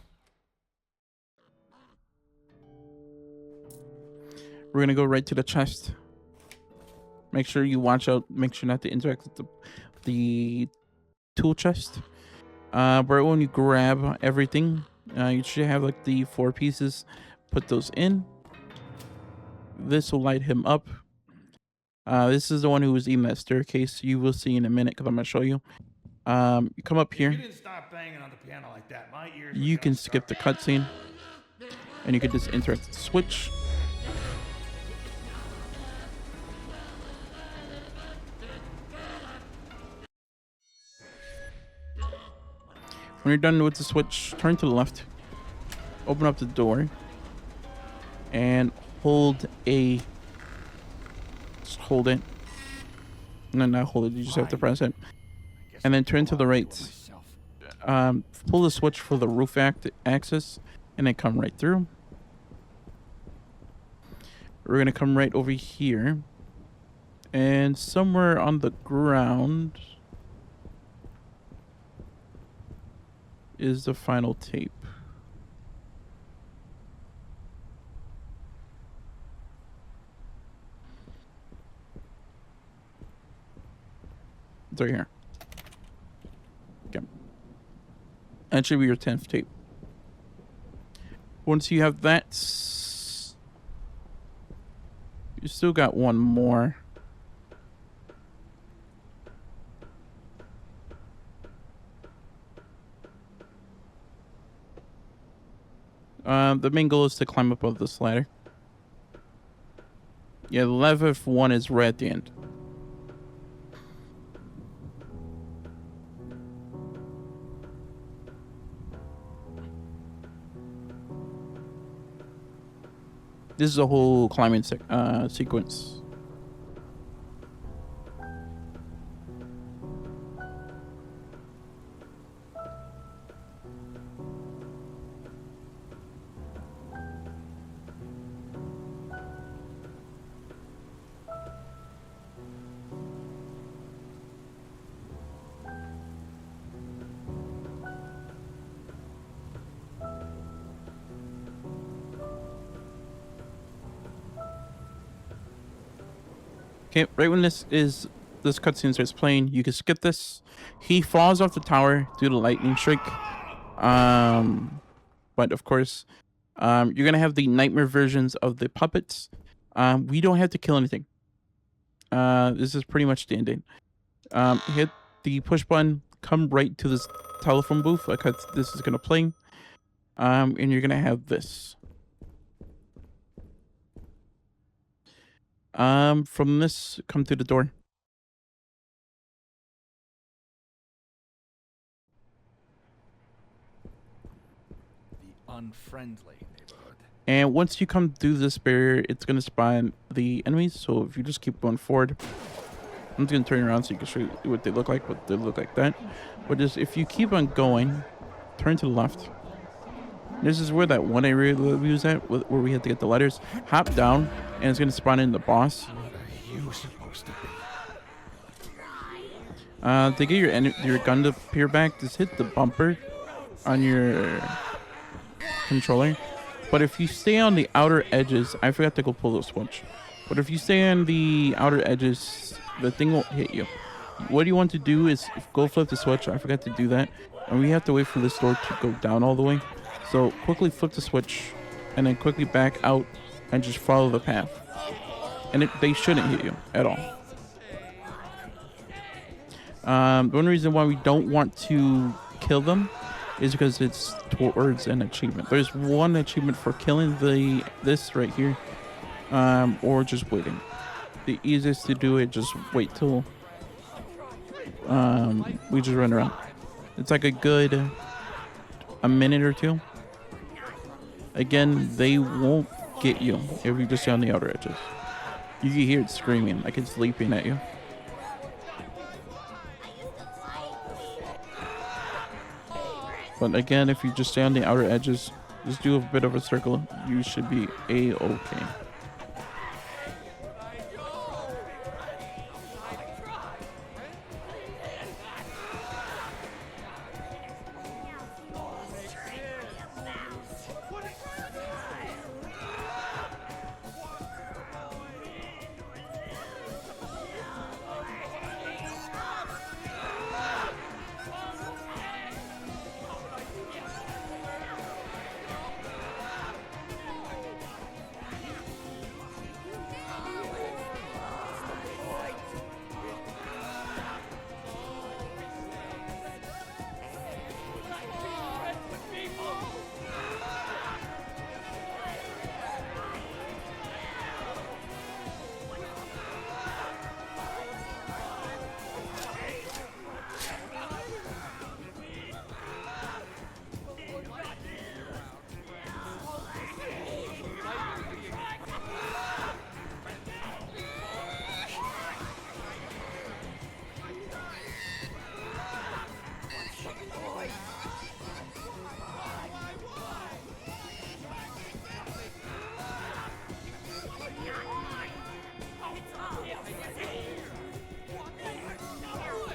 We're gonna go right to the chest. Make sure you watch out. Make sure not to interact with the tool chest. But when you grab everything, you should have like the 4 pieces. Put those in. This will light him up. This is the one who was eating that staircase. You will see in a minute because I'm gonna show you. You come up here. You didn't stop banging on the piano like that. My ears. You can skip the cutscene, and you can just interact with the switch. When you're done with the switch, turn to the left, open up the door, and hold A. Just hold it. No, not hold it. You just have to press it. And then turn to the right. Pull the switch for the roof axis, and then come right through. We're gonna come right over here, and somewhere on the ground is the final tape. It's right here. Okay. That should be your 10th tape. Once you have that, you still got one more. The main goal is to climb up of this ladder. Yeah, the lever one is right at the end. This is a whole climbing sequence. Okay, right when this cutscene starts playing, you can skip this. He falls off the tower due to lightning strike. But of course, you're gonna have the nightmare versions of the puppets. We don't have to kill anything. This is pretty much the ending. Hit the push button, come right to this telephone booth because this is gonna play. And you're gonna have this. From this, come to the door. The unfriendly neighborhood. And once you come through this barrier, it's gonna spawn the enemies. So if you just keep going forward, I'm just gonna turn around so you can show you what they look like. But they look like that. But just if you keep on going, turn to the left. This is where that one area we was at, where we had to get the letters. Hop down, and it's gonna spawn in the boss. What are you supposed to be? To get your gun to appear back, just hit the bumper on your controller. But if you stay on the outer edges, I forgot to go pull the switch. But if you stay on the outer edges, the thing won't hit you. What you want to do is go flip the switch. I forgot to do that, and we have to wait for this door to go down all the way. So quickly flip the switch, and then quickly back out, and just follow the path. And they shouldn't hit you at all. The one reason why we don't want to kill them is because it's towards an achievement. There's one achievement for killing this right here. or just waiting. The easiest to do it, just wait till we just run around. It's like a minute or two. Again, they won't get you if you just stay on the outer edges. You can hear it screaming, like it's leaping at you. But again, if you just stay on the outer edges, just do a bit of a circle, you should be a-okay.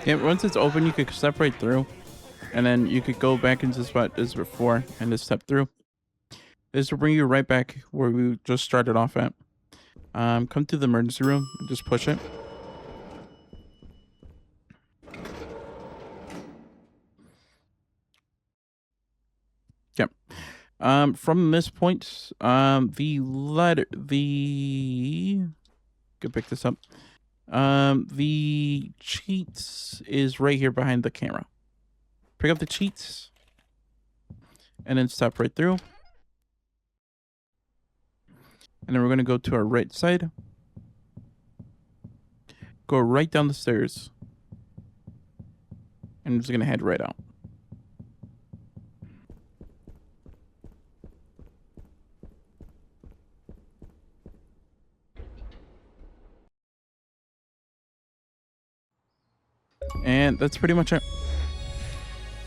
Yeah, once it's open, you could step right through, and then you could go back into the spot as before and just step through. This will bring you right back where we just started off at. Come to the emergency room and just push it. Yep. From this point, could pick this up. The cheats is right here behind the camera. Pick up the cheats and then step right through. And then we're going to go to our right side. Go right down the stairs. And I'm just going to head right out. And that's pretty much it.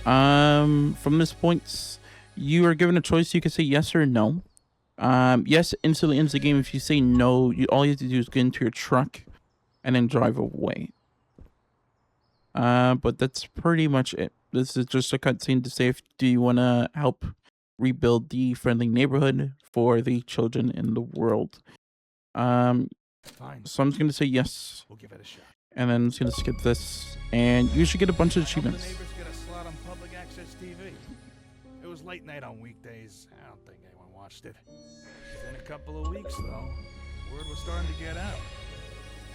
From this point, you are given a choice. You can say yes or no. Yes, instantly ends the game. If you say no, all you have to do is get into your truck and then drive away. But that's pretty much it. This is just a cutscene to say, do you want to help rebuild the friendly neighborhood for the children in the world? Fine. So I'm just going to say yes. We'll give it a shot. And then I'm just going to skip this. And you should get a bunch of achievements. The neighbors get a slot on public access TV. It was late night on weekdays. I don't think anyone watched it. Within a couple of weeks, though, word was starting to get out.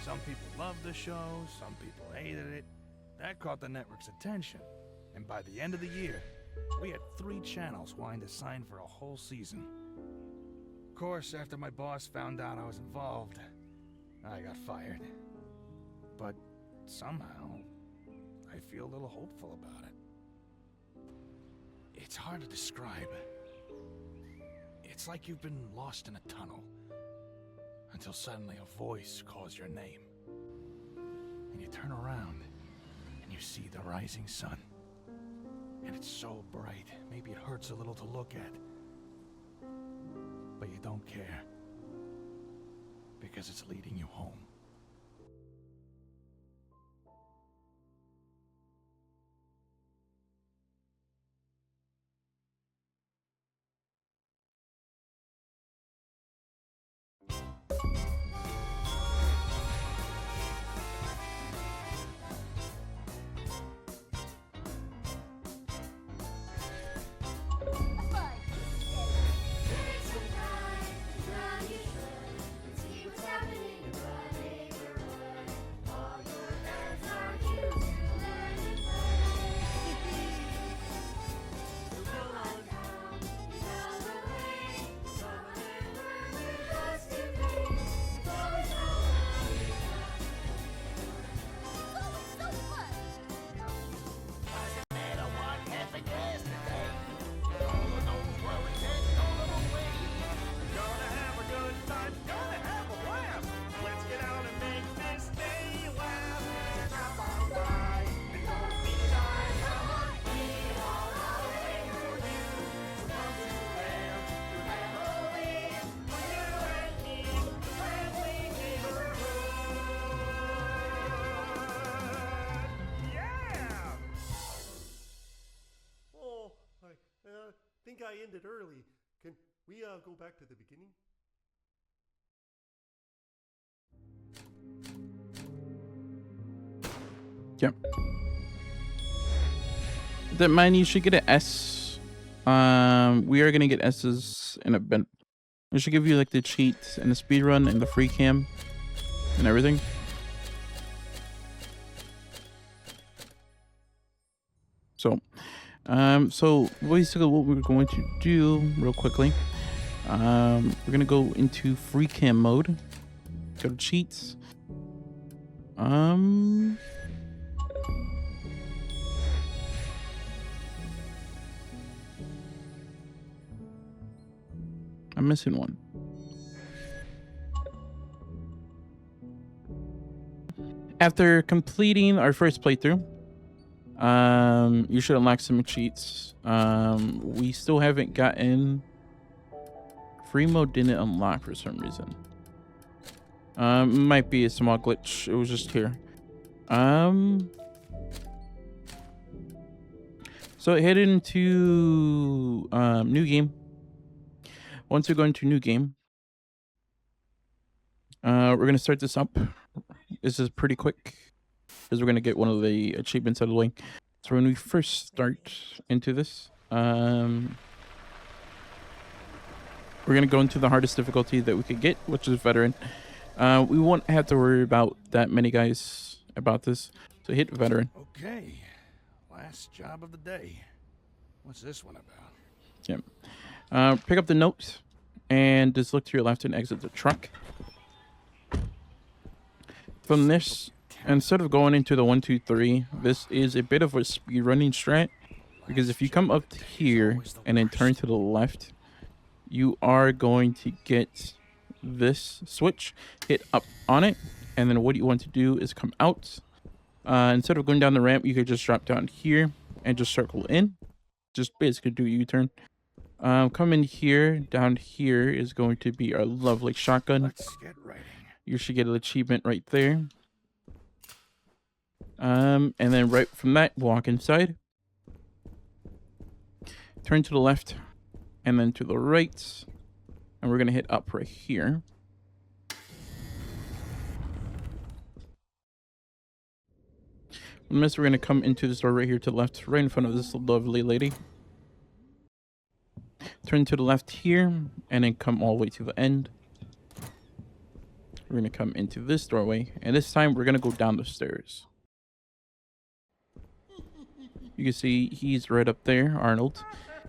Some people loved the show, some people hated it. That caught the network's attention. And by the end of the year, we had 3 channels wanting to sign for a whole season. Of course, after my boss found out I was involved, I got fired. But somehow, I feel a little hopeful about it. It's hard to describe. It's like you've been lost in a tunnel until suddenly a voice calls your name. And you turn around and you see the rising sun. And it's so bright, maybe it hurts a little to look at. But you don't care because it's leading you home. think I ended early. Can we go back to the beginning? Yep. That mine, you should get an S. We are gonna get S's in a bit. It should give you like the cheats and the speed run and the free cam and everything. So basically what we're going to do real quickly, we're gonna go into free cam mode. Go to cheats. I'm missing one. After completing our first playthrough, you should unlock some cheats. We still haven't gotten free mode. Didn't unlock for some reason. Might be a small glitch. It was just here. So head into new game. Once we go into new game, we're gonna start this up. This is pretty quick because we're gonna get one of the achievements out of the way. So when we first start into this, we're gonna go into the hardest difficulty that we could get, which is veteran. We won't have to worry about that many guys about this. So hit veteran. Okay, last job of the day. What's this one about? Yep. Pick up the note and just look to your left and exit the truck. From this, instead of going into the 1, 2, 3, this is a bit of a speed running strat, because if you come up here and then turn to the left, you are going to get this switch. Hit up on it, and then what you want to do is come out. Instead of going down the ramp, you could just drop down here and just circle in. Just basically do a U-turn. Come in here. Down here is going to be our lovely shotgun. Let's get writing. You should get an achievement right there. And then right from that, walk inside. Turn to the left and then to the right. And we're going to hit up right here. From this, we're going to come into this door right here to the left, right in front of this lovely lady. Turn to the left here and then come all the way to the end. We're going to come into this doorway, and this time we're going to go down the stairs. You can see he's right up there, Arnold.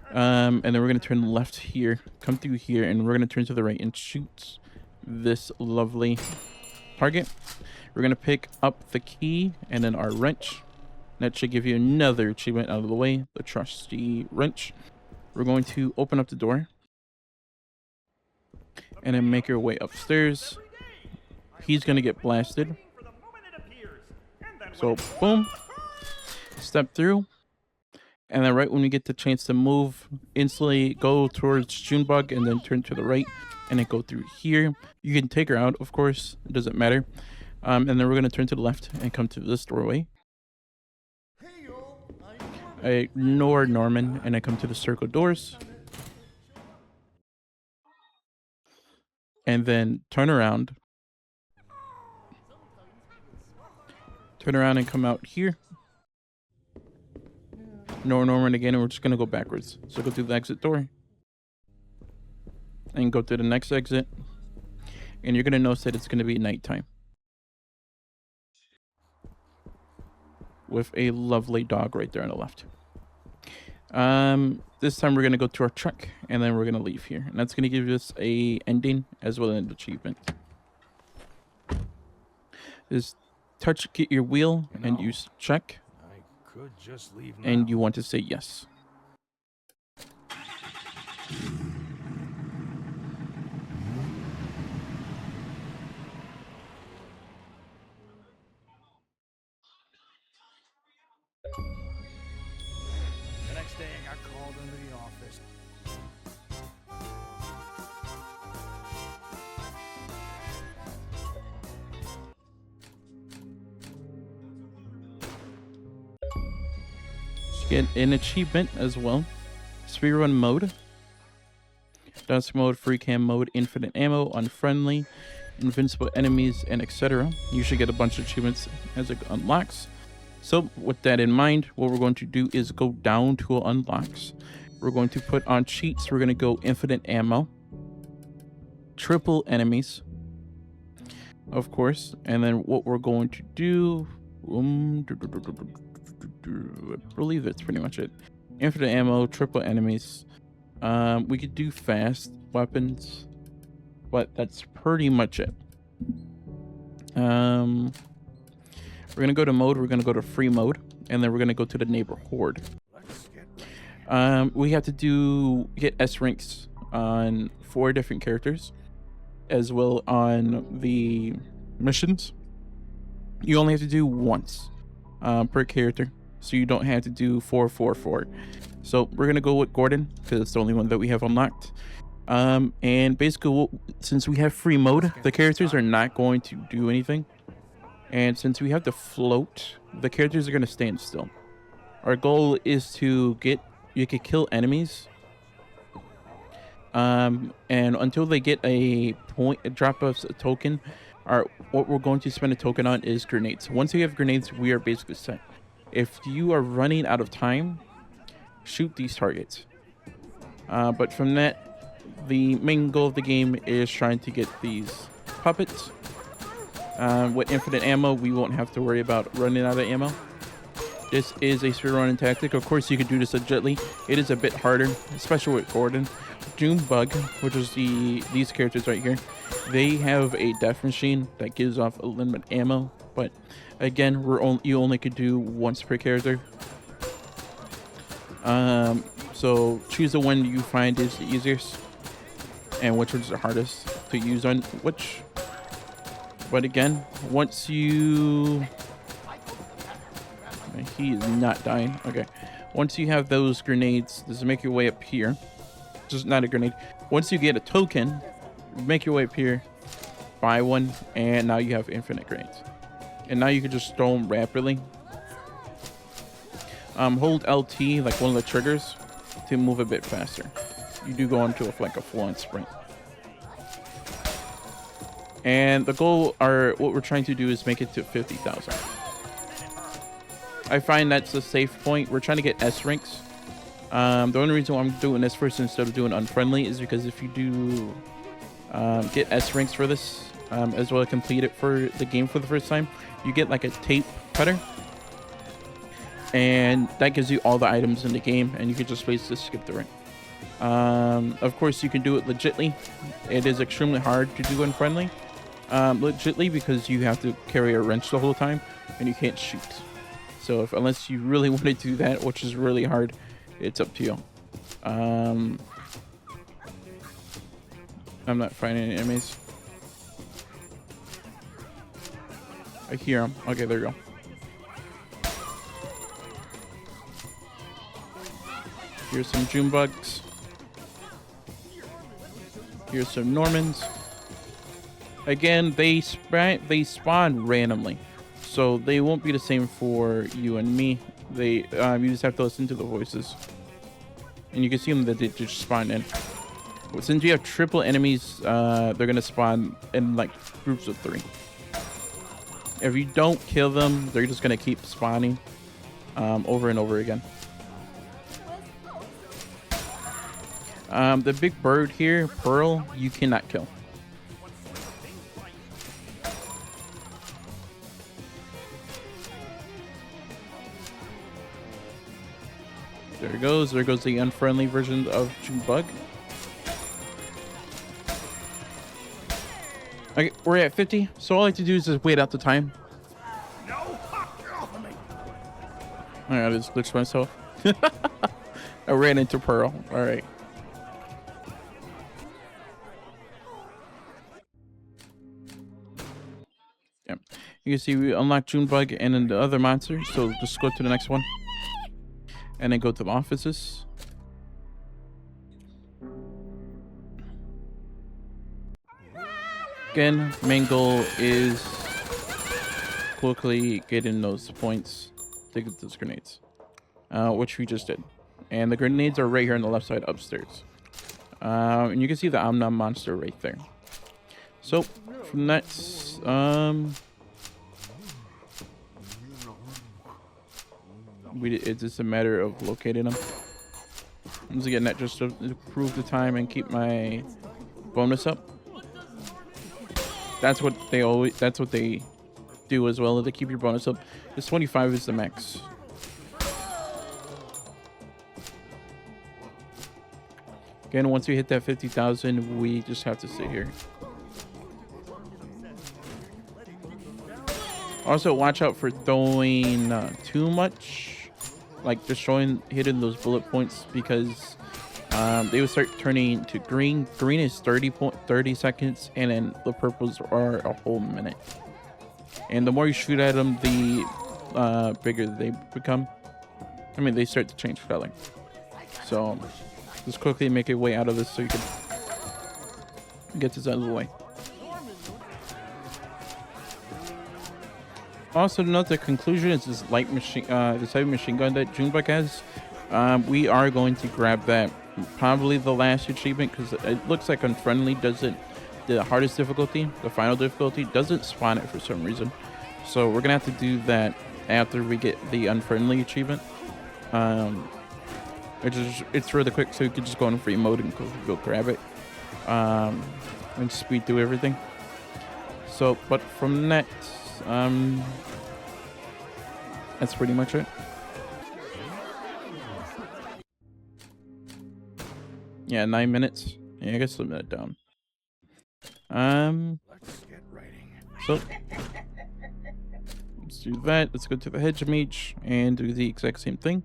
And then we're going to turn left here, come through here, and we're going to turn to the right and shoot this lovely target. We're going to pick up the key and then our wrench. That should give you another achievement out of the way, the trusty wrench. We're going to open up the door and then make our way upstairs. He's going to get blasted. So, boom. Step through. And then right when we get the chance to move, instantly go towards Junebug and then turn to the right and then go through here. You can take her out, of course. It doesn't matter. And then we're going to turn to the left and come to this doorway. I ignore Norman and I come to the circle doors. And then turn around. Turn around and come out here. No Norman again, and we're just going to go backwards. So go through the exit door. And go to the next exit. And you're going to notice that it's going to be nighttime. With a lovely dog right there on the left. This time we're going to go to our truck. And then we're going to leave here. And that's going to give us a ending as well as an achievement. Just get your wheel and use check. Could just leave now. And you want to say yes. The next day I got called into the office. Get an achievement as well. speedrun mode, dusk mode, free cam mode, infinite ammo, unfriendly, invincible enemies, and etc. You should get a bunch of achievements as it unlocks. So with that in mind, what we're going to do is go down to unlocks. We're going to put on cheats. We're going to go infinite ammo, triple enemies, of course. And then what we're going to do, I believe that's pretty much it. Infinite ammo, triple enemies. We could do fast weapons, but that's pretty much it. We're gonna go to mode. We're gonna go to free mode, and then we're gonna go to the neighbor horde. We have to get S ranks on 4 different characters, as well on the missions. You only have to do once per character, so you don't have to do 4, 4, 4. So we're gonna go with Gordon because it's the only one that we have unlocked. And basically, since we have free mode, the characters are not going to do anything. And since we have to float, the characters are gonna stand still. Our goal is to you can kill enemies. And until they get a drop us a token, what we're going to spend a token on is grenades. Once we have grenades, we are basically set. If you are running out of time, shoot these targets. But from that, the main goal of the game is trying to get these puppets. With infinite ammo, we won't have to worry about running out of ammo. This is a speedrunning tactic. Of course, you can do this legitly. It is a bit harder, especially with Gordon. Junebug, which is these characters right here, they have a death machine that gives off a limited ammo. But again, you only could do once per character. So choose the one you find is the easiest, and which one's the hardest to use on which. But again, once you... He is not dying. Okay. Once you have those grenades, just make your way up here. Just not a grenade. Once you get a token, make your way up here, buy one, and now you have infinite grenades. And now you can just throw them rapidly. Hold LT, like one of the triggers, to move a bit faster. You do go into like a full-on sprint. And the goal, what we're trying to do is make it to 50,000. I find that's a safe point. We're trying to get S ranks. The only reason why I'm doing this first instead of doing unfriendly is because if you do get S ranks for this, as well as complete it for the game for the first time, you get like a tape cutter. And that gives you all the items in the game, and you can just basically skip the rank. Of course, you can do it legitly. It is extremely hard to do unfriendly. Legitly because you have to carry a wrench the whole time, and you can't shoot. So unless you really want to do that, which is really hard, it's up to you. I'm not finding any enemies. I hear them. Okay, there you go. Here's some Junebugs. Here's some Normans. Again, they spawn randomly, so they won't be the same for you and me. You just have to listen to the voices, and you can see them that they just spawn in. But since you have triple enemies, they're gonna spawn in like groups of 3. If you don't kill them, they're just gonna keep spawning over and over again. The big bird here, Pearl, you cannot kill. There it goes. There goes the unfriendly version of Junebug. Okay, we're at 50, so all I have to do is just wait out the time. I just glitched myself. I ran into Pearl. All right. Yep. You can see we unlocked Junebug and then the other monster. So just go to the next one. And then go to the offices. Again, main goal is quickly getting those points to get those grenades, which we just did. And the grenades are right here on the left side upstairs. And you can see the Omnom monster right there. So from that, it's just a matter of locating them. Once again, that just to improve the time and keep my bonus up. That's what they always. That's what they do as well. To keep your bonus up. This 25 is the max. Again, once we hit that 50,000, we just have to sit here. Also, watch out for throwing too much, like destroying, hitting those bullet points, because they will start turning to green. Green is 30 seconds, and then the purples are a whole minute. And the more you shoot at them, the bigger they become. I mean, they start to change color. So just quickly make your way out of this so you can get this out of the way. Also, to note, the conclusion is this light machine, this heavy machine gun that Junebug has. We are going to grab that, probably the last achievement, because it looks like Unfriendly doesn't, the hardest difficulty, the final difficulty, doesn't spawn it for some reason. So we're gonna have to do that after we get the Unfriendly achievement. It's really quick, so you can just go in free mode and go grab it, and speed through everything. So, but from that, that's pretty much it. Yeah, 9 minutes. Yeah, I guess limit it down. Let's get writing. So let's do that. Let's go to the hedge mage and do the exact same thing.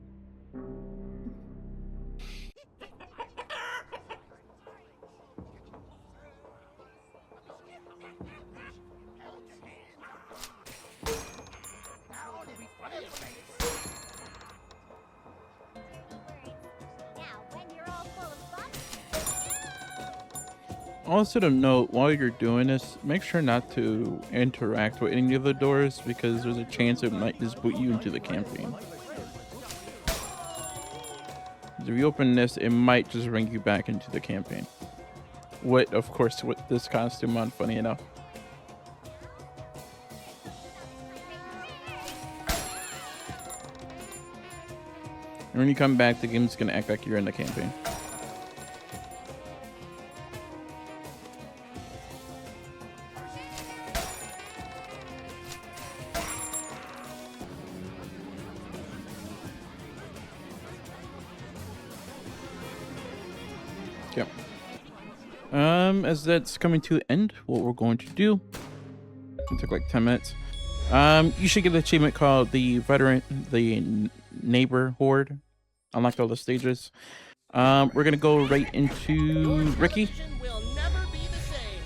Also to note, while you're doing this, make sure not to interact with any of the doors, because there's a chance it might just boot you into the campaign. If you open this, it might just bring you back into the campaign. Of course, with this costume on, funny enough. And when you come back, the game's gonna act like you're in the campaign. Yep. As that's coming to an end, what we're going to do, it took like 10 minutes. You should get an achievement called the neighbor horde. Unlock all the stages. We're gonna go right into Ricky. Will never be the same.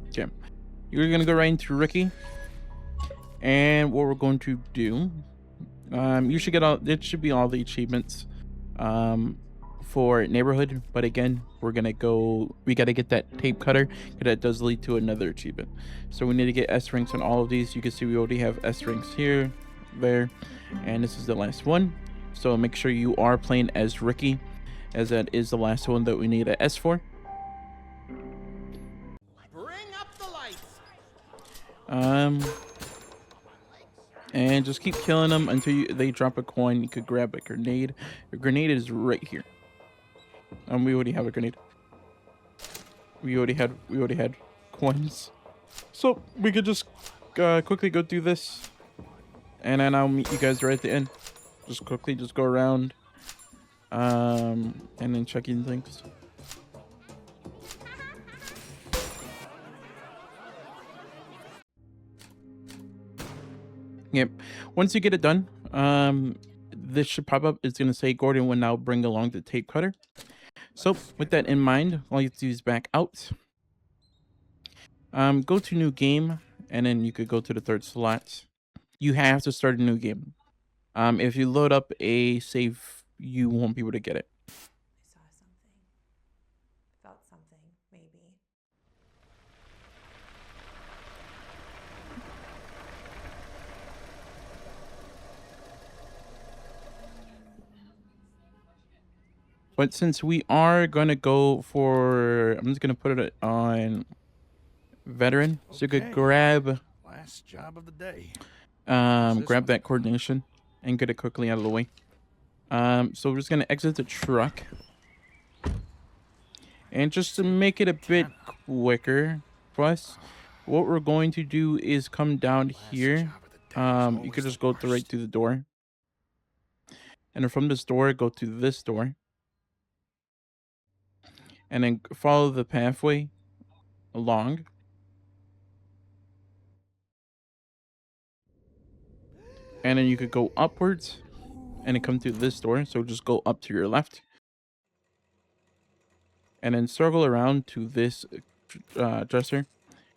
Okay, you're gonna go right into Ricky, and what we're going to do, you should get all. It should be all the achievements, for neighborhood. But again, we're gonna go. We gotta get that tape cutter, because that does lead to another achievement. So we need to get S ranks on all of these. You can see we already have S ranks here, there, and this is the last one. So make sure you are playing as Ricky, as that is the last one that we need an S for. Bring up the lights. And just keep killing them until they drop a coin. You could grab a grenade. A grenade is right here. We already have a grenade. We already had coins, so we could just quickly go through this, and then I'll meet you guys right at the end. Just quickly, just go around, and then check in things. Yep. Once you get it done, this should pop up. It's gonna say Gordon will now bring along the tape cutter. So with that in mind, all you have to do is back out. Go to new game, and then you could go to the third slot. You have to start a new game. If you load up a save, you won't be able to get it. I saw something. Felt something, maybe. But since we are gonna go for, I'm just gonna put it on veteran. So you could Okay. grab Last job of the day. grab one? that coordination and get it quickly out of the way. So we're just gonna exit the truck. And just to make it a bit quicker for us, what we're going to do is come down here. You could just go right through the door. And then from this door, go to this door. And then follow the pathway along. And then you could go upwards and then come to this door. So just go up to your left. And then circle around to this dresser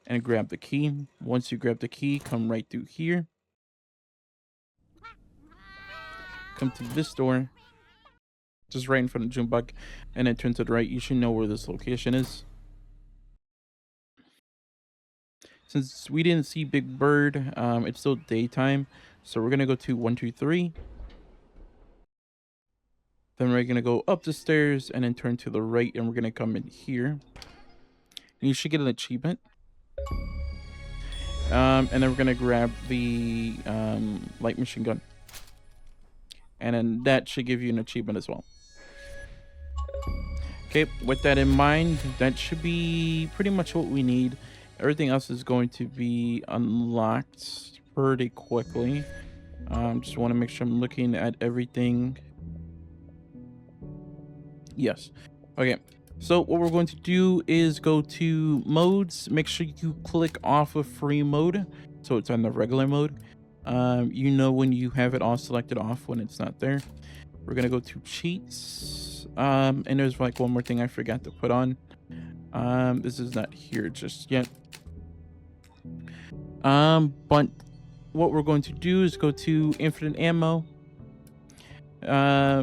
and grab the key. Once you grab the key, come right through here. Come to this door. Just right in front of June Bug, and then turn to the right. You should know where this location is. Since we didn't see Big Bird, it's still daytime, so we're gonna go to 123. Then we're gonna go up the stairs and then turn to the right, and we're gonna come in here. And you should get an achievement. And then we're gonna grab the light machine gun, and then that should give you an achievement as well. Okay, with that in mind, that should be pretty much what we need. Everything else is going to be unlocked pretty quickly. Just want to make sure I'm looking at everything. Yes. Okay. So what we're going to do is go to modes. Make sure you click off of free mode, so it's on the regular mode. You know when you have it all selected off when it's not there. We're gonna go to cheats. And there's like one more thing I forgot to put on. This is not here just yet. But what we're going to do is go to infinite ammo.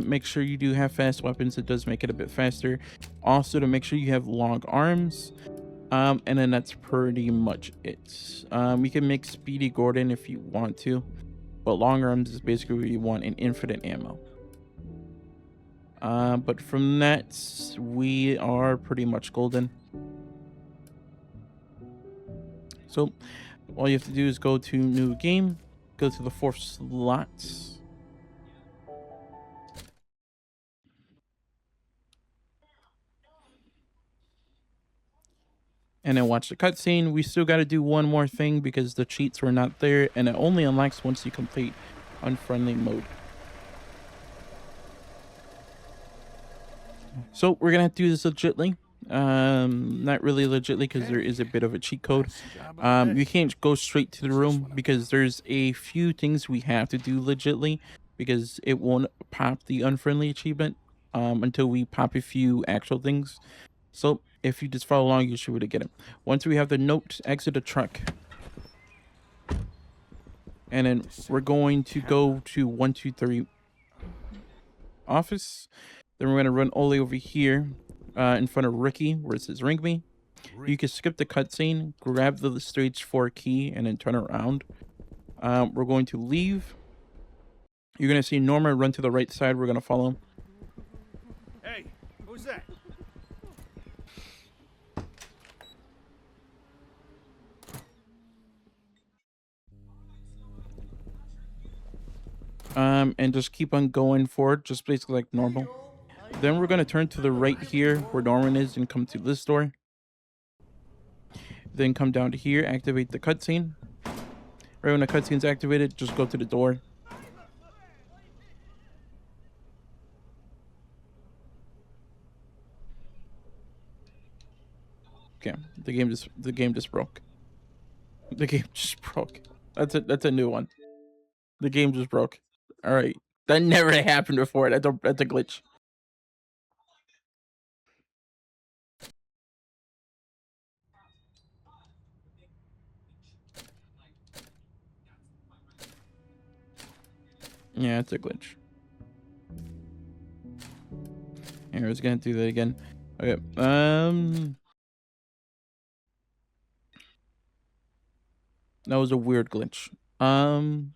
Make sure you do have fast weapons. It does make it a bit faster. Also, to make sure you have long arms. And then that's pretty much it. You can make Speedy Gordon if you want to, but long arms is basically what you want in infinite ammo. But from that, we are pretty much golden. So all you have to do is go to new game, go to the 4th slot. And then watch the cutscene. We still got to do one more thing because the cheats were not there, and it only unlocks once you complete unfriendly mode. So we're gonna have to do this legitly. Not really legitly because there is a bit of a cheat code. You can't go straight to the room because there's a few things we have to do legitly because it won't pop the unfriendly achievement until we pop a few actual things. So if you just follow along, you should be able to get it. Once we have the note, exit the truck. And then we're going to go to 123 office. Then we're going to run all the way over here in front of Ricky where it says ring me. You can skip the cutscene, grab the stage 4 key, and then turn around. We're going to leave. You're going to see Norma run to the right side. We're going to follow him. Hey, who's that? And just keep on going forward, just basically like normal. Then we're going to turn to the right here where Norman is and come to this door. Then come down to here, activate the cutscene. Right when the cutscene's activated, just go to the door. Okay, the game just broke. The game just broke. That's a new one. The game just broke. All right, that never happened before. That's a glitch. Yeah, it's a glitch. Here, I was gonna do that again. Okay. That was a weird glitch. I saw something.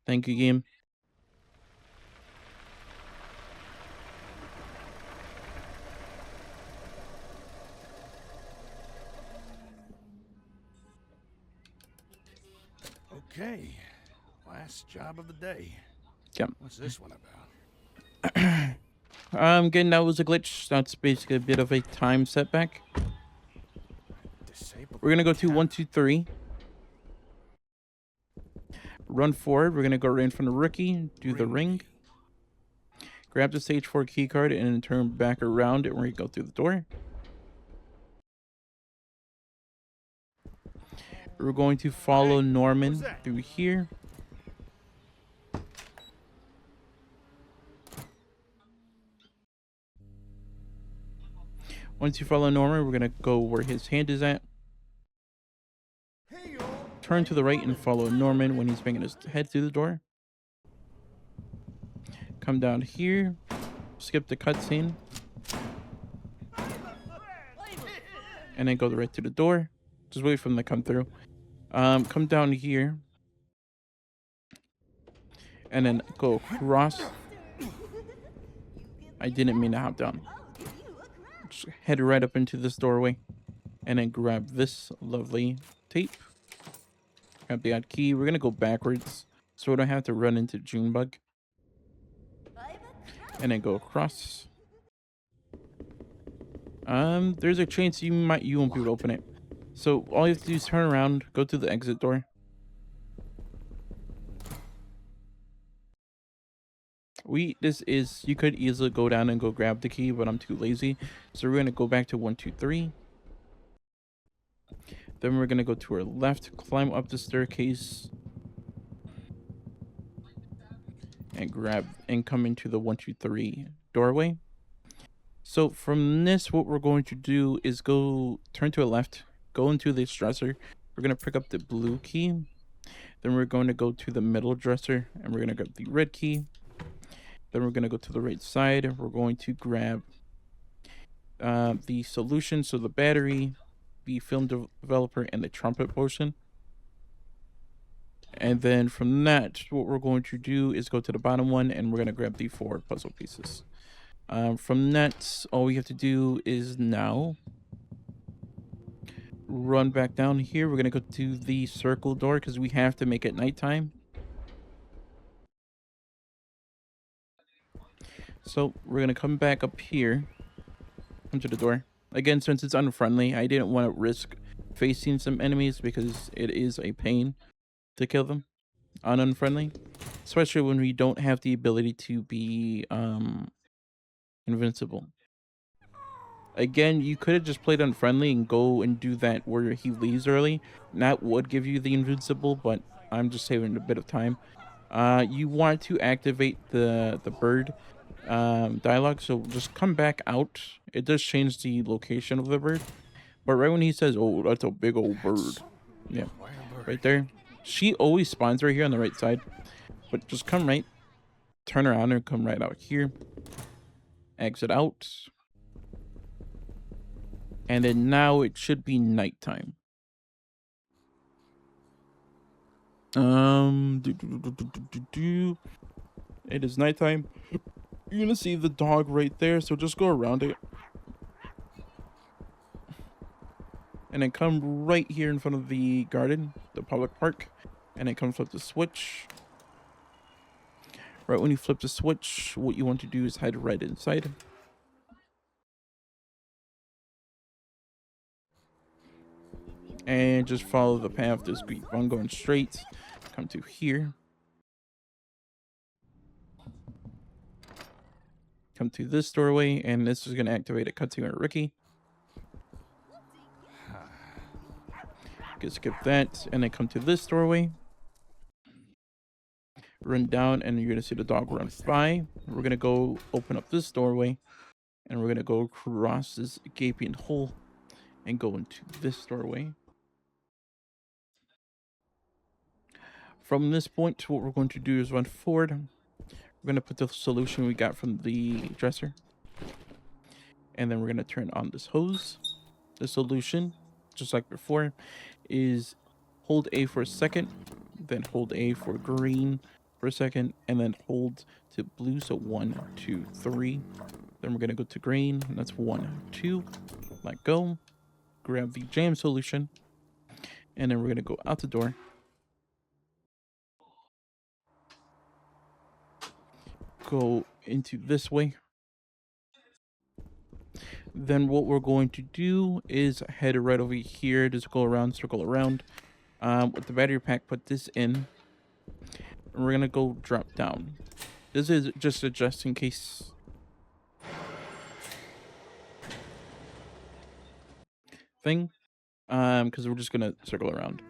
Thank you, game. Okay, last job of the day. Yep. What's this one about? Again, that was a glitch. That's basically a bit of a time setback. Disabled. We're gonna go to 1, 2, 3. Run forward. We're gonna go right in front of rookie. Do the ring. Grab the stage 4 key card and then turn back around and we're gonna go through the door. We're going to follow Norman through here. Once you follow Norman, we're gonna go where his hand is at. Turn to the right and follow Norman when he's banging his head through the door. Come down here. Skip the cutscene. And then go right to the door. Just wait for them to come through. Come down here. And then go across. I didn't mean to hop down. Just head right up into this doorway. And then grab this lovely tape. Grab the odd key. We're going to go backwards. So we don't have to run into Junebug. And then go across. There's a chance you won't be able to open it. So all you have to do is turn around, go to the exit door. You could easily go down and go grab the key, but I'm too lazy. So we're gonna go back to 1, 2, 3. Then we're gonna go to our left, climb up the staircase, and come into the 1, 2, 3 doorway. So from this, what we're going to do is turn to the left, go into this dresser. We're going to pick up the blue key. Then we're going to go to the middle dresser and we're going to grab the red key. Then we're going to go to the right side. We're going to grab the solution. So the battery, the film developer, and the trumpet potion. And then from that, what we're going to do is go to the bottom one and we're going to grab the 4 puzzle pieces. From that, all we have to do is now run back down here. We're going to go to the circle door because we have to make it nighttime. So we're going to come back up here, come to the door. Again, since it's unfriendly, I didn't want to risk facing some enemies because it is a pain to kill them on unfriendly. Especially when we don't have the ability to be invincible. Again, you could have just played unfriendly and go and do that where he leaves early. And that would give you the invincible, but I'm just saving a bit of time. You want to activate the bird dialogue, so just come back out. It does change the location of the bird, but right when he says, "Oh, that's a big old bird," yeah, right there. She always spawns right here on the right side, but just come right, turn around and come right out here. Exit out. And then now it should be nighttime. It is nighttime. You're gonna see the dog right there, so just go around it. And then come right here in front of the garden, the public park. And then come flip the switch. Right when you flip the switch, what you want to do is head right inside. And just follow the path. Just keep on going straight. Come to here. Come to this doorway, and this is going to activate a cutscene with Ricky. You can skip that, and then come to this doorway. Run down, and you're going to see the dog run by. We're going to go open up this doorway, and we're going to go across this gaping hole and go into this doorway. From this point, what we're going to do is run forward. We're going to put the solution we got from the dresser. And then we're going to turn on this hose. The solution, just like before, is hold A for a second, then hold A for green for a second, and then hold to blue. So 1, 2, 3. Then we're going to go to green, and that's 1, 2. Let go. Grab the jam solution. And then we're going to go out the door. go into this way. Then what we're going to do is head right over here. Just go around, circle around. With the battery pack, put this in. And we're gonna go drop down. This is just a just in case thing. Because we're just gonna circle around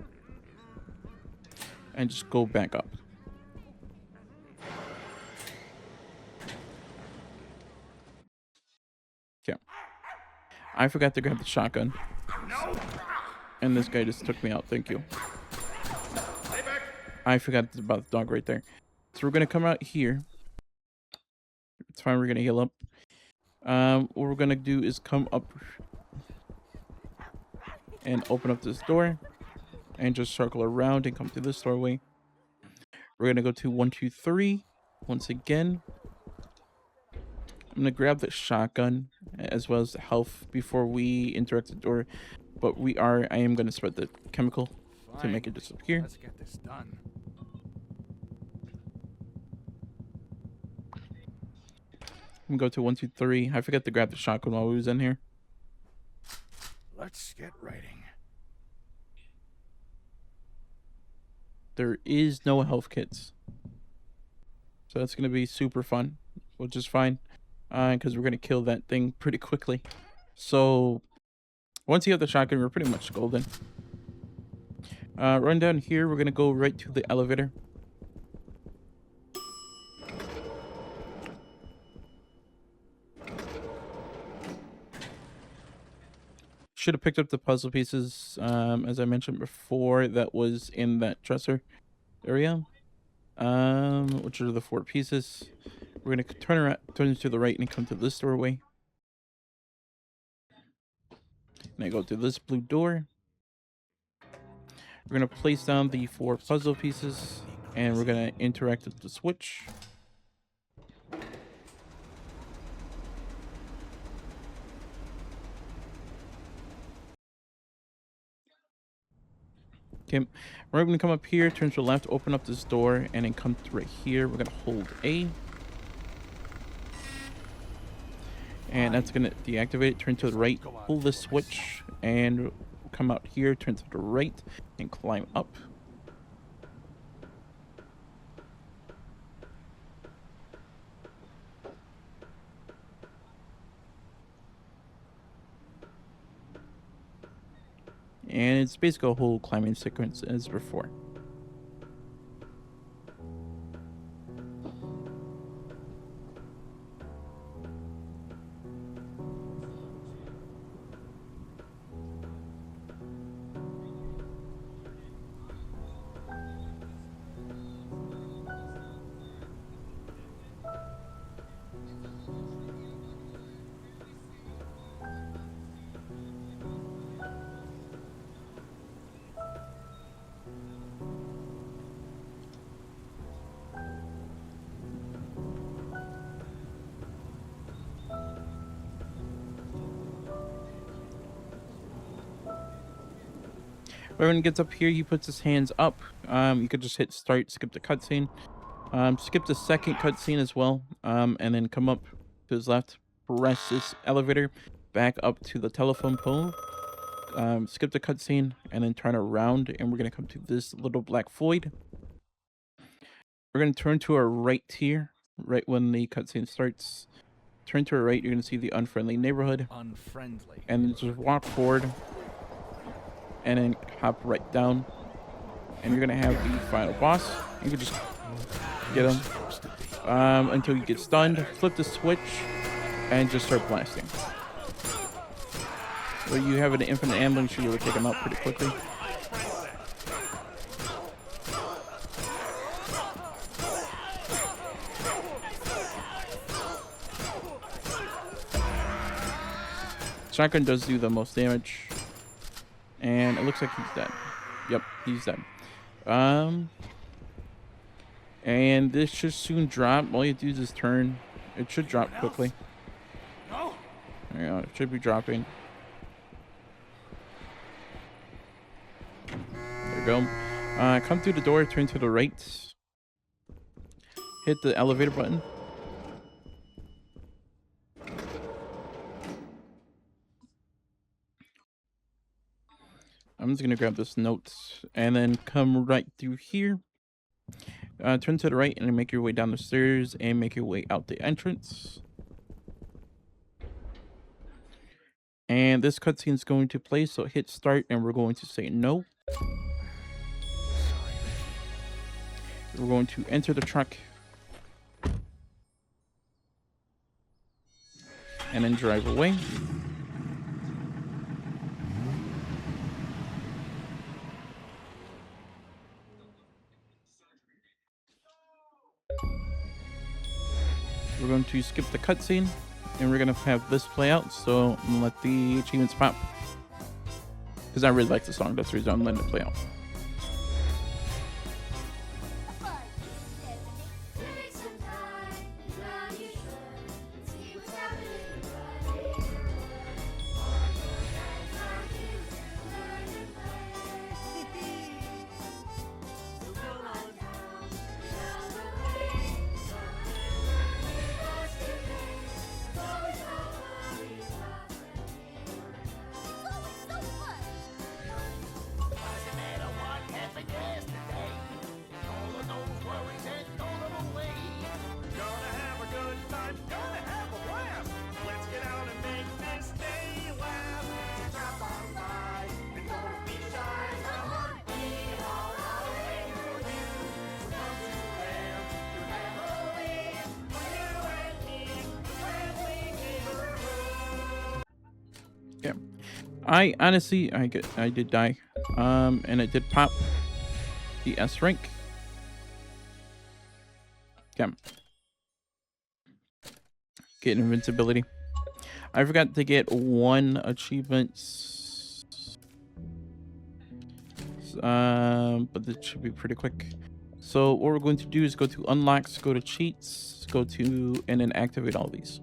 and just go back up. Okay. I forgot to grab the shotgun. And this guy just took me out. Thank you. I forgot about the dog right there. So we're gonna come out here. It's fine. We're gonna heal up. What we're gonna do is come up and open up this door, and just circle around and come to this doorway. We're gonna go to 1, 2, 3 once again. I'm gonna grab the shotgun as well as the health before we interact the door, but I am gonna spread the chemical to make it disappear. Let's get this done. I'm gonna go to 1, 2, 3. I forgot to grab the shotgun while we was in here. Let's get writing. There is no health kits, so that's gonna be super fun, which is fine, because we're gonna kill that thing pretty quickly. So once you have the shotgun, we're pretty much golden. Run down here. We're gonna go right to the elevator. Should have picked up the puzzle pieces, as I mentioned before, that was in that dresser area, which are the 4 pieces. We're gonna turn to the right and come to this doorway. And I go to this blue door. We're gonna place down the 4 puzzle pieces, and we're gonna interact with the switch. Okay, we're gonna come up here, turn to the left, open up this door, and then come to right here. We're gonna hold A, and that's gonna deactivate it. Turn to the right, pull the switch, and come out here, turn to the right, and climb up. And it's basically a whole climbing sequence as before. When everyone gets up here, he puts his hands up. You could just hit start, skip the cutscene. Skip the second cutscene as well. And then come up to his left, press this elevator back up to the telephone pole. Skip the cutscene and then turn around, and we're gonna come to this little black void. We're gonna turn to our right here, right when the cutscene starts. Turn to our right, you're gonna see the unfriendly neighborhood. Unfriendly. And then just walk forward. And then hop right down, and you're gonna have the final boss. You can just get him until you get stunned. Flip the switch and just start blasting. So you have an infinite ammo, you should be able to take him out pretty quickly. Shotgun does do the most damage. And it looks like he's dead. Yep, he's dead. And this should soon drop. All you do is turn. It should drop quickly. No. There you go. It should be dropping. There you go. Come through the door, turn to the right. Hit the elevator button. I'm just gonna grab this note and then come right through here. Turn to the right and make your way down the stairs and make your way out the entrance. And this cutscene is going to play, so hit start and we're going to say no. We're going to enter the truck and then drive away. We're going to skip the cutscene and we're going to have this play out. So I'm going to let the achievements pop because I really like the song. That's the reason I'm letting it play out. Gonna have a good time, gonna have a blast. Let's get out and make this day last. Jump on by and don't be shy. Come on, be all right for you. So come to them to Halloween. For you and me, the friendly neighborhood. Yeah. I honestly, I did die. And it did pop the S rank. Yeah. Get invincibility. I forgot to get one achievement. But this should be pretty quick. So what we're going to do is go to unlocks, go to cheats, go to, and then activate all these.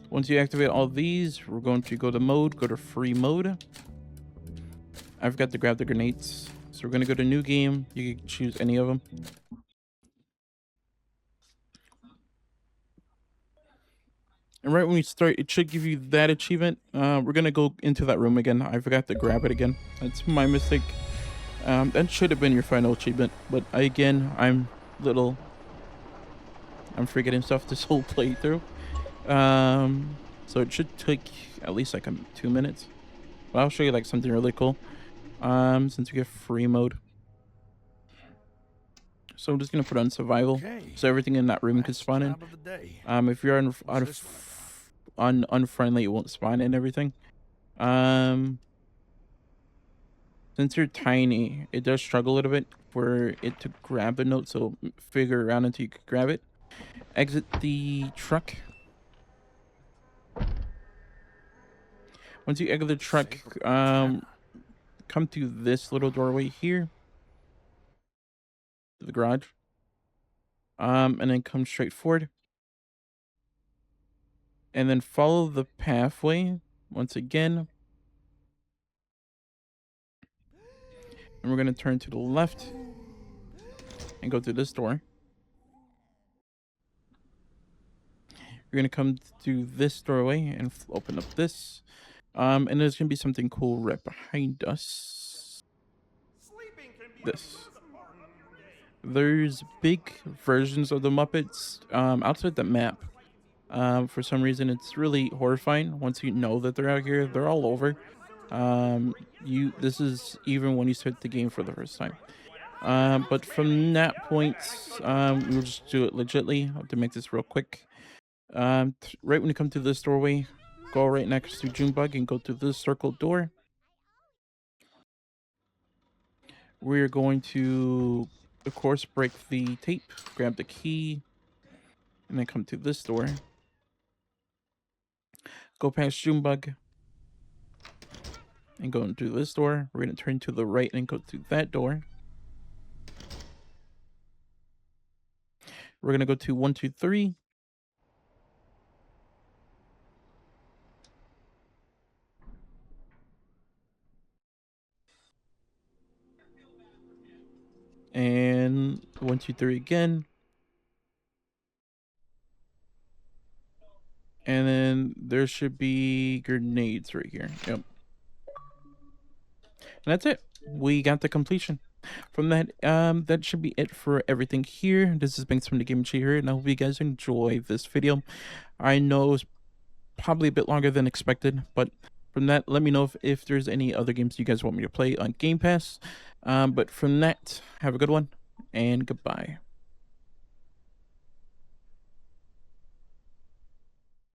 Once you activate all these, we're going to go to mode, go to free mode. I forgot to grab the grenades. So we're going to go to new game. You can choose any of them. And right when we start, it should give you that achievement. We're going to go into that room again. I forgot to grab it again. That's my mistake. That should have been your final achievement. But again, I'm forgetting stuff this whole playthrough. So it should take at least like 2 minutes. But I'll show you like something really cool. Since we get free mode. So I'm just gonna put on survival, Okay. so everything in that room can Last spawn in. job of the day. If you're What's this unfriendly, it won't spawn in everything. Since you're tiny, it does struggle a little bit for it to grab a note. So figure around until you can grab it. Exit the truck. Once you exit the truck, come to this little doorway here, the garage. And then come straight forward. And then follow the pathway once again. And we're going to turn to the left and go through this door. We're going to come to this doorway and open up this. And there's going to be something cool right behind us. Sleeping can be This. a part of your day. There's big versions of the Muppets outside the map. For some reason, it's really horrifying. Once you know that they're out here, they're all over. This is even when you start the game for the first time. But from that point, we'll just do it legitly. I'll have to make this real quick. Right when you come to this doorway, go right next to Junebug and go through this circle door. We're going to, of course, break the tape, grab the key, and then come to this door. Go past Junebug and go into this door. We're going to turn to the right and go through that door. We're going to go to 1, 2, 3. And 1, 2, 3 again. And then then there should be grenades right here. Yep. And that's it. We got the completion. From that, that should be it for everything here. This is Banks from the Game Cheater, and I hope you guys enjoy this video. I know it was probably a bit longer than expected, but from that, let me know if there's any other games you guys want me to play on Game Pass. But from that, have a good one, and goodbye.